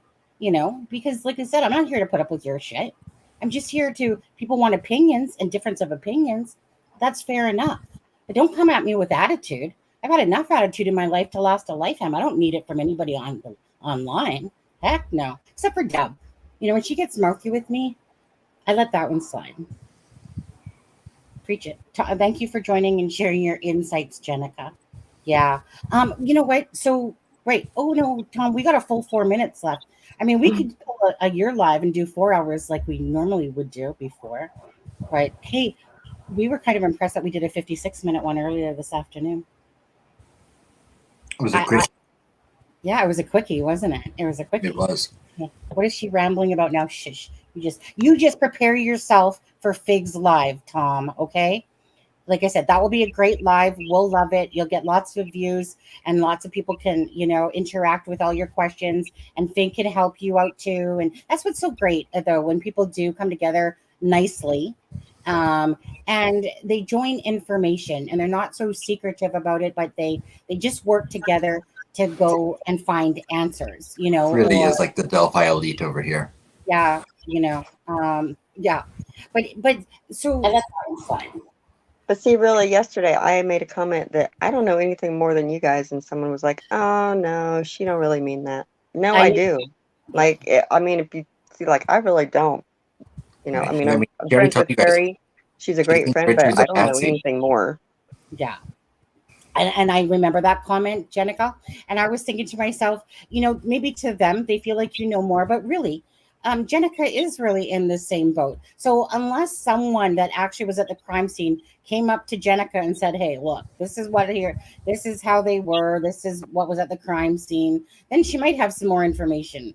S3: because like I said, I'm not here to put up with your shit. I'm just here people want opinions and difference of opinions. That's fair enough. But don't come at me with attitude. I've had enough attitude in my life to last a lifetime. I don't need it from anybody online. Heck no. Except for Deb. When she gets mouthy with me, I let that one slide. Preach it. Thank you for joining and sharing your insights, Jennica. Yeah. You know what? So, right. Oh, no, Tom, we got a full 4 minutes left. I mean, we could pull a year live and do 4 hours like we normally would do before. Right. Hey, we were kind of impressed that we did a 56-minute one earlier this afternoon.
S4: Was it quick?
S3: Yeah, it was a quickie, wasn't it? It was a quickie.
S4: It was.
S3: What is she rambling about now? Shush. You just prepare yourself for Fig's live, Tom, okay? Like I said, that will be a great live. We'll love it. You'll get lots of views, and lots of people can, interact with all your questions, and Fig can help you out too. And that's what's so great, though, when people do come together nicely, and they join information, and they're not so secretive about it, but they just work together to go and find answers, It
S4: really is like the Delphi elite over here.
S3: Yeah, yeah. But so that's fine.
S5: But see, really, yesterday I made a comment that I don't know anything more than you guys, and someone was like, "Oh no, she don't really mean that." No, I do. Like, if you see, like, I really don't. I'm friends with Carrie. She's a great friend, but I don't know anything more.
S3: Yeah. And I remember that comment, Jennica. And I was thinking to myself, maybe to them, they feel like more, but really, Jennica is really in the same boat. So unless someone that actually was at the crime scene came up to Jennica and said, hey, look, this is how they were, this is what was at the crime scene, then she might have some more information,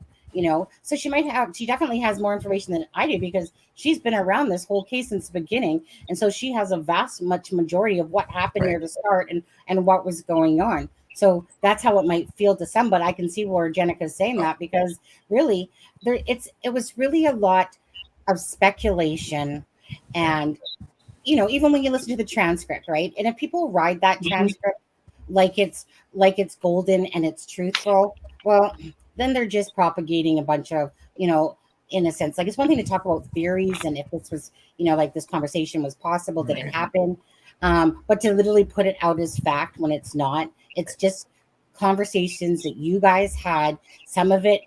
S3: so she definitely has more information than I do, because she's been around this whole case since the beginning. And so she has a much majority of what happened here to start and what was going on. So that's how it might feel to some, but I can see where Jenica's saying that, because really it was really a lot of speculation. And, even when you listen to the transcript, right? And if people ride that transcript like it's golden and it's truthful, well, then they're just propagating a bunch of, in a sense, like, it's one thing to talk about theories and if this was, like this conversation was possible, did it happen? But to literally put it out as fact when it's not, it's just conversations that you guys had, some of it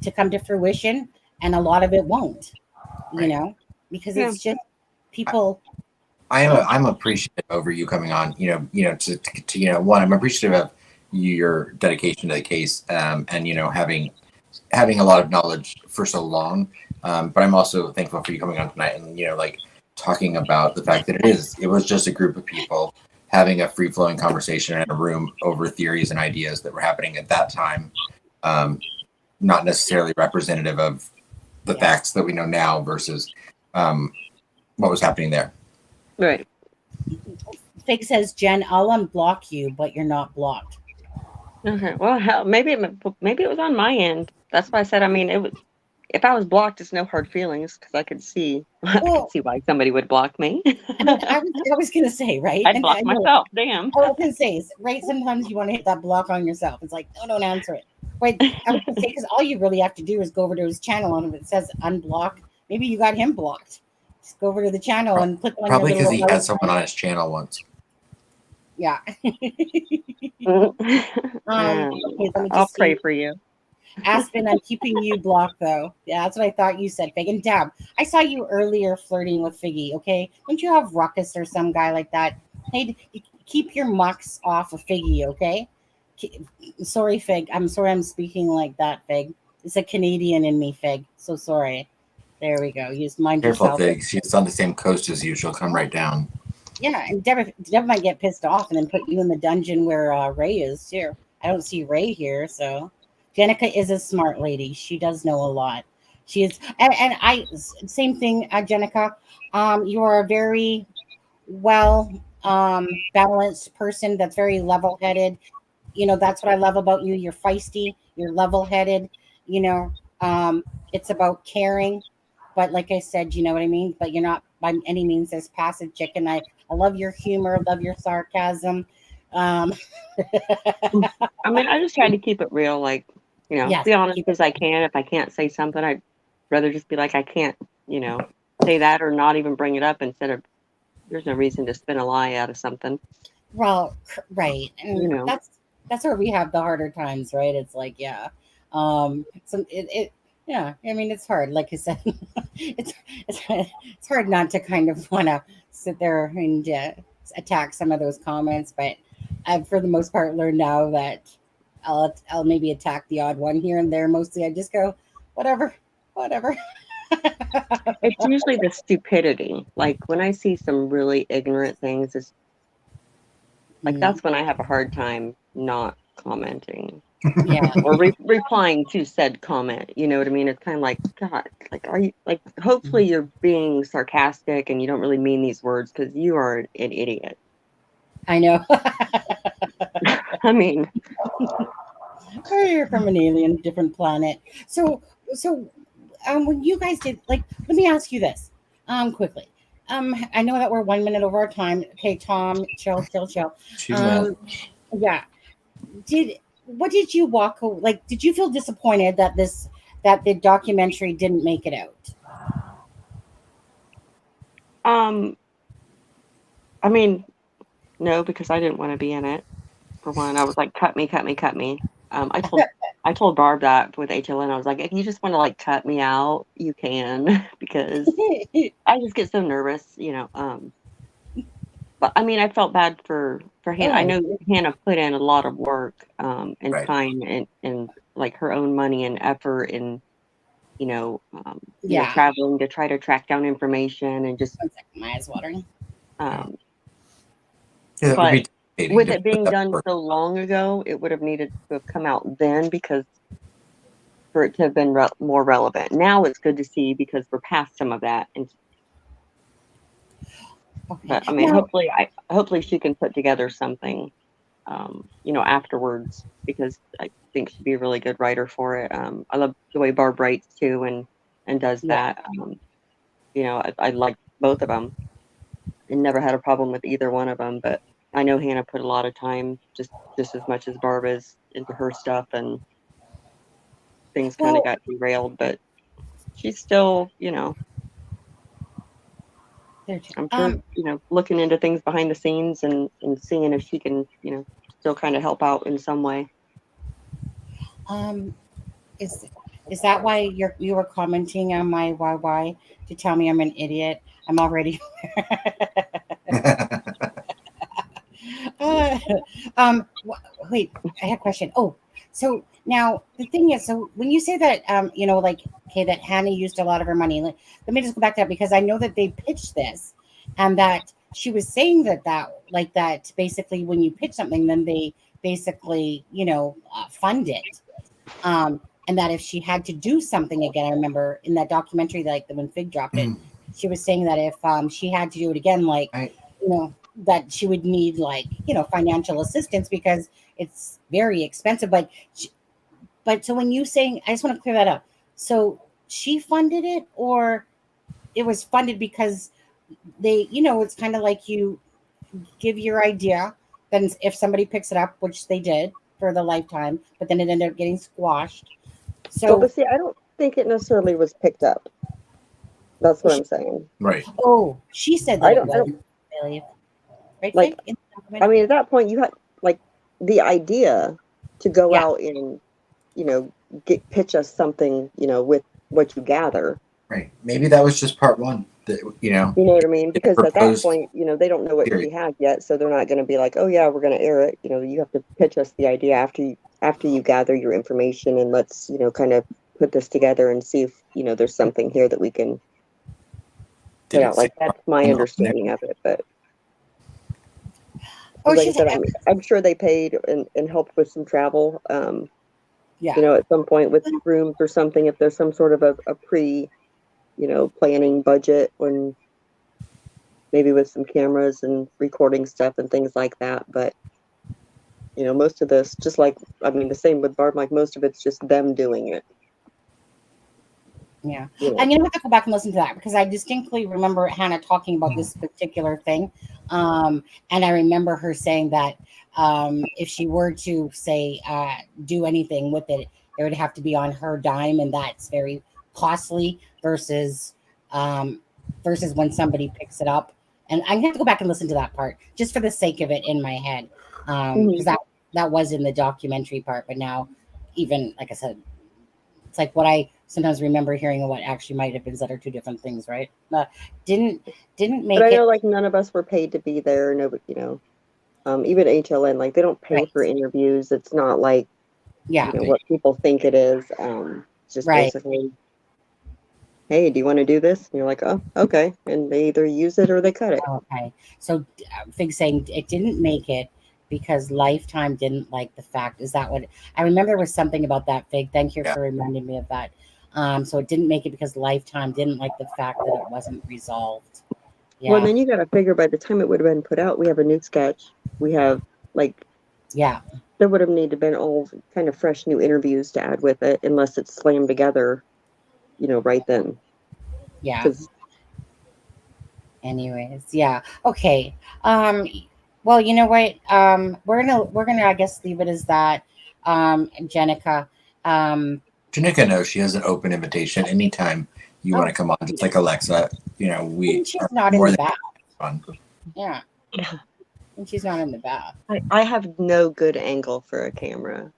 S3: to come to fruition and a lot of it won't, because it's just people.
S4: I'm appreciative over you coming on, to one, I'm appreciative of your dedication to the case, and having a lot of knowledge for so long, but I'm also thankful for you coming on tonight and talking about the fact that it was just a group of people having a free-flowing conversation in a room over theories and ideas that were happening at that time, not necessarily representative of the facts that we know now versus what was happening there.
S5: Right.
S3: Fig says, Jen, I'll unblock you, but you're not blocked.
S5: Okay. Well, maybe it was on my end. That's why I said, it was if I was blocked, it's no hard feelings because I could see I
S3: Well,
S5: could see why somebody would block me.
S3: I mean, I was gonna say, right?
S5: I'd
S3: And
S5: block
S3: I know,
S5: myself. Damn.
S3: I was gonna say, right? Sometimes you want to hit that block on yourself. It's like, no, don't answer it. But I was gonna say, because all you really have to do is go over to his channel, and if it says unblock, maybe you got him blocked. Just go over to the channel and click on
S4: Probably
S3: your
S4: because
S3: little.
S4: he had someone on his channel once.
S3: Yeah.
S5: Okay,
S3: Okay, let me
S5: I'll
S3: just
S5: pray
S3: see.
S5: for you.
S3: Aspen, I'm keeping you blocked though. Yeah, that's what I thought you said, Fig. And Dab, I saw you earlier flirting with Figgy, okay? Don't you have Ruckus or some guy like that? Hey, keep your mucks off of Figgy, okay? Sorry, Fig. I'm sorry I'm speaking like that, Fig. It's a Canadian in me, Fig. So sorry. There we go. You just mind
S4: Careful,
S3: yourself.
S4: Fig. She's on the same coast as you. She'll come right down.
S3: Yeah, and Deb might get pissed off and then put you in the dungeon where Ray is, too. I don't see Ray here, so... JENNACA is a smart lady. She does know a lot. She is, and I same thing, JENNACA. You are a very well balanced person. That's very level headed. You know, that's what I love about you. You're feisty. You're level headed. You know, it's about caring. But like I said, you know what I mean. But you're not by any means this passive chicken. I love your humor. Love your sarcasm.
S5: I mean, I just try to keep it real, like, you know,
S3: Yes,
S5: be honest as I can. If I can't say something, I'd rather just be like, I can't, you know, say that or not even bring it up instead of there's no reason to spin a lie out of something.
S3: Well, right. And
S5: You know.
S3: that's where we have the harder times, right? It's like, yeah. Yeah, I mean, it's hard. Like I said, it's hard not to kind of want to sit there and attack some of those comments, but I've for the most part learned now that I'll maybe attack the odd one here and there. Mostly I just go, whatever.
S5: It's usually the stupidity. Like when I see some really ignorant things, it's like that's when I have a hard time not commenting.
S3: Yeah.
S5: Or replying to said comment. You know what I mean? It's kind of like, God, like, are you like, hopefully you're being sarcastic and you don't really mean these words because you are an idiot.
S3: I know.
S5: I mean,
S3: or you're from an alien, different planet. So, when you guys did, like, let me ask you this,
S4: quickly.
S3: I know that we're 1 minute over our time. Okay, Tom, chill. Yeah. What did you walk away? Like, did you feel disappointed that the documentary didn't make it out?
S5: I mean, no, because I didn't want to be in it. For one, I was like, cut me. I told Barb that with HLN. I was like, if you just want to like cut me out, you can, because I just get so nervous, you know. But I mean, I felt bad for Hannah. I know Hannah put in a lot of work and time and like her own money and effort and you know, traveling to try to track down information and just.
S3: 1 second, my eyes watering.
S5: But with it being done so long ago, it would have needed to have come out then because for it to have been more relevant. Now it's good to see because we're past some of that. And but I mean, hopefully she can put together something, you know, afterwards because I think she'd be a really good writer for it. I love the way Barb writes too and does that. You know, I like both of them and never had a problem with either one of them. But I know Hannah put a lot of time, just as much as Barb is, into her stuff, and things kind of got derailed. But she's still, you know, I'm sure, you know, looking into things behind the scenes and seeing if she can, you know, still kind of help out in some way.
S3: Is that why you were commenting on my YY to tell me I'm an idiot? I'm already. Wait, I had a question. Oh, so now the thing is, so when you say that, you know, like, okay, that Hannah used a lot of her money. Let me just go back to that because I know that they pitched this, and that she was saying that basically when you pitch something, then they basically, you know, fund it. And that if she had to do something again, I remember in that documentary, like when Fig dropped it, she was saying that if she had to do it again, like, you know, that she would need like, you know, financial assistance because it's very expensive. But so when you saying, I just want to clear that up. So she funded it, or it was funded because they, it's kind of like you give your idea, then if somebody picks it up, which they did for the Lifetime, but then it ended up getting squashed. So,
S5: but see, I don't think it necessarily was picked up. That's what I'm saying.
S4: Right.
S3: Oh, she said that it was. Right,
S5: like, I mean, at that point, you had like the idea to go out and, pitch us something, with what you gather.
S4: Right. Maybe that was just part one. That,
S5: You know what I mean? Because at that point, they don't know what she has yet, so they're not going to be like, oh yeah, we're going to air it. You have to pitch us the idea after you gather your information, and let's, kind of put this together and see if, there's something here that we can put out. Like, that's my understanding of it. But like I said, I'm sure they paid and helped with some travel. At some point with rooms or something, if there's some sort of a pre, planning budget, when maybe with some cameras and recording stuff and things like that. But, most of this, just like, the same with Barb, like most of it's just them doing it.
S3: Yeah. I'm going to have to go back and listen to that, because I distinctly remember Hannah talking about this particular thing. And I remember her saying that if she were to say do anything with it, it would have to be on her dime, and that's very costly versus when somebody picks it up. And I'm gonna have to go back and listen to that part just for the sake of it in my head, because that was in the documentary part. But now, even like I said, it's like what I sometimes remember hearing and what actually might have been said are two different things, right? Didn't make. But
S5: I know, like, none of us were paid to be there. Nobody, even HLN, like, they don't pay for interviews. It's not like, what people think it is. It's just basically, hey, do you want to do this? And you're like, oh, okay. And they either use it or they cut it.
S3: Okay. So Fig saying it didn't make it because Lifetime didn't like the fact. Is that what I remember? There was something about that, Fig. Thank you for reminding me of that. So it didn't make it because Lifetime didn't like the fact that it wasn't resolved. Yeah.
S5: Well, then you got to figure by the time it would have been put out, we have a new sketch. We have, like, there would have needed to been all kind of fresh new interviews to add with it, unless it's slammed together, right then.
S3: Yeah. Anyways, yeah. Okay. Well, you know what? We're gonna I guess leave it as that. JENNACA.
S4: JENNACA knows she has an open invitation anytime you want to come on, just like Alexa.
S3: She's not in the bath. Fun. Yeah. And she's not in the bath.
S5: I have no good angle for a camera.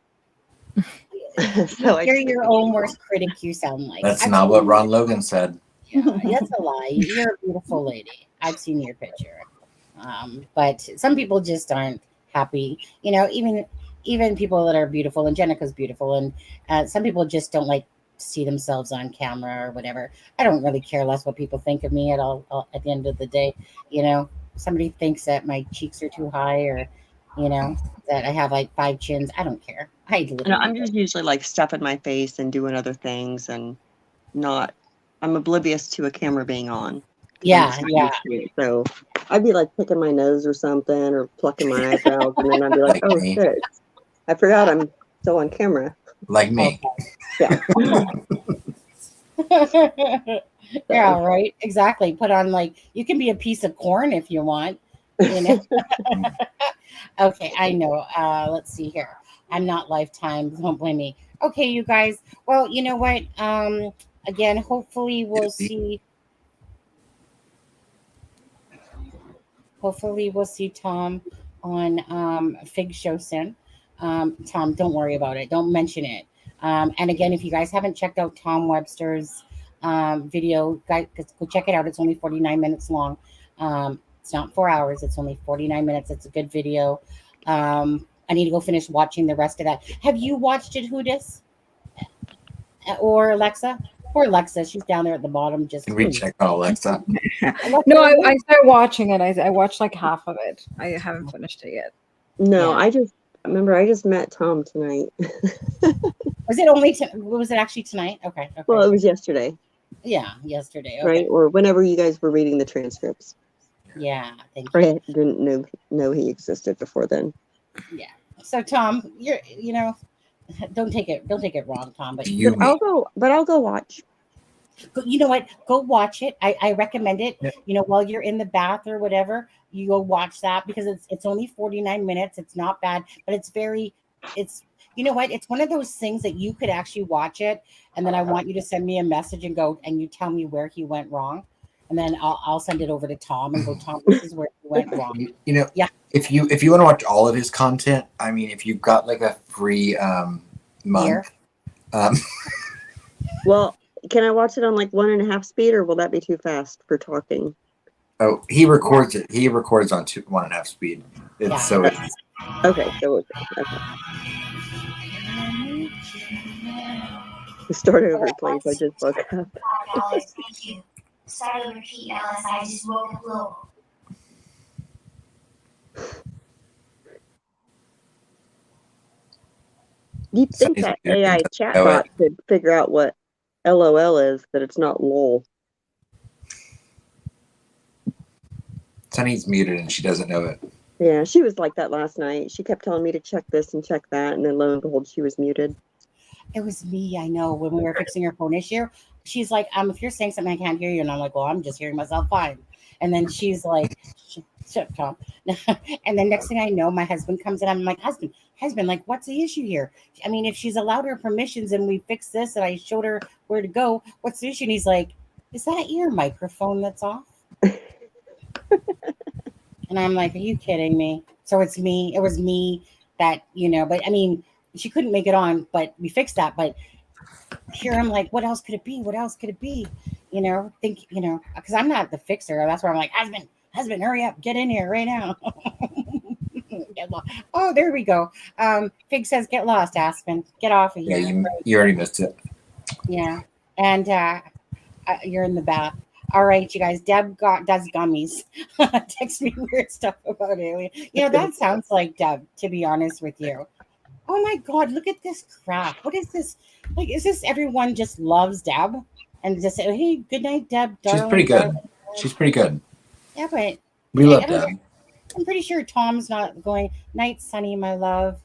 S3: So you're your own worst critic, you sound like.
S4: That's not what Ron Logan said.
S3: Yeah, that's a lie. You're a beautiful lady. I've seen your picture. But some people just aren't happy. Even people that are beautiful, and JENNACA's beautiful, and some people just don't like to see themselves on camera or whatever. I don't really care less what people think of me at all at the end of the day. Somebody thinks that my cheeks are too high, or that I have like 5 chins. I don't care.
S5: I'm just usually like stuffing my face and doing other things, and I'm oblivious to a camera being on.
S3: Yeah.
S5: So I'd be like picking my nose or something, or plucking my eyebrows, and then I'd be like, oh shit, I forgot I'm still on camera.
S4: Like me.
S5: Yeah.
S3: Yeah, right. Exactly. Put on, like, you can be a piece of corn if you want. Okay, I know. Let's see here. I'm not Lifetime. Don't blame me. Okay, you guys. Well, you know what? Again, hopefully we'll see. Hopefully we'll see Tom on Fig Show soon. Tom, don't worry about it. Don't mention it. And again, if you guys haven't checked out Tom Webster's video, guys, go check it out. It's only 49 minutes long. It's not 4 hours. It's only 49 minutes. It's a good video. I need to go finish watching the rest of that. Have you watched it, Hudis? Or Alexa? Poor Alexa. She's down there at the bottom. Just
S4: can we check on Alexa?
S6: No, I started watching it. I watched like half of it. I haven't finished it yet.
S5: No, I just met Tom tonight.
S3: Was it only? Was it actually tonight? Okay.
S5: Well, it was yesterday.
S3: Yeah, yesterday. Okay.
S5: Right, or whenever you guys were reading the transcripts.
S3: Yeah, thank you.
S5: I didn't know he existed before then.
S3: Yeah. So Tom, don't take it wrong, Tom. But
S5: I'll go watch.
S3: You know what? Go watch it. I recommend it.
S4: Yeah.
S3: You know, while you're in the bath or whatever, you go watch that because it's only 49 minutes. It's not bad, but it's you know what? It's one of those things that you could actually watch it, and then I want you to send me a message and go and you tell me where he went wrong, and then I'll send it over to Tom and go, Tom, this is where he went wrong.
S4: You know,
S3: Yeah.
S4: if you want to watch all of his content, I mean, if you've got like a free month,
S5: Well, can I watch it on like 1.5 speed, or will that be too fast for talking?
S4: oh, he records it. He records on 1.5 speed. It's
S3: Yeah.
S4: so it's,
S5: Okay, so okay. Start over, please. I just woke up.
S7: $5, thank you. Start over, repeat, Alice. I just woke up low.
S5: You'd think
S4: Sonny's
S5: that
S4: muted
S5: AI
S4: and doesn't know
S5: chatbot could figure out what LOL is, that it's not LOL.
S4: Sonny's muted and she doesn't know it.
S5: Yeah, she was like that last night. She kept telling me to check this and check that, and then lo and behold, she was muted.
S3: It was me, I know, when we were fixing her phone issue. She's like, if you're saying something, I can't hear you. And I'm like, well, I'm just hearing myself fine. And then she's like, shut Tom. And then next thing I know, my husband comes in. I'm like, husband, like, what's the issue here? I mean, if she's allowed her permissions and we fixed this and I showed her where to go, what's the issue? And he's like, is that your microphone that's off? And I'm like, are you kidding me? So it's me. It was me that, but I mean, she couldn't make it on, but we fixed that. But here I'm like, what else could it be? What else could it be? Because I'm not the fixer. That's where I'm like, husband, hurry up, get in here right now. Oh, there we go. Fig says, get lost, Aspen. Get off of here.
S4: Yeah, you already missed it.
S3: Yeah. And you're in the bath. All right, you guys. Deb does gummies. Text me weird stuff about alien. That sounds like Deb, to be honest with you. Oh my God, look at this crap. What is this? Like, is this everyone just loves Deb? And just say, hey, good night, Deb. Darling,
S4: She's pretty good.
S3: darling.
S4: She's pretty good.
S3: Yeah, but
S4: We love Deb.
S3: I'm pretty sure Tom's not going, night, Sunny, my love.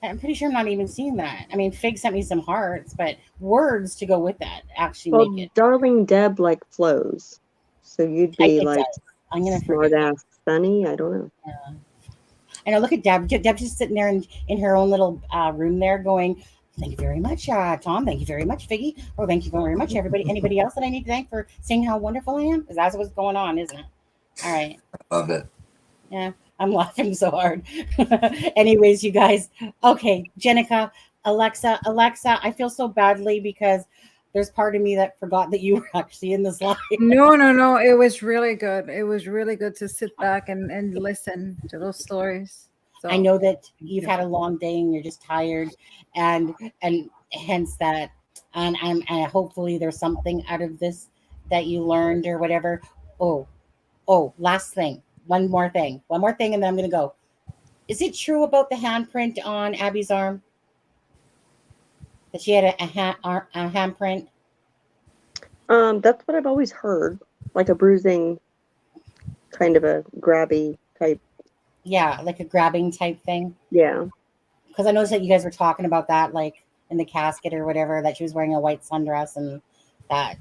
S3: I'm pretty sure I'm not even seeing that. I mean, Fig sent me some hearts, but words to go with that actually make it.
S5: Darling Deb like flows. So you'd be like
S3: I'm gonna
S5: smart ass Sunny. I don't know.
S3: Yeah. I know, look at Deb. Deb's just sitting there in her own little room there going, thank you very much, Tom. Thank you very much, Figgy. Oh, thank you very much, everybody. Anybody else that I need to thank for saying how wonderful I am? Because that's what's going on, isn't it? All right.
S4: Love it.
S3: Yeah, I'm laughing so hard. Anyways, you guys. Okay, Jennica, Alexa, I feel so badly because there's part of me that forgot that you were actually in this live.
S6: No. It was really good. It was really good to sit back and listen to those stories. So
S3: I know that you've had a long day and you're just tired, and hence that, and hopefully there's something out of this that you learned or whatever. Oh, last thing. One more thing, and then I'm going to go. Is it true about the handprint on Abby's arm? That she had a handprint?
S5: That's what I've always heard. Like a bruising, kind of a grabby type.
S3: Yeah, like a grabbing type thing?
S5: Yeah.
S3: Because I noticed that you guys were talking about that, like in the casket or whatever, that she was wearing a white sundress and that.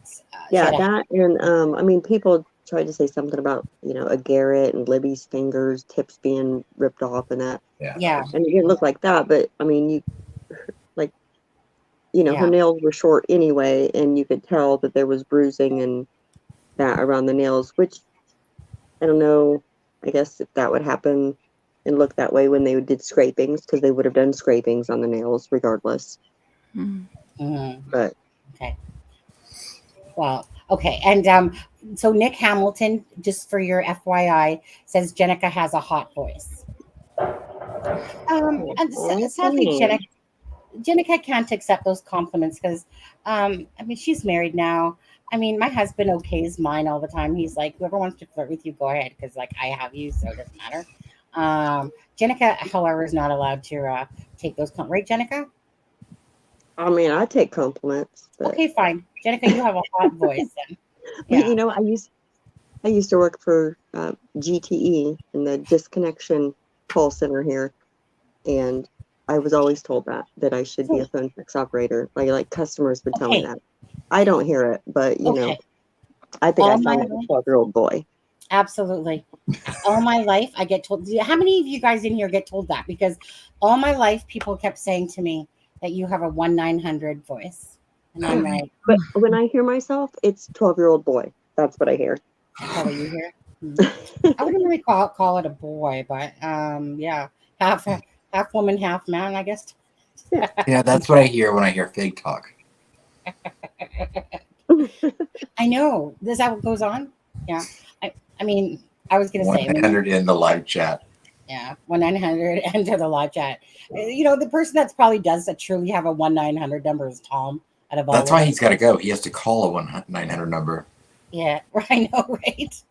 S5: I mean, people tried to say something about, a Garrett and Libby's fingers, tips being ripped off and that.
S3: Yeah.
S5: And it didn't look like that, but I mean, her nails were short anyway, and you could tell that there was bruising and that around the nails, which I don't know. I guess if that would happen and look that way when they did scrapings, because they would have done scrapings on the nails regardless.
S3: Mm-hmm.
S5: But
S3: okay. Well, okay. And so Nick Hamilton, just for your FYI, says Jennica has a hot voice. And sadly, Jennica can't accept those compliments because, she's married now. I mean, my husband okays mine all the time. He's like, whoever wants to flirt with you, go ahead, because I have you, so it doesn't matter. Jennica, however, is not allowed to take those compliments. Right, Jennica?
S5: I mean, I take compliments. But...
S3: Okay, fine. Jennica, you have a hot voice then. Yeah.
S5: But, I used to work for GTE in the disconnection call center here, and I was always told that I should be a phone sex operator. Like customers would tell me that. I don't hear it, but you know,
S3: Okay.
S5: I think I
S3: All my
S5: sound like a 12-year-old boy.
S3: Absolutely. All my life, I get told. How many of you guys in here get told that? Because all my life, people kept saying to me that you have a 1-900 voice, and I'm like,
S5: But when I hear myself, it's 12-year-old boy. That's what I hear.
S3: "Is that what you hear?" I wouldn't really call it a boy, but yeah, half woman, half man, I guess.
S4: Yeah, that's what I hear when I hear fake talk.
S3: I know. Is that what goes on? Yeah. I mean, I was gonna say
S4: 100 in the live chat.
S3: Yeah, 1-900 enter the live chat. You know, the person that's probably does that truly have a 1-900 number is Tom. Out of all
S4: That's
S3: of
S4: why
S3: us.
S4: he's got to go. He has to call a 1-900 number.
S3: Yeah, I know, right?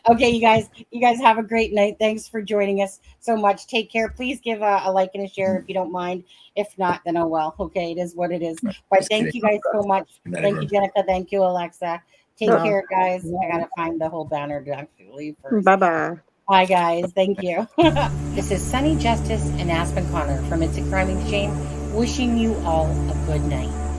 S3: Okay, you guys have a great night. Thanks for joining us so much. Take care. Please give a like and a share if you don't mind. If not, then oh well. Okay, it is what it is. But
S4: Just
S3: thank
S4: kidding.
S3: you guys so much.
S4: Good night,
S3: Thank you,
S4: everyone.
S3: Jenica. Thank you, Alexa. Take
S5: Oh.
S3: care, guys. I gotta find the whole banner to actually leave first.
S5: Bye-bye.
S3: Bye, guys. Thank you. This is Sunny Justice and Aspen Connor from It's a Crime and Shame, wishing you all a good night.